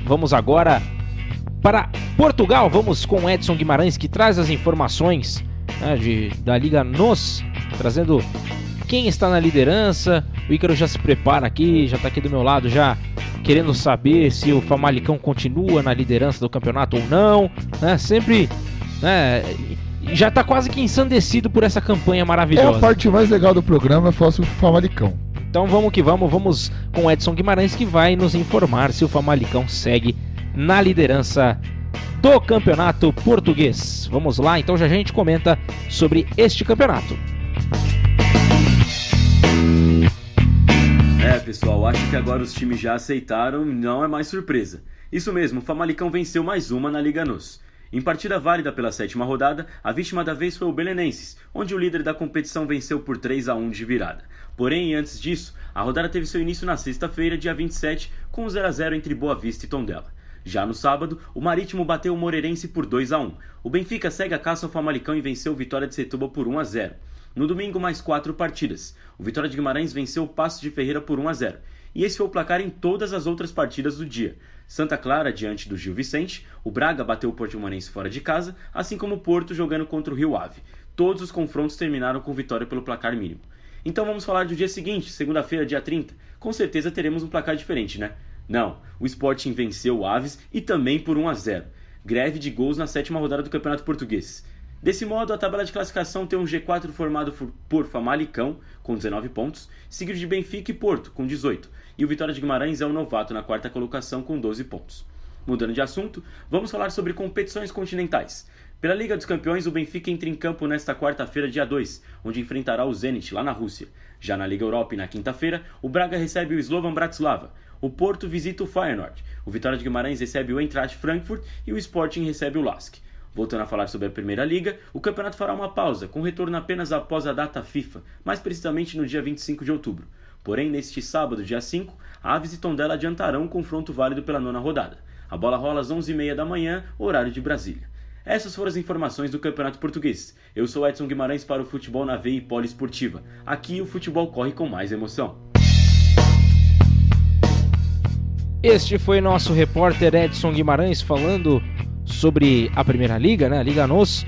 Vamos agora para Portugal, vamos com Edson Guimarães, que traz as informações, né, da Liga NOS, trazendo quem está na liderança. O Ícaro já se prepara aqui, já está aqui do meu lado, já querendo saber se o Famalicão continua na liderança do campeonato ou não, né? Sempre, né, já está quase que ensandecido por essa campanha maravilhosa. A parte mais legal do programa é falar sobre o Famalicão. Então vamos que vamos com o Edson Guimarães, que vai nos informar se o Famalicão segue na liderança do campeonato português. Vamos lá, então já a gente comenta sobre este campeonato. Pessoal, acho que agora os times já aceitaram, não é mais surpresa. Isso mesmo, o Famalicão venceu mais uma na Liga NOS. Em partida válida pela 7ª rodada, a vítima da vez foi o Belenenses, onde o líder da competição venceu por 3-1 de virada. Porém, antes disso, a rodada teve seu início na sexta-feira, dia 27, com 0-0 entre Boa Vista e Tondela. Já no sábado, o Marítimo bateu o Moreirense por 2-1. O Benfica segue a caça ao Famalicão e venceu o Vitória de Setúbal por 1-0. No domingo, mais 4 partidas. O Vitória de Guimarães venceu o Paços de Ferreira por 1-0. E esse foi o placar em todas as outras partidas do dia. Santa Clara diante do Gil Vicente, o Braga bateu o Portimonense fora de casa, assim como o Porto jogando contra o Rio Ave. Todos os confrontos terminaram com vitória pelo placar mínimo. Então vamos falar do dia seguinte, segunda-feira, dia 30. Com certeza teremos um placar diferente, né? Não, o Sporting venceu o Aves e também por 1-0. Greve de gols na 7ª rodada do Campeonato Português. Desse modo, a tabela de classificação tem um G4 formado por Famalicão, com 19 pontos, seguido de Benfica e Porto, com 18, e o Vitória de Guimarães é o novato na 4ª colocação, com 12 pontos. Mudando de assunto, vamos falar sobre competições continentais. Pela Liga dos Campeões, o Benfica entra em campo nesta quarta-feira, dia 2, onde enfrentará o Zenit, lá na Rússia. Já na Liga Europa e na quinta-feira, o Braga recebe o Slovan Bratislava, o Porto visita o Feyenoord, o Vitória de Guimarães recebe o Eintracht Frankfurt e o Sporting recebe o Lask. Voltando a falar sobre a Primeira Liga, o campeonato fará uma pausa, com retorno apenas após a data FIFA, mais precisamente no dia 25 de outubro. Porém, neste sábado, dia 5, Aves e Tondela adiantarão um confronto válido pela 9ª rodada. A bola rola às 11h30 da manhã, horário de Brasília. Essas foram as informações do Campeonato Português. Eu sou Edson Guimarães para o Futebol na Veia e Poliesportiva. Aqui o futebol corre com mais emoção. Este foi nosso repórter Edson Guimarães falando sobre a Primeira Liga, né? A Liga NOS,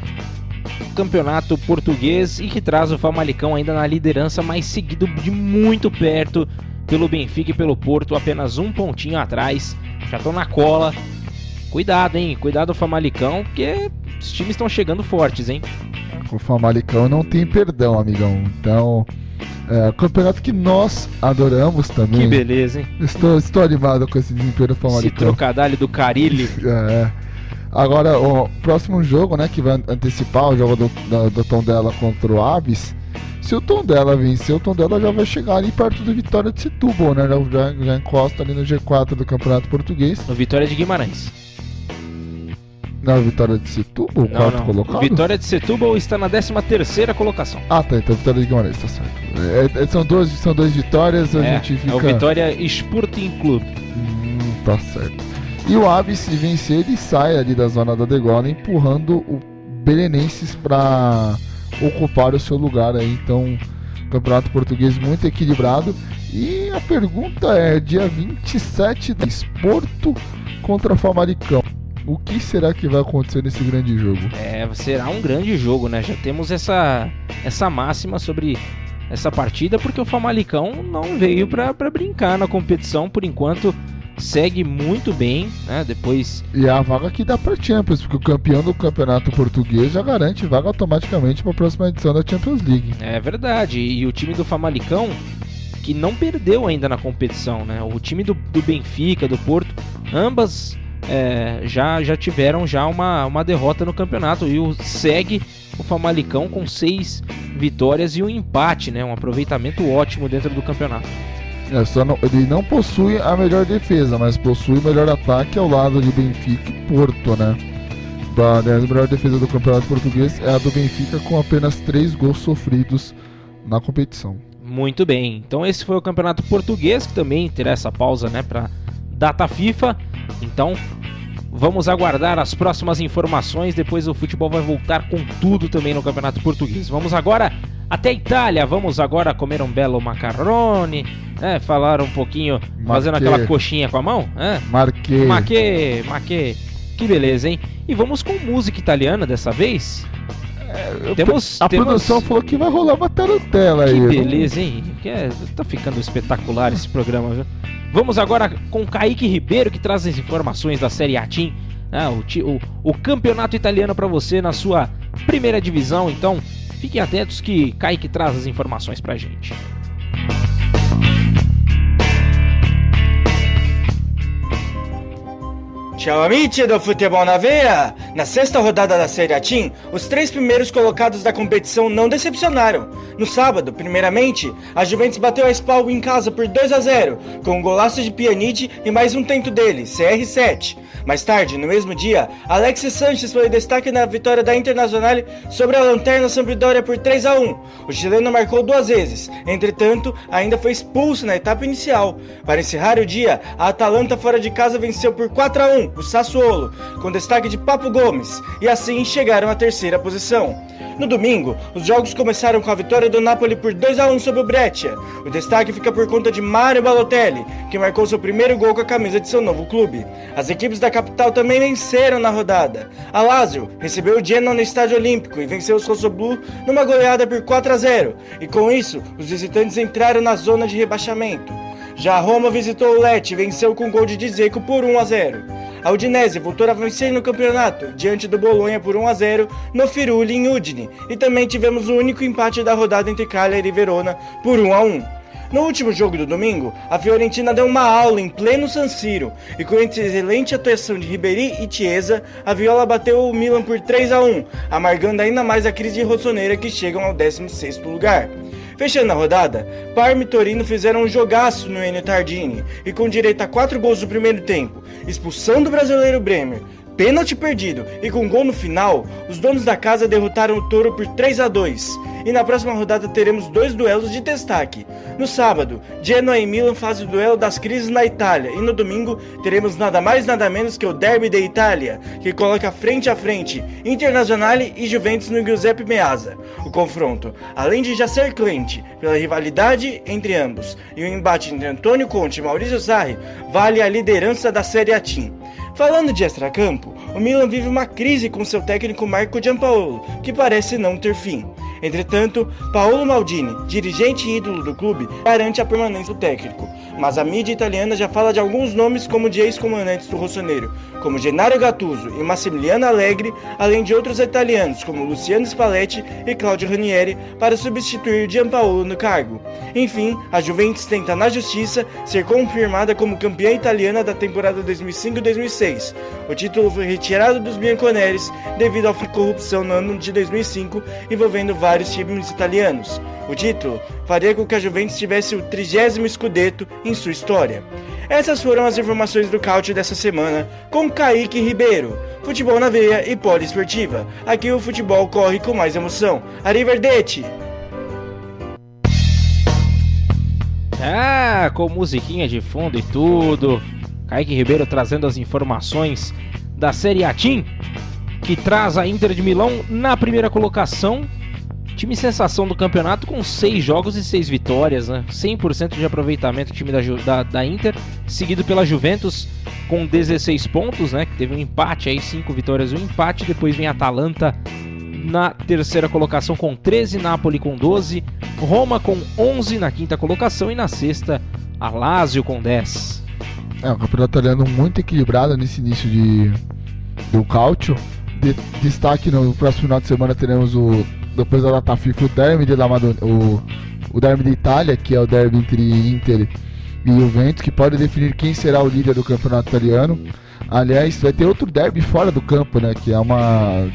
campeonato português, e que traz o Famalicão ainda na liderança, mas seguido de muito perto pelo Benfica e pelo Porto, apenas um pontinho atrás, já estão na cola. Cuidado, hein? Cuidado, Famalicão, porque os times estão chegando fortes, hein? Com o Famalicão não tem perdão, amigão. Então, o campeonato que nós adoramos também. Que beleza, hein? Estou animado com esse desempenho do Famalicão. Esse trocadilho do Carille. Agora, o próximo jogo, né, que vai antecipar o jogo do Tondela contra o Aves. Se o Tondela vencer, o Tondela já vai chegar ali perto do Vitória de Setúbal, né? Já encosta ali no G4 do Campeonato Português. No Vitória de Guimarães. Não, Vitória de Setúbal, quarto colocado? O Vitória de Setúbal está na 13ª colocação. Ah, tá, então Vitória de Guimarães, tá certo. São duas vitórias, a gente fica... É o Vitória Sporting Clube. Tá certo. E o Aves, se vencer, ele sai ali da zona da degola, empurrando o Belenenses para ocupar o seu lugar aí. Então, campeonato português muito equilibrado. E a pergunta é, dia 27, Porto contra Famalicão. O que será que vai acontecer nesse grande jogo? Será um grande jogo, né? Já temos essa máxima sobre essa partida, porque o Famalicão não veio para brincar na competição, por enquanto segue muito bem, né? Depois... E a vaga que dá para Champions, porque o campeão do campeonato português já garante vaga automaticamente para a próxima edição da Champions League. É verdade, e o time do Famalicão, que não perdeu ainda na competição, né? O time do Benfica, do Porto, ambas já tiveram uma derrota no campeonato, e segue o Famalicão com 6 vitórias e um empate, né? Um aproveitamento ótimo dentro do campeonato. Ele não possui a melhor defesa, mas possui o melhor ataque ao lado de Benfica e Porto, né? A melhor defesa do campeonato português é a do Benfica, com apenas 3 gols sofridos na competição. Muito bem, então esse foi o campeonato português, que também terá essa pausa, né, para data FIFA. Então vamos aguardar as próximas informações, depois o futebol vai voltar com tudo também no campeonato português. Vamos agora até a Itália, vamos agora comer um belo macarrone, falar um pouquinho, fazendo aquela coxinha com a mão. Marquê, que beleza, hein? E vamos com música italiana dessa vez. A produção falou que vai rolar uma tarantela aí. Que beleza, hein? Tá ficando espetacular esse programa, viu? Vamos agora com Kaique Ribeiro, que traz as informações da Série A Team, o campeonato italiano para você na sua primeira divisão. Então fiquem atentos que Kaique traz as informações pra gente. Ciao amici do Futebol na Veia! Na sexta rodada da Série A Team, os 3 primeiros colocados da competição não decepcionaram. No sábado, primeiramente, a Juventus bateu a Spal em casa por 2-0, com um golaço de Pjanic e mais um tento dele, CR7. Mais tarde, no mesmo dia, Alexis Sanches foi destaque na vitória da Internazionale sobre a Lanterna Sampdoria por 3-1. O chileno marcou 2 vezes, entretanto, ainda foi expulso na etapa inicial. Para encerrar o dia, a Atalanta fora de casa venceu por 4-1 o Sassuolo, com destaque de Papo Gomes, e assim chegaram à terceira posição. No domingo, os jogos começaram com a vitória do Napoli por 2-1 sobre o Brescia. O destaque fica por conta de Mario Balotelli, que marcou seu primeiro gol com a camisa de seu novo clube. As equipes da capital também venceram na rodada. A Lazio recebeu o Genoa no Estádio Olímpico e venceu os Rossoblu numa goleada por 4-0, e com isso, os visitantes entraram na zona de rebaixamento. Já a Roma visitou o Lecce e venceu com gol de Dzeko por 1-0. A Udinese voltou a vencer no campeonato, diante do Bologna por 1-0 no Friuli em Udine, e também tivemos o único empate da rodada entre Cagliari e Verona por 1-1. No último jogo do domingo, a Fiorentina deu uma aula em pleno San Siro, e com a excelente atuação de Ribéry e Chiesa, a Viola bateu o Milan por 3-1, amargando ainda mais a crise rossoneira que chegam ao 16º lugar. Fechando a rodada, Parma e Torino fizeram um jogaço no Ennio Tardini, e com direito a 4 gols no primeiro tempo, expulsão do brasileiro Bremer, pênalti perdido e com gol no final, os donos da casa derrotaram o Toro por 3-2. E na próxima rodada teremos 2 duelos de destaque. No sábado, Genoa e Milan fazem o duelo das crises na Itália, e no domingo teremos nada mais nada menos que o Derby da Itália, que coloca frente a frente Internazionale e Juventus no Giuseppe Meazza. O confronto, além de já ser quente pela rivalidade entre ambos e o embate entre Antônio Conte e Maurizio Sarri, vale a liderança da Série A Team. Falando de extracampo, o Milan vive uma crise com seu técnico Marco Giampaolo, que parece não ter fim. Entretanto, Paolo Maldini, dirigente e ídolo do clube, garante a permanência do técnico. Mas a mídia italiana já fala de alguns nomes como de ex-comandantes do Rossoneiro, como Gennaro Gattuso e Massimiliano Allegri, além de outros italianos como Luciano Spalletti e Claudio Ranieri, para substituir Giampaolo no cargo. Enfim, a Juventus tenta na justiça ser confirmada como campeã italiana da temporada 2005-2006. O título foi retirado dos bianconeres devido à corrupção no ano de 2005, envolvendo vários times italianos. O título faria com que a Juventus tivesse o 30º Scudetto em sua história. Essas foram as informações do Calcio dessa semana com Kaique Ribeiro. Futebol na veia e poliesportiva. Aqui o futebol corre com mais emoção. Arrivederci! Com musiquinha de fundo e tudo. Kaique Ribeiro trazendo as informações da Série A Team, que traz a Inter de Milão na primeira colocação. Time sensação do campeonato com 6 jogos e 6 vitórias, né? 100% de aproveitamento do time da Inter, seguido pela Juventus com 16 pontos, né? Que teve um empate aí, 5 vitórias e um empate. Depois vem a Atalanta na terceira colocação com 13, Napoli com 12, Roma com 11 na quinta colocação e na sexta a Lazio com 10. O campeonato italiano muito equilibrado nesse início do Calcio. Destaque no próximo final de semana teremos depois da data FIFA, o derby da Itália, que é o derby entre Inter e Juventus, que pode definir quem será o líder do campeonato italiano. Aliás, vai ter outro derby fora do campo, né, que é uma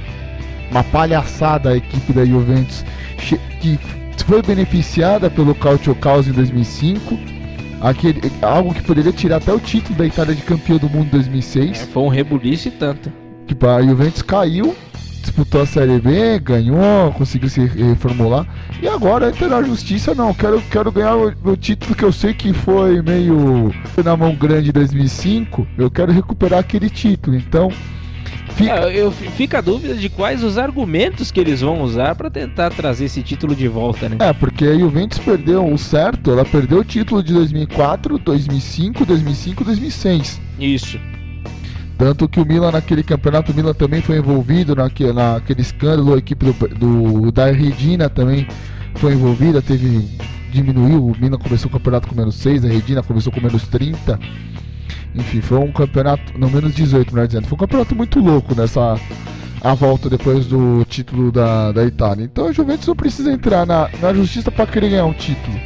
palhaçada a equipe da Juventus, que foi beneficiada pelo Calcio Caos em 2005, algo que poderia tirar até o título da Itália de campeão do mundo em 2006. Foi um rebuliço e tanto. Tipo, a Juventus caiu, disputou a Série B, ganhou, conseguiu se reformular, e agora entra na justiça. Não, quero ganhar o título que eu sei que foi meio na mão grande em 2005, eu quero recuperar aquele título. Então fica a dúvida de quais os argumentos que eles vão usar para tentar trazer esse título de volta, né? Porque a Juventus perdeu o certo, ela perdeu o título de 2004, 2005, 2006. Isso. Tanto que o Milan, naquele campeonato, o Milan também foi envolvido naquele escândalo, a equipe da Redina também foi envolvida, diminuiu, o Milan começou o campeonato com menos 6, a Redina começou com menos 30, enfim, foi um campeonato, não, menos 18, melhor dizendo, foi um campeonato muito louco a volta depois do título da Itália. Então a Juventus não precisa entrar na justiça para querer ganhar um título.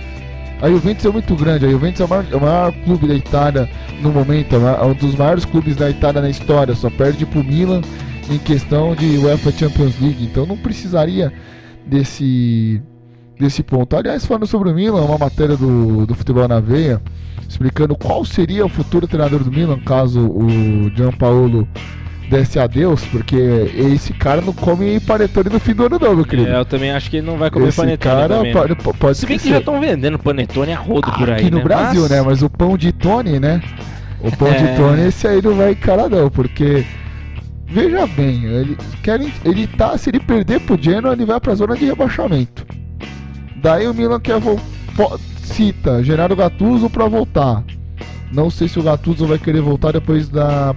A Juventus é muito grande, a Juventus é o maior clube da Itália no momento, é um dos maiores clubes da Itália na história, só perde pro Milan em questão de UEFA Champions League, então não precisaria desse ponto. Aliás, falando sobre o Milan, uma matéria do Futebol na Veia, explicando qual seria o futuro treinador do Milan caso o Gianpaolo desse adeus, porque esse cara não come panetone no fim do ano não, meu querido. Eu também acho que ele não vai comer esse panetone cara também, né? pode Se bem que já estão vendendo panetone a rodo por aí, aqui no Brasil, né? Mas o pão de Tony, né? O pão de Tony, esse aí não vai encarar não, porque veja bem, se ele perder pro Genoa, ele vai pra zona de rebaixamento. Daí o Milan cita Gennaro Gattuso pra voltar. Não sei se o Gattuso vai querer voltar depois da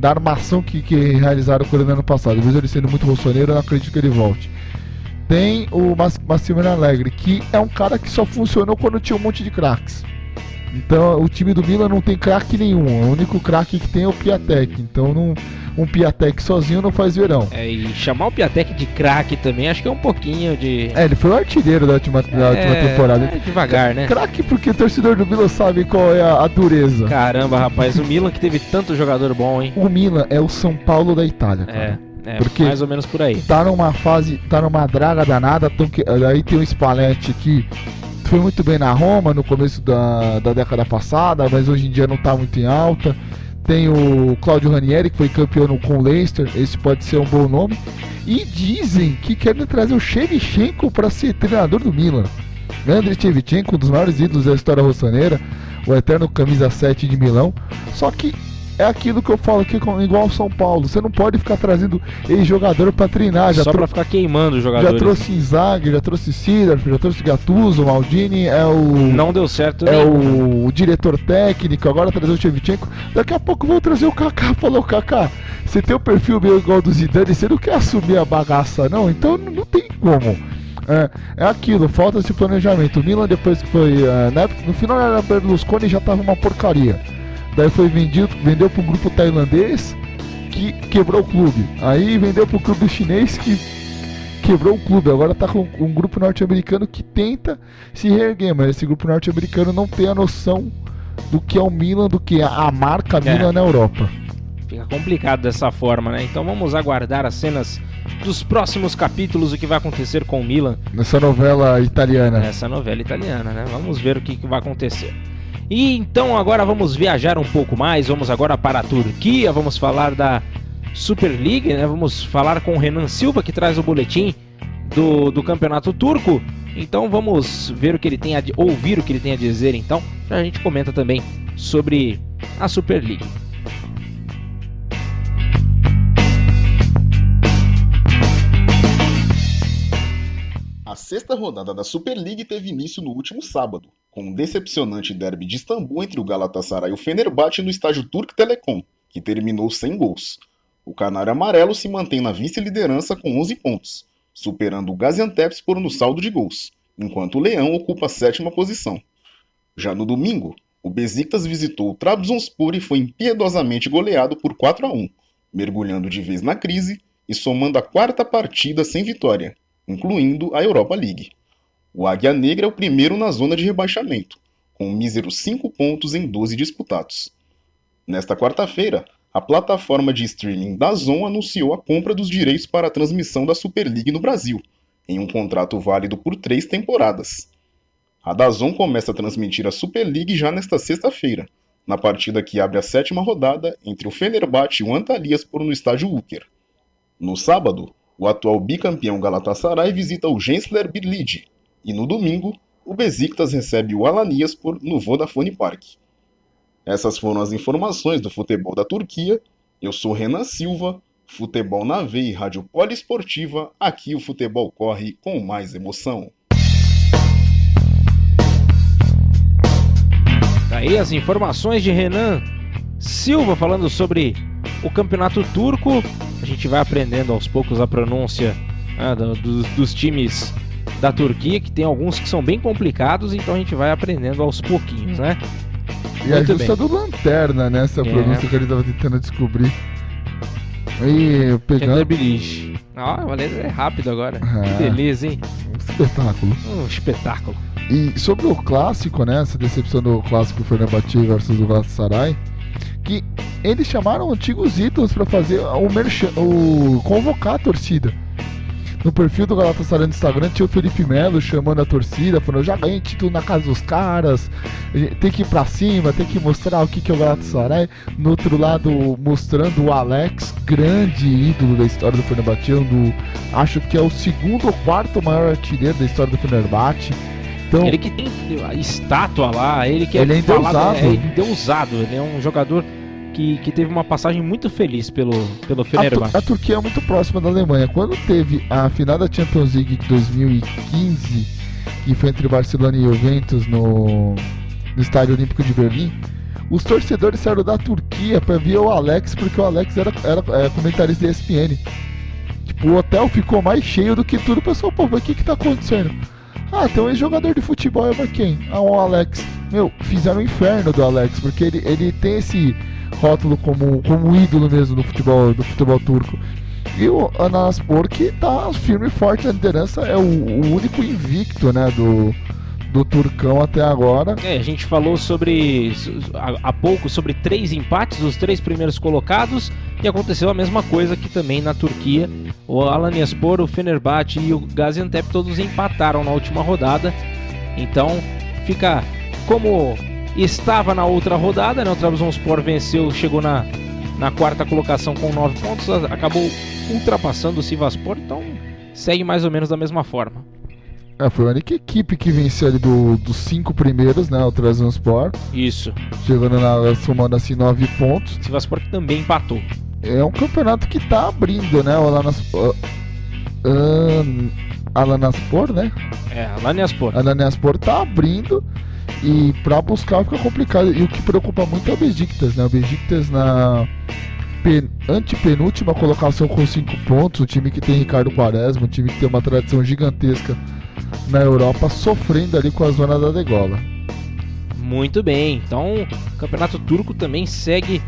armação que realizaram com ele no ano passado. Mesmo ele sendo muito bolsoneiro, eu não acredito que ele volte. Tem o Massimiliano Allegri, que é um cara que só funcionou quando tinha um monte de craques. Então o time do Milan não tem craque nenhum. O único craque que tem é o Piatek. Então um Piatek sozinho não faz verão. E chamar o Piatek de craque também acho que é um pouquinho de... ele foi o artilheiro da última temporada. Devagar, né? Craque porque o torcedor do Milan sabe qual é a dureza. Caramba, rapaz, o Milan que teve tanto jogador bom, hein? O Milan é o São Paulo da Itália, cara. Porque mais ou menos por aí. Tá numa draga danada. Aí tem o Spalletti que foi muito bem na Roma no começo da década passada, mas hoje em dia não tá muito em alta. Tem o Claudio Ranieri, que foi campeão com o Leicester, esse pode ser um bom nome. E dizem que querem trazer o Shevchenko para ser treinador do Milan. Andriy Shevchenko, um dos maiores ídolos da história rossoneira, o eterno camisa 7 de Milão. Só que é aquilo que eu falo aqui, igual ao São Paulo, você não pode ficar trazendo ex-jogador pra treinar. Só pra ficar queimando os jogadores. Já trouxe Inzaghi, já trouxe Sidorf, já trouxe Gattuso, Maldini, não deu certo o diretor técnico, agora trazer o Shevchenko. Daqui a pouco vão trazer o Kaká. Falou, Kaká, você tem um perfil meio igual do Zidane, você não quer assumir a bagaça não? Então não tem como. É aquilo, falta esse planejamento. O Milan, depois que foi, no final era Berlusconi, já tava uma porcaria. Daí foi vendeu para um grupo tailandês que quebrou o clube. Aí vendeu para o clube chinês que quebrou o clube. Agora está com um grupo norte-americano que tenta se reerguer, mas esse grupo norte-americano não tem a noção do que é o Milan, do que é a marca Milan na Europa. Fica complicado dessa forma, né? Então vamos aguardar as cenas dos próximos capítulos, o que vai acontecer com o Milan. Nessa novela italiana. Né? Vamos ver o que vai acontecer. E então agora vamos viajar um pouco mais, vamos agora para a Turquia, vamos falar da Super League, né? Vamos falar com o Renan Silva, que traz o boletim do campeonato turco. Então vamos ver ouvir o que ele tem a dizer, então, a gente comenta também sobre a Super League. A sexta rodada da Super League teve início no último sábado. com um decepcionante derby de Istambul entre o Galatasaray e o Fenerbahçe no estádio Turk Telekom, que terminou sem gols. O Canário Amarelo se mantém na vice-liderança com 11 pontos, superando o Gaziantepspor no saldo de gols, enquanto o Leão ocupa a 7ª posição. Já no domingo, o Besiktas visitou o Trabzonspor e foi impiedosamente goleado por 4-1, mergulhando de vez na crise e somando a 4ª partida sem vitória, incluindo a Europa League. O Águia Negra é o primeiro na zona de rebaixamento, com um mísero 5 pontos em 12 disputados. Nesta quarta-feira, a plataforma de streaming DAZN anunciou a compra dos direitos para a transmissão da Super League no Brasil, em um contrato válido por 3 temporadas. A DAZN começa a transmitir a Super League já nesta sexta-feira, na partida que abre a 7ª rodada entre o Fenerbahçe e o Antalyaspor no estádio Ülker. No sábado, o atual bicampeão Galatasaray visita o Gençler Birliği, e no domingo, o Besiktas recebe o Alanyaspor no Vodafone Park. Essas foram as informações do futebol da Turquia. Eu sou Renan Silva, Futebol na Veia e Rádio Poliesportiva. Aqui o futebol corre com mais emoção. Aí as informações de Renan Silva falando sobre o campeonato turco. A gente vai aprendendo aos poucos a pronúncia dos times da Turquia, que tem alguns que são bem complicados, então a gente vai aprendendo aos pouquinhos, né? E a justa do Lanterna, né? Essa pronúncia que ele estava tentando descobrir. Aí, pegando... Valeu, é rápido agora. Que beleza, hein? Espetáculo. Um espetáculo. E sobre o clássico, né? Essa decepção do clássico Fenerbahçe versus o Galatasaray, que eles chamaram antigos ídolos para fazer convocar a torcida. No perfil do Galatasaray no Instagram tinha o Felipe Melo chamando a torcida, falando: já ganhei título na casa dos caras, tem que ir pra cima, tem que mostrar o que é o Galatasaray. No outro lado, mostrando o Alex, grande ídolo da história do Fenerbahçe, acho que é o 2º ou 4º maior artilheiro da história do Fenerbahçe. Então, ele que tem a estátua lá, ele que ele é endeusado, ele é um jogador que teve uma passagem muito feliz pelo Fenerbahçe. A Turquia é muito próxima da Alemanha. Quando teve a final da Champions League de 2015, que foi entre Barcelona e Juventus no Estádio Olímpico de Berlim, os torcedores saíram da Turquia para ver o Alex, porque o Alex era comentarista da ESPN. Tipo, o hotel ficou mais cheio do que tudo. O pessoal, pô, mas o que tá acontecendo? Tem um ex-jogador de futebol, é quem? O Alex. Fizeram o inferno do Alex, porque ele tem esse rótulo como ídolo mesmo do futebol turco. E o Alanyaspor, que tá firme e forte na liderança, é o único invicto, né, do turcão até agora. A gente falou há pouco sobre 3 empates dos 3 primeiros colocados, e aconteceu a mesma coisa aqui também na Turquia. O Alanyaspor, o Fenerbahçe e o Gaziantep todos empataram na última rodada. Então fica como estava na outra rodada, né? O Trabzonspor venceu, chegou na 4ª colocação com 9 pontos, acabou ultrapassando o Sivasspor, então segue mais ou menos da mesma forma. Foi a única equipe que venceu ali dos 5 primeiros, né? O Trabzonspor. Isso. Chegando somando assim 9 pontos. O Sivasspor que também empatou. É um campeonato que tá abrindo, né? O Alanyaspor, né? Alanyaspor. Alanyaspor tá abrindo. E pra buscar fica complicado. E o que preocupa muito é o Besiktas, né? O Besiktas na antepenúltima colocação com 5 pontos. O time que tem Ricardo Quaresma, um time que tem uma tradição gigantesca na Europa, sofrendo ali com a zona da degola. Muito bem. Então o campeonato turco também segue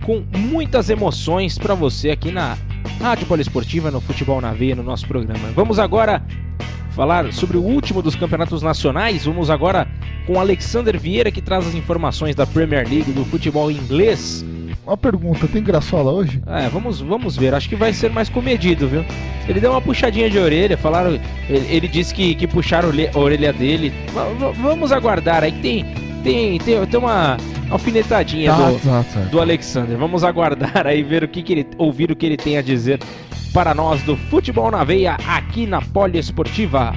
com muitas emoções para você aqui na Rádio Poliesportiva, no Futebol na Veia, no nosso programa. Vamos agora falar sobre o último dos campeonatos nacionais. Vamos agora com o Alexander Vieira, que traz as informações da Premier League, do futebol inglês. Uma pergunta, tem graçola hoje? Vamos ver, acho que vai ser mais comedido, viu? Ele deu uma puxadinha de orelha, ele disse que puxaram a orelha dele. Vamos aguardar, aí tem uma alfinetadinha do Alexander. Vamos aguardar aí, ver ouvir o que ele tem a dizer para nós do Futebol na Veia, aqui na Poliesportiva.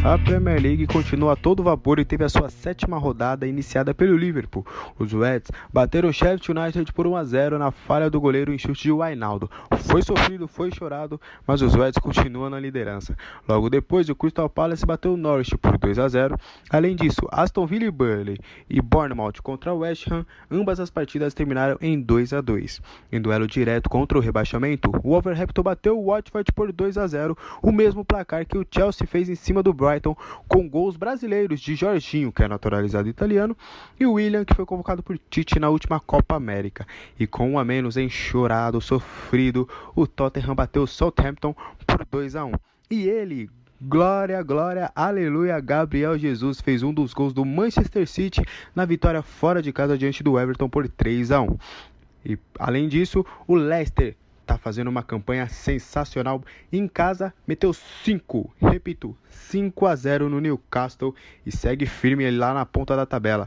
A Premier League continua a todo vapor e teve a sua 7ª rodada iniciada pelo Liverpool. Os Reds bateram o Sheffield United por 1-0 na falha do goleiro em chute de Wijnaldum. Foi sofrido, foi chorado, mas os Reds continuam na liderança. Logo depois, o Crystal Palace bateu o Norwich por 2-0. Além disso, Aston Villa e Burnley e Bournemouth contra o West Ham, ambas as partidas terminaram em 2-2. Em duelo direto contra o rebaixamento, o Wolverhampton bateu o Watford por 2-0, o mesmo placar que o Chelsea fez em cima do Brighton, com gols brasileiros de Jorginho, que é naturalizado italiano, e o William, que foi convocado por Tite na última Copa América. E com um a menos chorado, sofrido, o Tottenham bateu o Southampton por 2-1. E ele, glória, glória, aleluia, Gabriel Jesus fez um dos gols do Manchester City na vitória fora de casa diante do Everton por 3-1. E além disso, o Leicester está fazendo uma campanha sensacional em casa, meteu 5-0 no Newcastle e segue firme lá na ponta da tabela.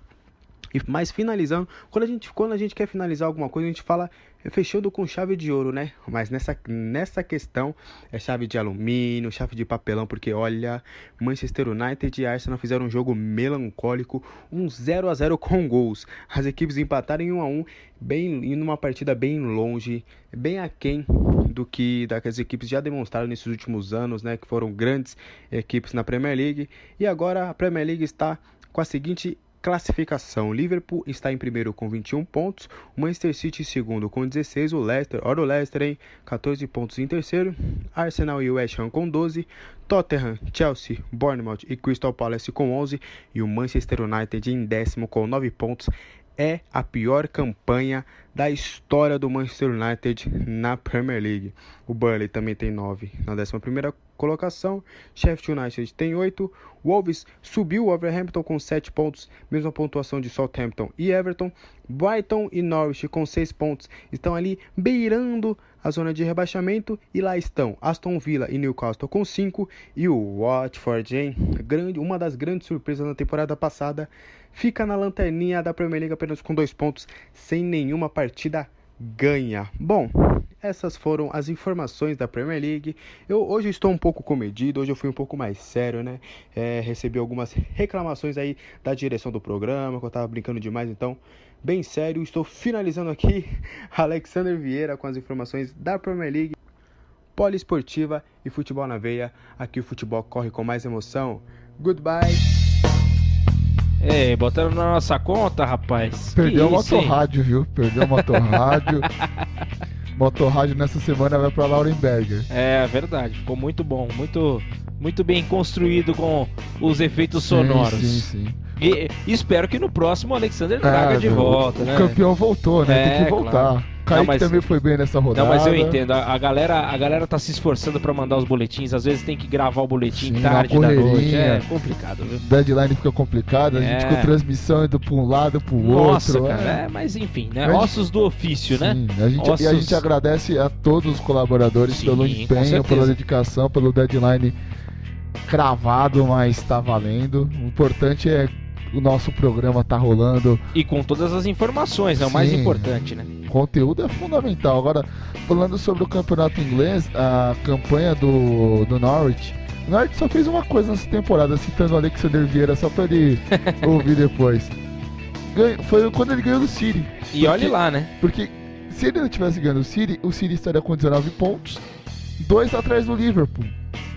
Mas finalizando, quando a gente quer finalizar alguma coisa, a gente fala fechando com chave de ouro, né? Mas nessa questão é chave de alumínio, chave de papelão, porque olha, Manchester United e Arsenal fizeram um jogo melancólico, um 0-0 com gols. As equipes empataram em 1-1, em uma partida bem longe, bem aquém do que as equipes já demonstraram nesses últimos anos, né? Que foram grandes equipes na Premier League. E agora a Premier League está com a seguinte classificação: Liverpool está em primeiro com 21 pontos, o Manchester City em segundo com 16, o Leicester, 14 pontos em terceiro, Arsenal e West Ham com 12, Tottenham, Chelsea, Bournemouth e Crystal Palace com 11 e o Manchester United em décimo com 9 pontos. É a pior campanha da história do Manchester United na Premier League. O Burnley também tem 9 na 11ª colocação, Sheffield United tem 8, Wolves subiu o Wolverhampton com 7 pontos, mesma pontuação de Southampton e Everton, Brighton e Norwich com 6 pontos, estão ali beirando a zona de rebaixamento, e lá estão Aston Villa e Newcastle com 5, e o Watford, uma das grandes surpresas na temporada passada, fica na lanterninha da Premier League apenas com 2 pontos, sem nenhuma partida ganha. Bom, essas foram as informações da Premier League. Hoje estou um pouco comedido, hoje eu fui um pouco mais sério, né? Recebi algumas reclamações aí da direção do programa, que eu tava brincando demais, então, bem sério. Estou finalizando aqui, Alexander Vieira com as informações da Premier League, poliesportiva e futebol na veia. Aqui o futebol corre com mais emoção. Goodbye. Botaram na nossa conta, rapaz. Perdeu o motorrádio, viu? Perdeu o motorrádio. Motorrádio nessa semana vai pra Laurenberger. É verdade, ficou muito bom, muito bem construído com os efeitos sonoros. Sim. E espero que no próximo o Alexander traga de volta, né? O campeão voltou, né? Tem que voltar. Claro. Kaique também foi bem nessa rodada. Não, mas eu entendo, a galera tá se esforçando pra mandar os boletins, às vezes tem que gravar o boletim tarde da noite, é complicado, viu? Deadline fica complicado, a gente com transmissão indo pra um lado, pro Nossa, outro. Cara, mas enfim, né? Ossos do ofício, né? E a gente agradece a todos os colaboradores pelo empenho, pela dedicação, pelo deadline cravado, mas tá valendo. O importante é o nosso programa tá rolando. E com todas as informações, é o mais importante, né? Conteúdo é fundamental. Agora, falando sobre o campeonato inglês, a campanha do Norwich. O Norwich só fez uma coisa nessa temporada, citando o Alexander Vieira, só pra ele ouvir depois. Foi quando ele ganhou do City. E olhe lá, né? Porque se ele não tivesse ganhado o City estaria com 19 pontos, 2 atrás do Liverpool.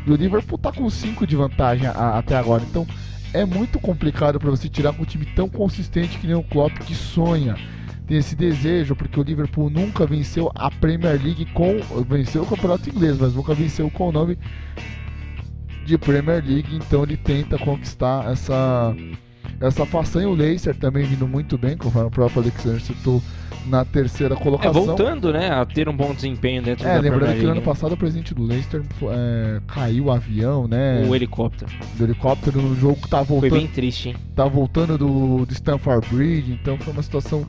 E o Liverpool tá com 5 de vantagem até agora. Então, é muito complicado para você tirar com um time tão consistente que nem o Klopp, que sonha, tem esse desejo, porque o Liverpool nunca venceu a Premier League venceu o campeonato inglês, mas nunca venceu com o nome de Premier League, então ele tenta conquistar essa façanha. O Leicester também vindo muito bem, conforme o próprio Alexander citou, na terceira colocação. Voltando, né, a ter um bom desempenho dentro da Premier League. Lembrando que no ano passado o presidente do Leicester caiu o avião, né? O helicóptero. Do helicóptero no jogo que tá voltando. Foi bem triste, hein? Tá voltando do Stamford Bridge, então foi uma situação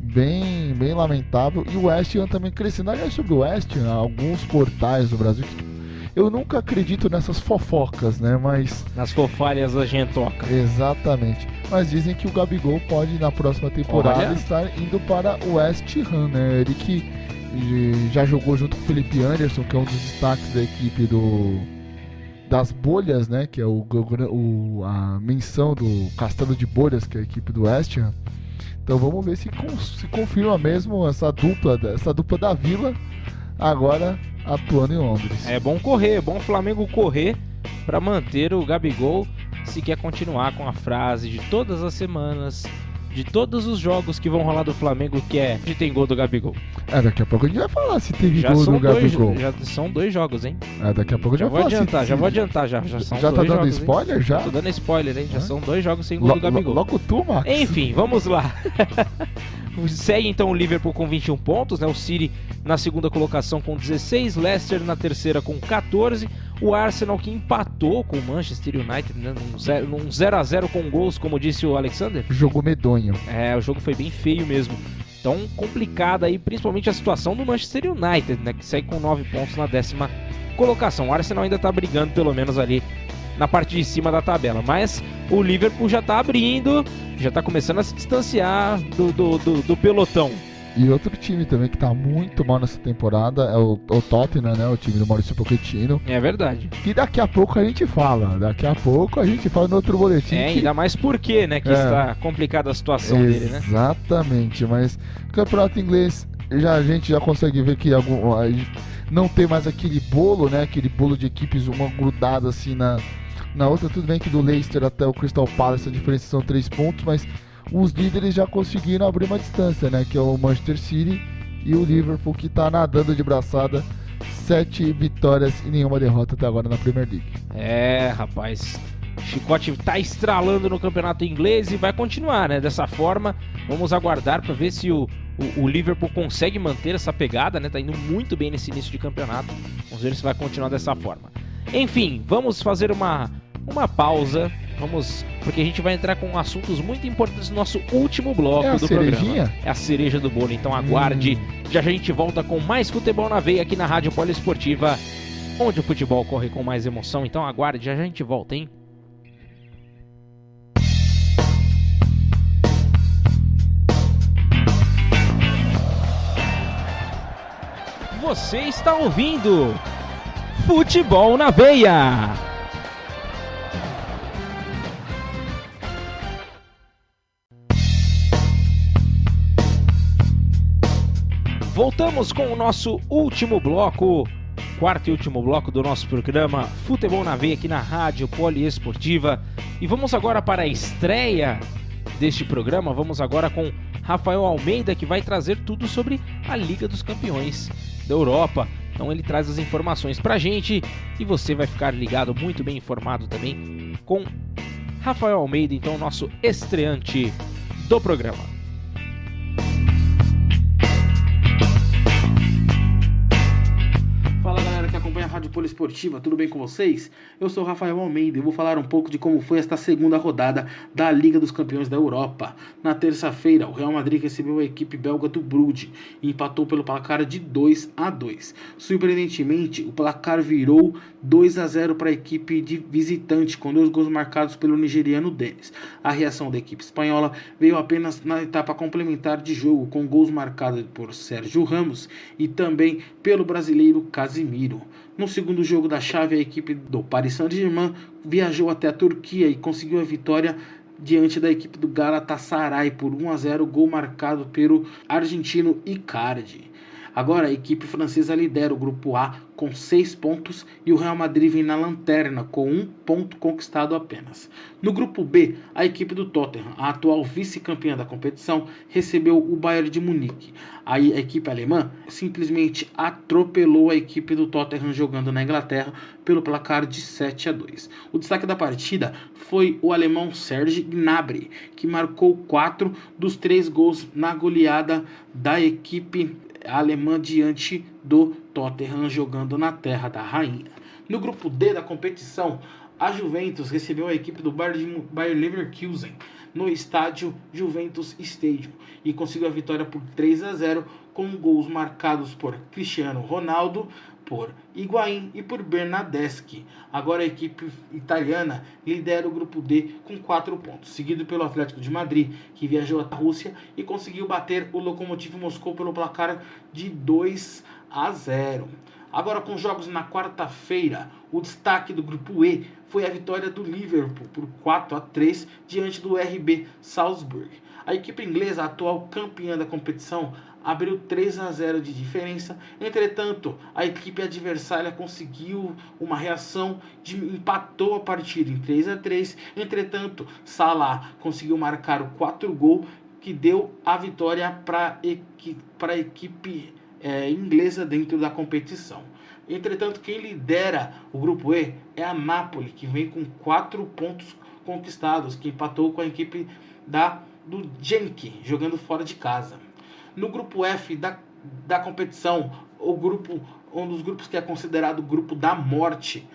bem lamentável. E o West Ham também crescendo. Aliás, sobre o West Ham, alguns portais do Brasil que eu nunca acredito nessas fofocas, né? Mas nas fofalhas da gentoca. Exatamente. Mas dizem que o Gabigol pode, na próxima temporada, estar indo para o West Ham, né? Ele que já jogou junto com o Felipe Anderson, que é um dos destaques da equipe das bolhas, né? Que é a menção do castelo de bolhas, que é a equipe do West Ham. Então vamos ver se confirma mesmo essa dupla da Vila agora atuando em Londres. É bom correr, é bom o Flamengo correr para manter o Gabigol, se quer continuar com a frase de todas as semanas, de todos os jogos que vão rolar do Flamengo, que é de tem gol do Gabigol. Daqui a pouco a gente vai falar se teve gol do Gabigol. Já são 2 jogos, hein? Daqui a pouco a gente vai falar. Já vou adiantar. Já são já 2 tá dando jogos, spoiler, hein? Já? Tô dando spoiler, hein? Já são 2 jogos sem gol do Gabigol. Logo tu, Max. Enfim, vamos lá. Segue então o Liverpool com 21 pontos, né? O City na segunda colocação com 16, Leicester na terceira com 14, o Arsenal que empatou com o Manchester United, né? Num 0-0 com gols, como disse o Alexander. Jogo medonho. O jogo foi bem feio mesmo. Então complicada aí, principalmente a situação do Manchester United, né? Que segue com 9 pontos na 10ª colocação. O Arsenal ainda tá brigando pelo menos ali na parte de cima da tabela, mas o Liverpool já tá abrindo, já tá começando a se distanciar do pelotão. E outro time também que tá muito mal nessa temporada é o Tottenham, né? O time do Maurício Pochettino. É verdade. E daqui a pouco a gente fala. No outro boletim. Ainda mais porque, né? Que está complicada a situação dele, né? Exatamente, mas o campeonato inglês, a gente já consegue ver que não tem mais aquele bolo, né? Aquele bolo de equipes, uma grudada assim na outra. Tudo bem que do Leicester até o Crystal Palace a diferença são 3 pontos, mas os líderes já conseguiram abrir uma distância, né? Que é o Manchester City e o Liverpool, que tá nadando de braçada, 7 vitórias e nenhuma derrota até agora na Premier League. Rapaz, Chicote tá estralando no campeonato inglês e vai continuar, né? Dessa forma, vamos aguardar para ver se o Liverpool consegue manter essa pegada, né? Tá indo muito bem nesse início de campeonato. Vamos ver se vai continuar dessa forma. Enfim, vamos fazer uma pausa. Porque a gente vai entrar com assuntos muito importantes no nosso último bloco do programa. É a cereja do bolo, então aguarde. Já a gente volta com mais Futebol na Veia aqui na Rádio Poliesportiva, onde o futebol corre com mais emoção. Então aguarde, já a gente volta, hein? Você está ouvindo Futebol na Veia. Voltamos com o nosso último bloco, quarto e último bloco do nosso programa Futebol na Veia aqui na Rádio Poliesportiva. E vamos agora para a estreia deste programa. Vamos agora com Rafael Almeida, que vai trazer tudo sobre a Liga dos Campeões da Europa. Então ele traz as informações pra gente e você vai ficar ligado, muito bem informado também, com Rafael Almeida, então nosso estreante do programa. Fala galera que acompanha a Rádio Poliesportiva, tudo bem com vocês? Eu sou o Rafael Almeida e vou falar um pouco de como foi esta segunda rodada da Liga dos Campeões da Europa. Na terça-feira, o Real Madrid recebeu a equipe belga do Brugge e empatou pelo placar de 2-2. Surpreendentemente, o placar virou 2-0 para a equipe de visitante, com 2 gols marcados pelo nigeriano Dennis. A reação da equipe espanhola veio apenas na etapa complementar de jogo, com gols marcados por Sérgio Ramos e também pelo brasileiro Casemiro. No segundo jogo da chave, a equipe do Paris Saint-Germain viajou até a Turquia e conseguiu a vitória diante da equipe do Galatasaray por 1-0, gol marcado pelo argentino Icardi. Agora a equipe francesa lidera o grupo A com 6 pontos e o Real Madrid vem na lanterna com 1 ponto conquistado apenas. No grupo B, a equipe do Tottenham, a atual vice-campeã da competição, recebeu o Bayern de Munique. Aí a equipe alemã simplesmente atropelou a equipe do Tottenham jogando na Inglaterra pelo placar de 7-2. O destaque da partida foi o alemão Serge Gnabry, que marcou 4 dos 3 gols na goleada da equipe alemã diante do Tottenham jogando na terra da rainha. No grupo D da competição, a Juventus recebeu a equipe do Bayer Leverkusen no estádio Juventus Stadium e conseguiu a vitória por 3-0 com gols marcados por Cristiano Ronaldo, por Higuaín e por Bernardeschi. Agora a equipe italiana lidera o grupo D com 4 pontos, seguido pelo Atlético de Madrid, que viajou à Rússia e conseguiu bater o Lokomotiv Moscou pelo placar de 2-0. Agora com jogos na quarta-feira, o destaque do grupo E foi a vitória do Liverpool por 4-3 diante do RB Salzburg. A equipe inglesa, atual campeã da competição, abriu 3-0 de diferença. Entretanto, a equipe adversária conseguiu uma reação, empatou a partida em 3-3. Entretanto, Salah conseguiu marcar o 4 gol que deu a vitória para a equipe inglesa dentro da competição. Entretanto, quem lidera o grupo E é a Napoli, que vem com 4 pontos conquistados, que empatou com a equipe do Genk, jogando fora de casa. No grupo F da competição, um dos grupos que é considerado o grupo da morte,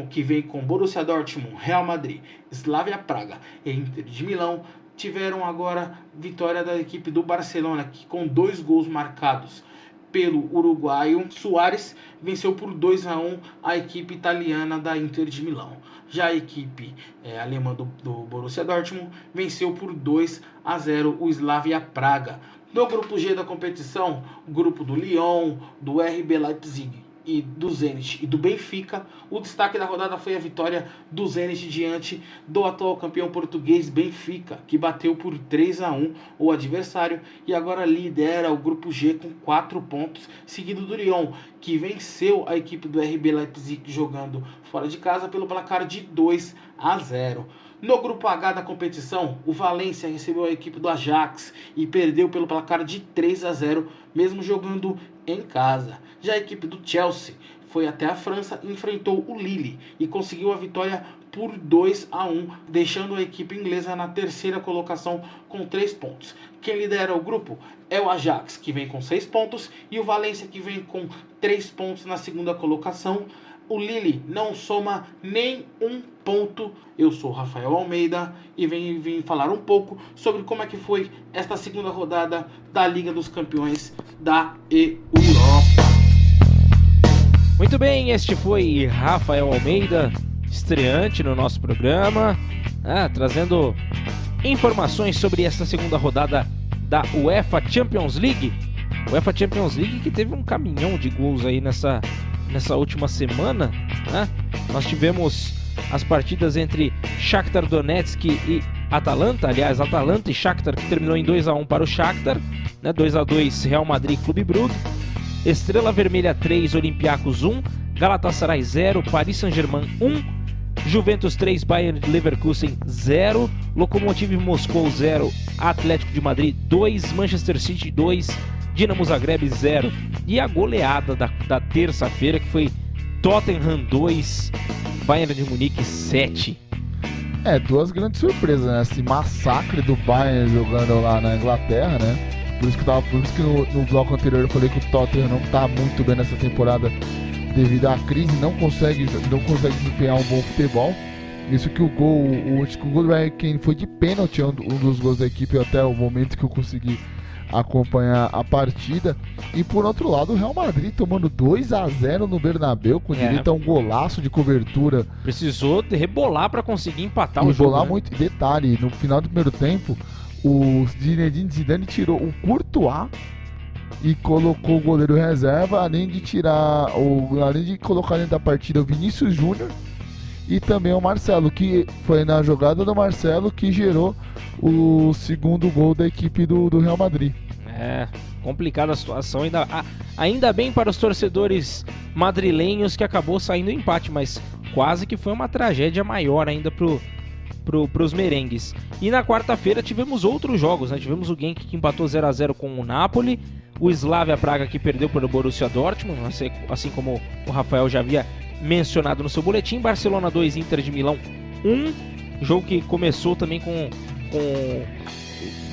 que vem com Borussia Dortmund, Real Madrid, Slavia Praga e Inter de Milão, tiveram agora vitória da equipe do Barcelona, que com 2 gols marcados pelo uruguaio Suárez, venceu por 2-1 a equipe italiana da Inter de Milão. Já a equipe alemã do Borussia Dortmund venceu por 2-0 o Slavia Praga. No grupo G da competição, o grupo do Lyon, do RB Leipzig e do Zenit e do Benfica, o destaque da rodada foi a vitória do Zenit diante do atual campeão português Benfica, que bateu por 3-1 o adversário e agora lidera o grupo G com 4 pontos, seguido do Lyon, que venceu a equipe do RB Leipzig jogando fora de casa pelo placar de 2-0. No grupo H da competição, o Valência recebeu a equipe do Ajax e perdeu pelo placar de 3-0, mesmo jogando em casa. Já a equipe do Chelsea foi até a França e enfrentou o Lille e conseguiu a vitória por 2-1, deixando a equipe inglesa na terceira colocação com 3 pontos. Quem lidera o grupo é o Ajax, que vem com 6 pontos, e o Valência, que vem com 3 pontos na segunda colocação. O Lille não soma nem 1 ponto. Eu sou Rafael Almeida e vim falar um pouco sobre como é que foi esta segunda rodada da Liga dos Campeões da Europa. Muito bem, este foi Rafael Almeida, estreante no nosso programa, trazendo informações sobre esta segunda rodada da UEFA Champions League. UEFA Champions League que teve um caminhão de gols aí nessa última semana, né? Nós tivemos as partidas entre Shakhtar Donetsk e Atalanta, aliás, Atalanta e Shakhtar, que terminou em 2-1 para o Shakhtar, né? 2-2 Real Madrid Clube Brugge, Estrela Vermelha 3, Olympiacos 1, Galatasaray 0, Paris Saint-Germain 1, Juventus 3, Bayern Leverkusen 0, Lokomotiv Moscou 0, Atlético de Madrid 2, Manchester City 2, Dinamo Zagreb 0. E a goleada da terça-feira, que foi Tottenham 2, Bayern de Munique 7. Duas grandes surpresas, né? Esse massacre do Bayern jogando lá na Inglaterra, né? Por isso que no bloco anterior eu falei que o Tottenham não tá muito bem nessa temporada devido à crise, não consegue desempenhar um bom futebol. Isso que o gol do Harry Kane foi de pênalti, um dos gols da equipe até o momento que eu consegui acompanhar a partida. E por outro lado, o Real Madrid tomando 2-0 no Bernabéu, com direito a um golaço de cobertura. Precisou rebolar para conseguir empatar o jogo. Rebolar muito. Detalhe, no final do primeiro tempo, o Zinedine Zidane tirou o Courtois e colocou o goleiro reserva, além de colocar dentro da partida o Vinícius Júnior e também o Marcelo, que foi na jogada do Marcelo que gerou o segundo gol da equipe do Real Madrid. Complicada a situação, ainda bem para os torcedores madrilenhos que acabou saindo empate, mas quase que foi uma tragédia maior ainda pros merengues. E na quarta-feira tivemos outros jogos, né? Tivemos o Genk que empatou 0-0 com o Napoli, o Slavia Praga que perdeu para o Borussia Dortmund, assim como o Rafael já havia mencionado no seu boletim. Barcelona 2, Inter de Milão 1, jogo que começou também com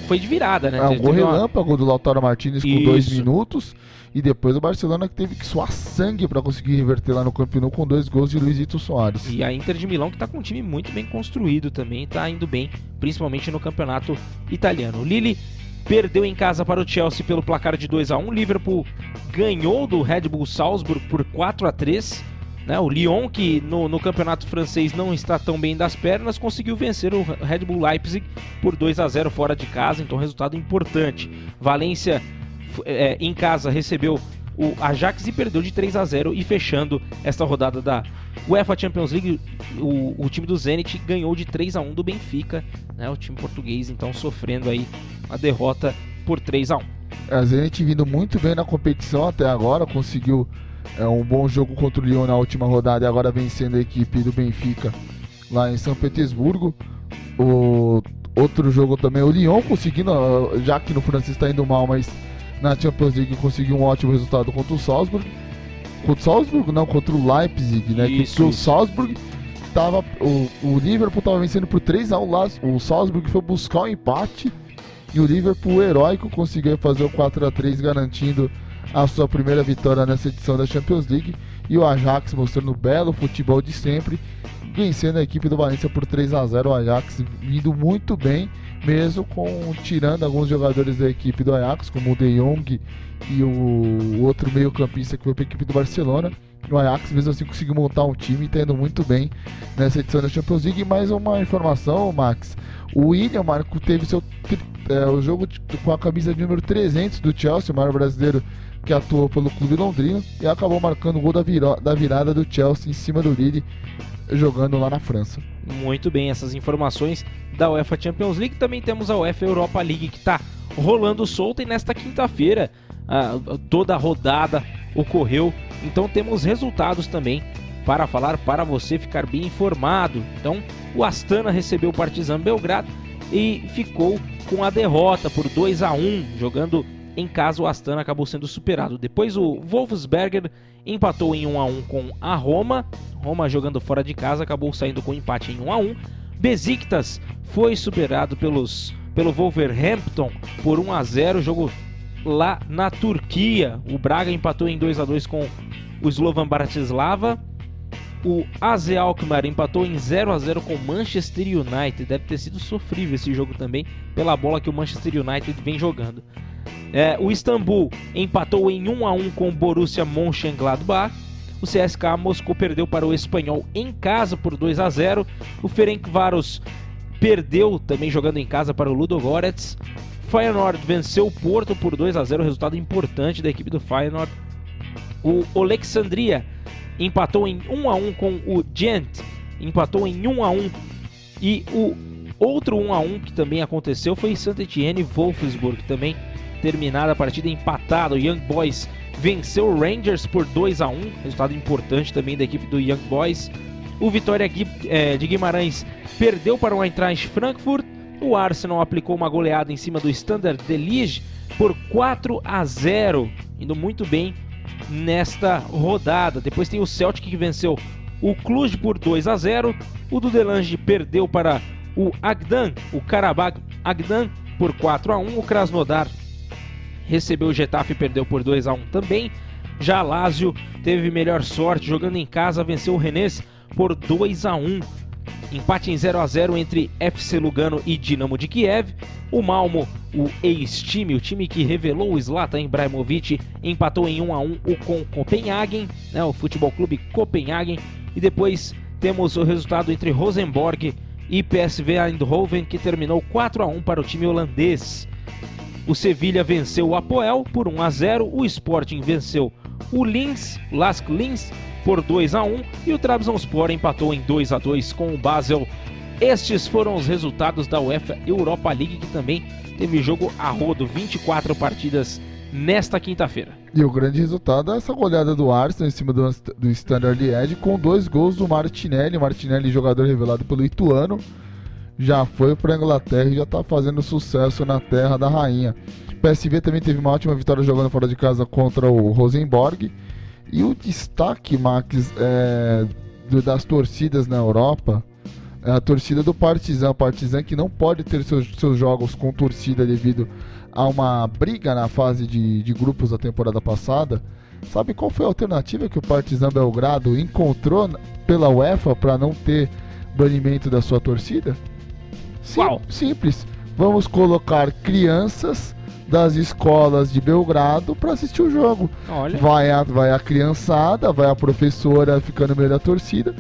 foi de virada, né? Um gol relâmpago do Lautaro Martínez com 2 minutos, e depois o Barcelona que teve que suar sangue para conseguir reverter lá no Camp Nou com 2 gols de Luizito Soares. E a Inter de Milão que está com um time muito bem construído também, está indo bem, principalmente no campeonato italiano. O Lille perdeu em casa para o Chelsea pelo placar de 2-1, Liverpool ganhou do Red Bull Salzburg por 4-3, né? O Lyon, que no campeonato francês não está tão bem das pernas, conseguiu vencer o Red Bull Leipzig por 2-0 fora de casa, então resultado importante. Valência em casa recebeu o Ajax e perdeu de 3-0. E fechando esta rodada da UEFA Champions League, o time do Zenit ganhou de 3-1 do Benfica, né? O time português então sofrendo aí a derrota por 3-1. A Zenit vindo muito bem na competição até agora, conseguiu um bom jogo contra o Lyon na última rodada e agora vencendo a equipe do Benfica lá em São Petersburgo. O outro jogo também, o Lyon conseguindo, já que no francês está indo mal, mas na Champions League conseguiu um ótimo resultado contra o Salzburg. Contra o Salzburg? Não, contra o Leipzig, né? Porque o Salzburg tava. O Liverpool estava vencendo por 3-1 lá. O Salzburg foi buscar o empate. E o Liverpool, heróico, conseguiu fazer o 4-3, garantindo a sua primeira vitória nessa edição da Champions League. E o Ajax mostrando o belo futebol de sempre, vencendo a equipe do Valência por 3-0. O Ajax vindo muito bem, mesmo tirando alguns jogadores da equipe do Ajax, como o De Jong e o outro meio campista que foi para a equipe do Barcelona. O Ajax mesmo assim conseguiu montar um time e está indo muito bem nessa edição da Champions League. E mais uma informação, Max: o William Marco teve o jogo com a camisa de número 300 do Chelsea, o maior brasileiro que atuou pelo clube londrino, e acabou marcando o gol da virada do Chelsea em cima do Lille, jogando lá na França. Muito bem, essas informações da UEFA Champions League. Também temos a UEFA Europa League, que está rolando solta, e nesta quinta-feira toda a rodada ocorreu, então temos resultados também para falar, para você ficar bem informado. Então o Astana recebeu o Partizan Belgrado e ficou com a derrota por 2-1, jogando em casa. O Astana acabou sendo superado. Depois o Wolfsberger empatou em 1-1 com a Roma. Roma, jogando fora de casa, acabou saindo com empate em 1-1. Besiktas foi superado pelo Wolverhampton por 1-0, jogo lá na Turquia. O Braga empatou em 2-2 com o Slovan Bratislava. O AZ Alkmaar empatou em 0-0 com o Manchester United. Deve ter sido sofrível esse jogo também, pela bola que o Manchester United vem jogando. O Istambul empatou em 1-1 com o Borussia Mönchengladbach. O CSKA Moscou perdeu para o Espanhol em casa por 2-0. O Ferencváros perdeu também jogando em casa para o Ludogorets. Feyenoord venceu o Porto por 2-0, resultado importante da equipe do Feyenoord. O Alexandria empatou em 1-1 com o Gent, empatou em 1-1. E o outro 1-1 que também aconteceu foi Saint-Étienne e Wolfsburg, também terminada a partida empatada. O Young Boys venceu o Rangers por 2-1, resultado importante também da equipe do Young Boys. O Vitória de Guimarães perdeu para o Eintracht Frankfurt. O Arsenal aplicou uma goleada em cima do Standard de Liège por 4-0, indo muito bem nesta rodada. Depois tem o Celtic, que venceu o Cluj por 2-0. O Dudelange perdeu para o Agdan, o Karabakh Agdan, por 4-1. O Krasnodar recebeu o Getafe e perdeu por 2-1 também. Já a Lazio teve melhor sorte, jogando em casa, venceu o Rennes por 2-1. Empate em 0-0 entre FC Lugano e Dinamo de Kiev. O Malmo, o ex-time, o time que revelou o Zlatan Ibrahimovic, empatou em 1-1 com o Copenhagen, né, o Futebol Clube Copenhagen. E depois temos o resultado entre Rosenborg e PSV Eindhoven, que terminou 4-1 para o time holandês. O Sevilha venceu o Apoel por 1-0. O Sporting venceu o Lask Linz por 2-1 e o Trabzonspor empatou em 2-2 com o Basel. Estes foram os resultados da UEFA Europa League, que também teve jogo a rodo, 24 partidas nesta quinta-feira. E o grande resultado é essa goleada do Arsenal em cima do Standard Liège, com 2 gols do Martinelli. Martinelli, jogador revelado pelo Ituano, já foi para a Inglaterra e já está fazendo sucesso na terra da rainha. O PSV também teve uma ótima vitória jogando fora de casa contra o Rosenborg. E o destaque, Max, das torcidas na Europa é a torcida do Partizan. O Partizan, que não pode ter seus jogos com torcida devido a uma briga na fase de grupos da temporada passada. Sabe qual foi a alternativa que o Partizan Belgrado encontrou pela UEFA para não ter banimento da sua torcida? Simples. Vamos colocar crianças das escolas de Belgrado para assistir o jogo. Olha. Vai a criançada, vai a professora ficando no meio da torcida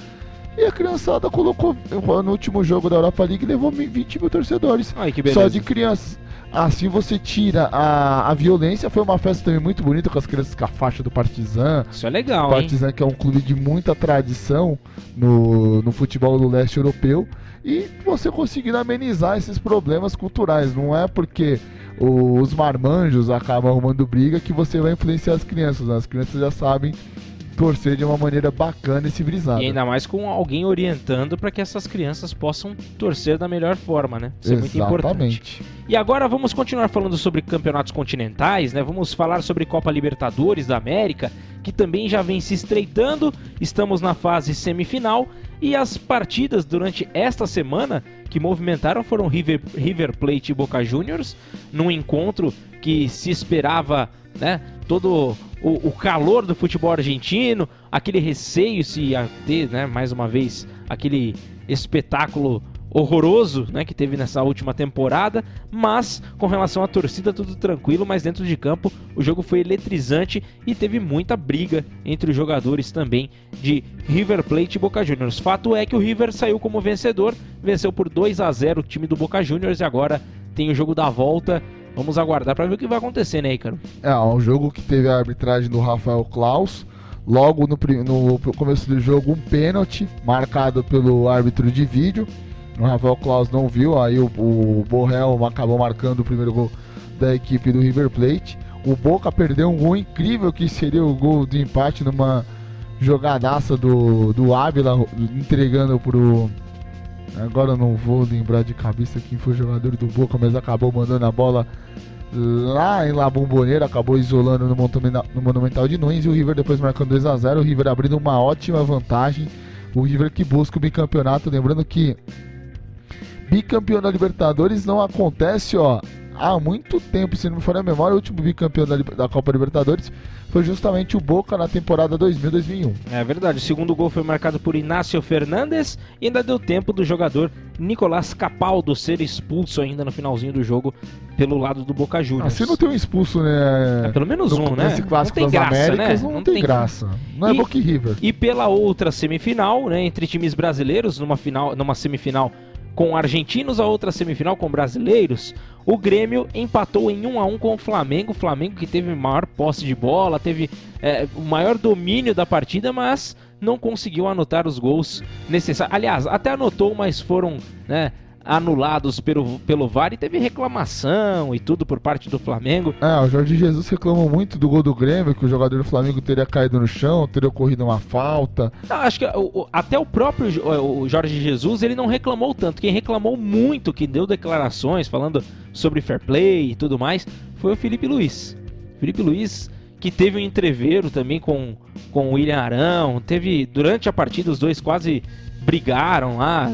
e a criançada colocou no último jogo da Europa League, levou 20 mil torcedores. Ai, que beleza. Só de crianças. Assim você tira a violência. Foi uma festa também muito bonita, com as crianças com a faixa do Partizan. Isso é legal, Partizan, que é um clube de muita tradição no futebol do leste europeu. E você conseguindo amenizar esses problemas culturais. Não é porque os marmanjos acabam arrumando briga que você vai influenciar as crianças. As crianças já sabem torcer de uma maneira bacana e civilizada. E ainda mais com alguém orientando para que essas crianças possam torcer da melhor forma, né? Isso é muito importante. E agora vamos continuar falando sobre campeonatos continentais, né? Vamos falar sobre Copa Libertadores da América, que também já vem se estreitando. Estamos na fase semifinal e as partidas durante esta semana que movimentaram foram River Plate e Boca Juniors, num encontro que se esperava, né, todo o calor do futebol argentino, aquele receio se ia ter, né, mais uma vez, aquele espetáculo horroroso, né, que teve nessa última temporada, mas com relação à torcida tudo tranquilo, mas dentro de campo o jogo foi eletrizante e teve muita briga entre os jogadores também de River Plate e Boca Juniors. Fato é que o River saiu como vencedor, venceu por 2-0 o time do Boca Juniors e agora tem o jogo da volta. Vamos aguardar para ver o que vai acontecer, né, Ícaro? É um jogo que teve a arbitragem do Rafael Klaus. Logo no começo do jogo, um pênalti marcado pelo árbitro de vídeo. O Rafael Klaus não viu, aí o Borrell acabou marcando o primeiro gol da equipe do River Plate. O Boca perdeu um gol incrível, que seria o gol de empate numa jogadaça do Ávila, entregando pro... Agora eu não vou lembrar de cabeça quem foi o jogador do Boca, mas acabou mandando a bola lá em La Bombonera, acabou isolando no Monumental de Nunes, e o River depois marcando 2-0, o River abrindo uma ótima vantagem, o River que busca o bicampeonato. Lembrando que bicampeão da Libertadores não acontece há muito tempo, se não me falha a memória. O último bicampeão da Copa Libertadores foi justamente o Boca na temporada 2000-2001. É verdade, o segundo gol foi marcado por Inácio Fernandes e ainda deu tempo do jogador Nicolás Capaldo ser expulso ainda no finalzinho do jogo pelo lado do Boca Juniors. Se não tem um expulso, né? Pelo menos um, né? Nesse clássico das Américas, né? Não tem graça. Não é Boca e River. E pela outra semifinal, né, entre times brasileiros, numa semifinal com argentinos, a outra semifinal com brasileiros, o Grêmio empatou em 1-1 com o Flamengo. O Flamengo que teve maior posse de bola, teve o maior domínio da partida, mas não conseguiu anotar os gols necessários. Aliás, até anotou, mas foram, né, anulados pelo VAR e teve reclamação e tudo por parte do Flamengo. O Jorge Jesus reclamou muito do gol do Grêmio, que o jogador do Flamengo teria caído no chão, teria ocorrido uma falta. Não, acho que até o próprio o Jorge Jesus, ele não reclamou tanto. Quem reclamou muito, que deu declarações falando sobre fair play e tudo mais, foi o Felipe Luiz. Felipe Luiz, que teve um entreveiro também com o William Arão, teve durante a partida os dois quase brigaram lá,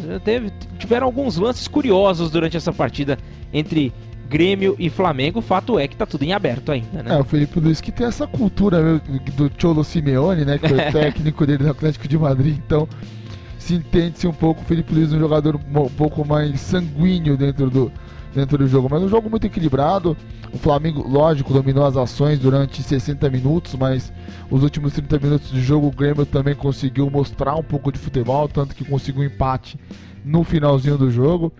tiveram alguns lances curiosos durante essa partida entre Grêmio e Flamengo. O fato é que tá tudo em aberto ainda, né? O Felipe Luiz que tem essa cultura do Cholo Simeone, né, que foi o técnico dele no Atlético de Madrid, então se entende-se um pouco o Felipe Luiz, um jogador um pouco mais sanguíneo dentro do jogo, mas um jogo muito equilibrado. O Flamengo, lógico, dominou as ações durante 60 minutos, mas os últimos 30 minutos de jogo o Grêmio também conseguiu mostrar um pouco de futebol, tanto que conseguiu um empate no finalzinho do jogo.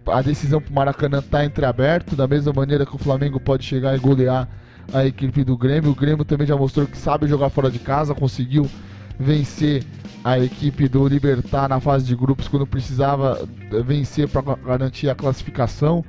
A decisão para o Maracanã está entreaberto, da mesma maneira que o Flamengo pode chegar e golear a equipe do Grêmio. O Grêmio também já mostrou que sabe jogar fora de casa, conseguiu vencer a equipe do Libertad na fase de grupos quando precisava vencer para garantir a classificação.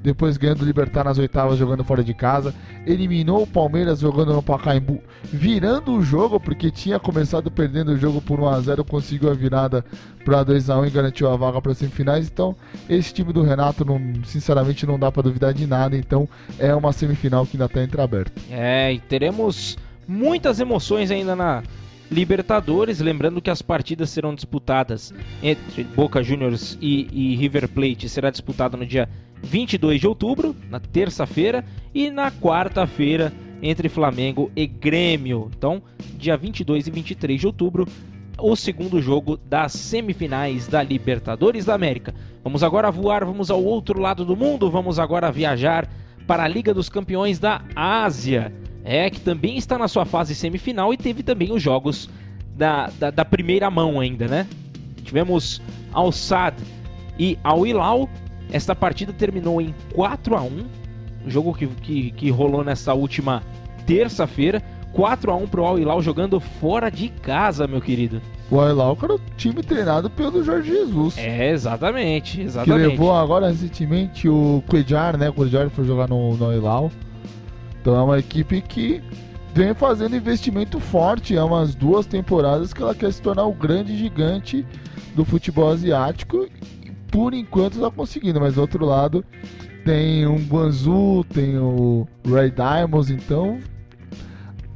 Depois ganhando o Libertad nas oitavas jogando fora de casa, eliminou o Palmeiras jogando no Pacaembu, virando o jogo, porque tinha começado perdendo o jogo por 1-0, conseguiu a virada para 2-1 e garantiu a vaga para as semifinais. Então esse time do Renato, sinceramente, não dá para duvidar de nada, então é uma semifinal que ainda está entreaberta. E teremos muitas emoções ainda na Libertadores, lembrando que as partidas serão disputadas entre Boca Juniors e River Plate, será disputada no dia 22 de outubro, na terça-feira, e na quarta-feira entre Flamengo e Grêmio. Então, dia 22 e 23 de outubro, o segundo jogo das semifinais da Libertadores da América. Vamos agora voar, vamos ao outro lado do mundo, vamos agora viajar para a Liga dos Campeões da Ásia, que também está na sua fase semifinal e teve também os jogos da primeira mão ainda, né? Tivemos Al Sadd e Al Hilal. Esta partida terminou em 4-1. O jogo que rolou nessa última terça-feira. 4-1 pro Al Hilal jogando fora de casa, meu querido. O Al Hilal era o time treinado pelo Jorge Jesus. Exatamente. Que levou agora recentemente o Quejar, né? O Quejar foi jogar no Al Hilal. Então é uma equipe que vem fazendo investimento forte. Há umas 2 temporadas que ela quer se tornar o grande gigante do futebol asiático. E por enquanto está conseguindo, mas do outro lado tem o Guangzhou, tem o Red Diamonds, então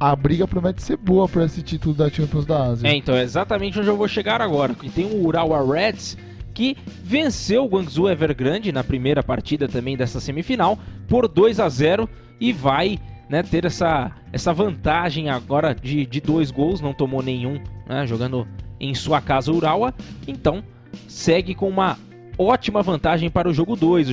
a briga promete ser boa para esse título da Champions da Ásia. Então é exatamente onde eu vou chegar agora. E tem o Urawa Reds, que venceu o Guangzhou Evergrande na primeira partida também dessa semifinal por 2-0 e vai, né, ter essa vantagem agora de 2 gols, não tomou nenhum, né, jogando em sua casa o Urawa, então segue com uma ótima vantagem para o jogo 2,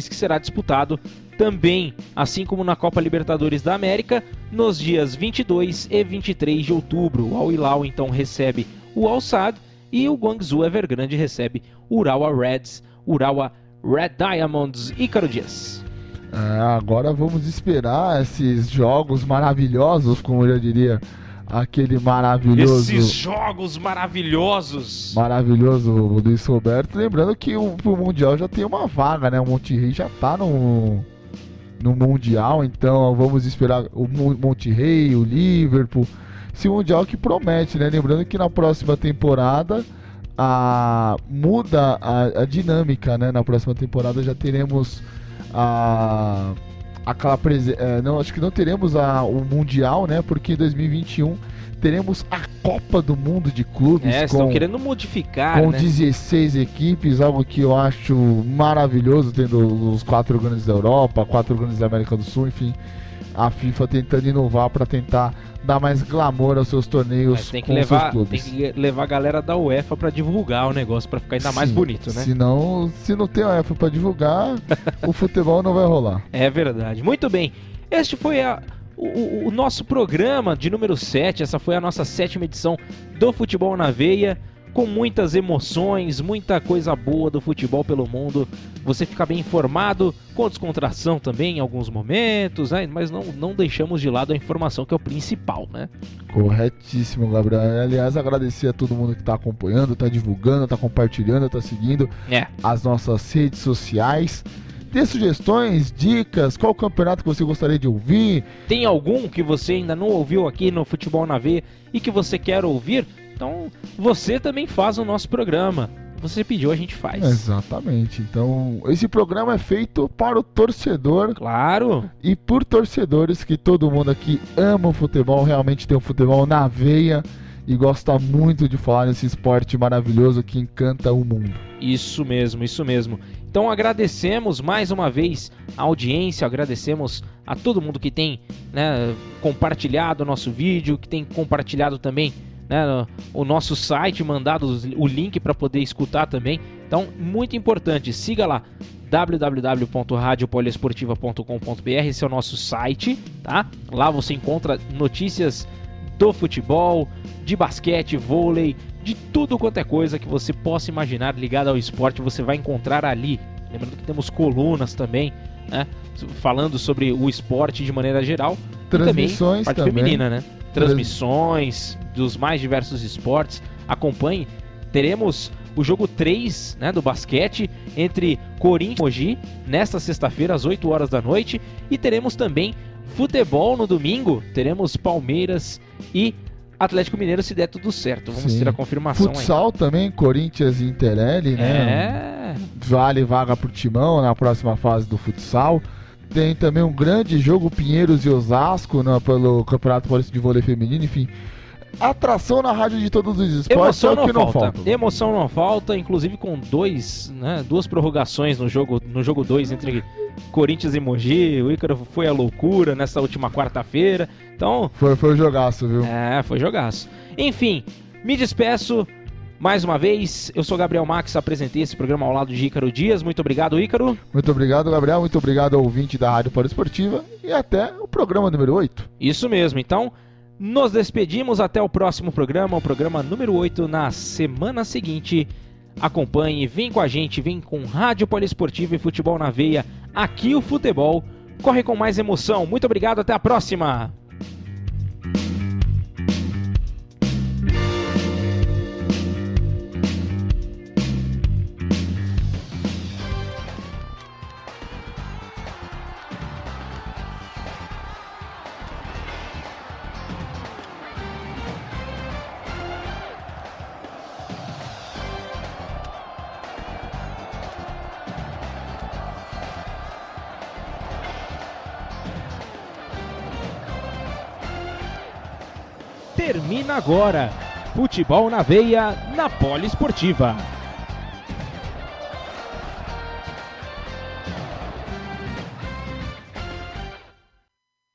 que será disputado também, assim como na Copa Libertadores da América, nos dias 22 e 23 de outubro. O Al Hilal então recebe o Al Sadd e o Guangzhou Evergrande recebe o Urawa Reds, Urawa Red Diamonds. Ícaro Dias. Agora vamos esperar esses jogos maravilhosos, como eu já diria, aquele maravilhoso... Esses jogos maravilhosos! Maravilhoso, Luiz Roberto. Lembrando que o Mundial já tem uma vaga, né? O Monterrey já tá no Mundial, então vamos esperar o Monterrey, o Liverpool. Esse Mundial que promete, né? Lembrando que na próxima temporada muda a dinâmica, né? Na próxima temporada já teremos acho que não teremos o Mundial, né? Porque em 2021 teremos a Copa do Mundo de Clubes. Estão querendo modificar, com né? 16 equipes, algo que eu acho maravilhoso, tendo os 4 grandes da Europa, 4 grandes da América do Sul, enfim. A FIFA tentando inovar para tentar dar mais glamour aos seus torneios com seus clubes. Tem que levar a galera da UEFA para divulgar o negócio, para ficar ainda mais bonito, né? Se não tem a UEFA para divulgar, o futebol não vai rolar. É verdade. Muito bem. Este foi o nosso programa de número 7. Essa foi a nossa 7ª edição do Futebol na Veia, com muitas emoções, muita coisa boa do futebol pelo mundo. Você fica bem informado, com descontração também em alguns momentos, né? Mas não deixamos de lado a informação, que é o principal, né? Corretíssimo, Gabriel. Aliás, agradecer a todo mundo que está acompanhando, está divulgando, está compartilhando, está seguindo as nossas redes sociais. Dê sugestões, dicas, qual campeonato que você gostaria de ouvir? Tem algum que você ainda não ouviu aqui no Futebol na Veia e que você quer ouvir? Então você também faz o nosso programa. Você pediu, a gente faz. Exatamente. Então esse programa é feito para o torcedor. Claro. E por torcedores, que todo mundo aqui ama o futebol, realmente tem o futebol na veia e gosta muito de falar nesse esporte maravilhoso que encanta o mundo. Isso mesmo, isso mesmo. Então agradecemos mais uma vez a audiência, agradecemos a todo mundo que tem, né, compartilhado o nosso vídeo, que tem compartilhado também, né, o nosso site, mandado o link para poder escutar também. Então, muito importante, siga lá www.radiopoliesportiva.com.br, esse é o nosso site, tá? Lá você encontra notícias do futebol, de basquete, vôlei, de tudo quanto é coisa que você possa imaginar ligado ao esporte, você vai encontrar ali. Lembrando que temos colunas também, né, falando sobre o esporte de maneira geral. Transmissões e também, parte feminina, né? Transmissões dos mais diversos esportes. Acompanhe. Teremos o jogo 3, né, do basquete entre Corinthians e Mogi nesta sexta-feira às 8 horas da noite. E teremos também futebol no domingo. Teremos Palmeiras e Atlético Mineiro, se der tudo certo. Vamos ter a confirmação. Futsal também, Corinthians e Interelli, né? Vale vaga pro Timão na próxima fase do futsal. Tem também um grande jogo, Pinheiros e Osasco, né, pelo Campeonato Paulista de Vôlei Feminino, enfim. Atração na rádio de todos os esportes. Emoção não falta. Emoção não falta, inclusive com duas prorrogações no jogo 2 entre Corinthians e Mogi. O Ícaro foi a loucura nessa última quarta-feira. Então, foi jogaço, viu? Foi jogaço. Enfim, me despeço mais uma vez. Eu sou Gabriel Max, apresentei esse programa ao lado de Ícaro Dias. Muito obrigado, Ícaro. Muito obrigado, Gabriel. Muito obrigado ao ouvinte da Rádio Poliesportiva. E até o programa número 8. Isso mesmo, então nos despedimos até o próximo programa, o programa número 8, na semana seguinte. Acompanhe, vem com a gente, vem com Rádio Poliesportiva e Futebol na Veia. Aqui o futebol corre com mais emoção. Muito obrigado, até a próxima! Termina agora. Futebol na Veia, na Poliesportiva.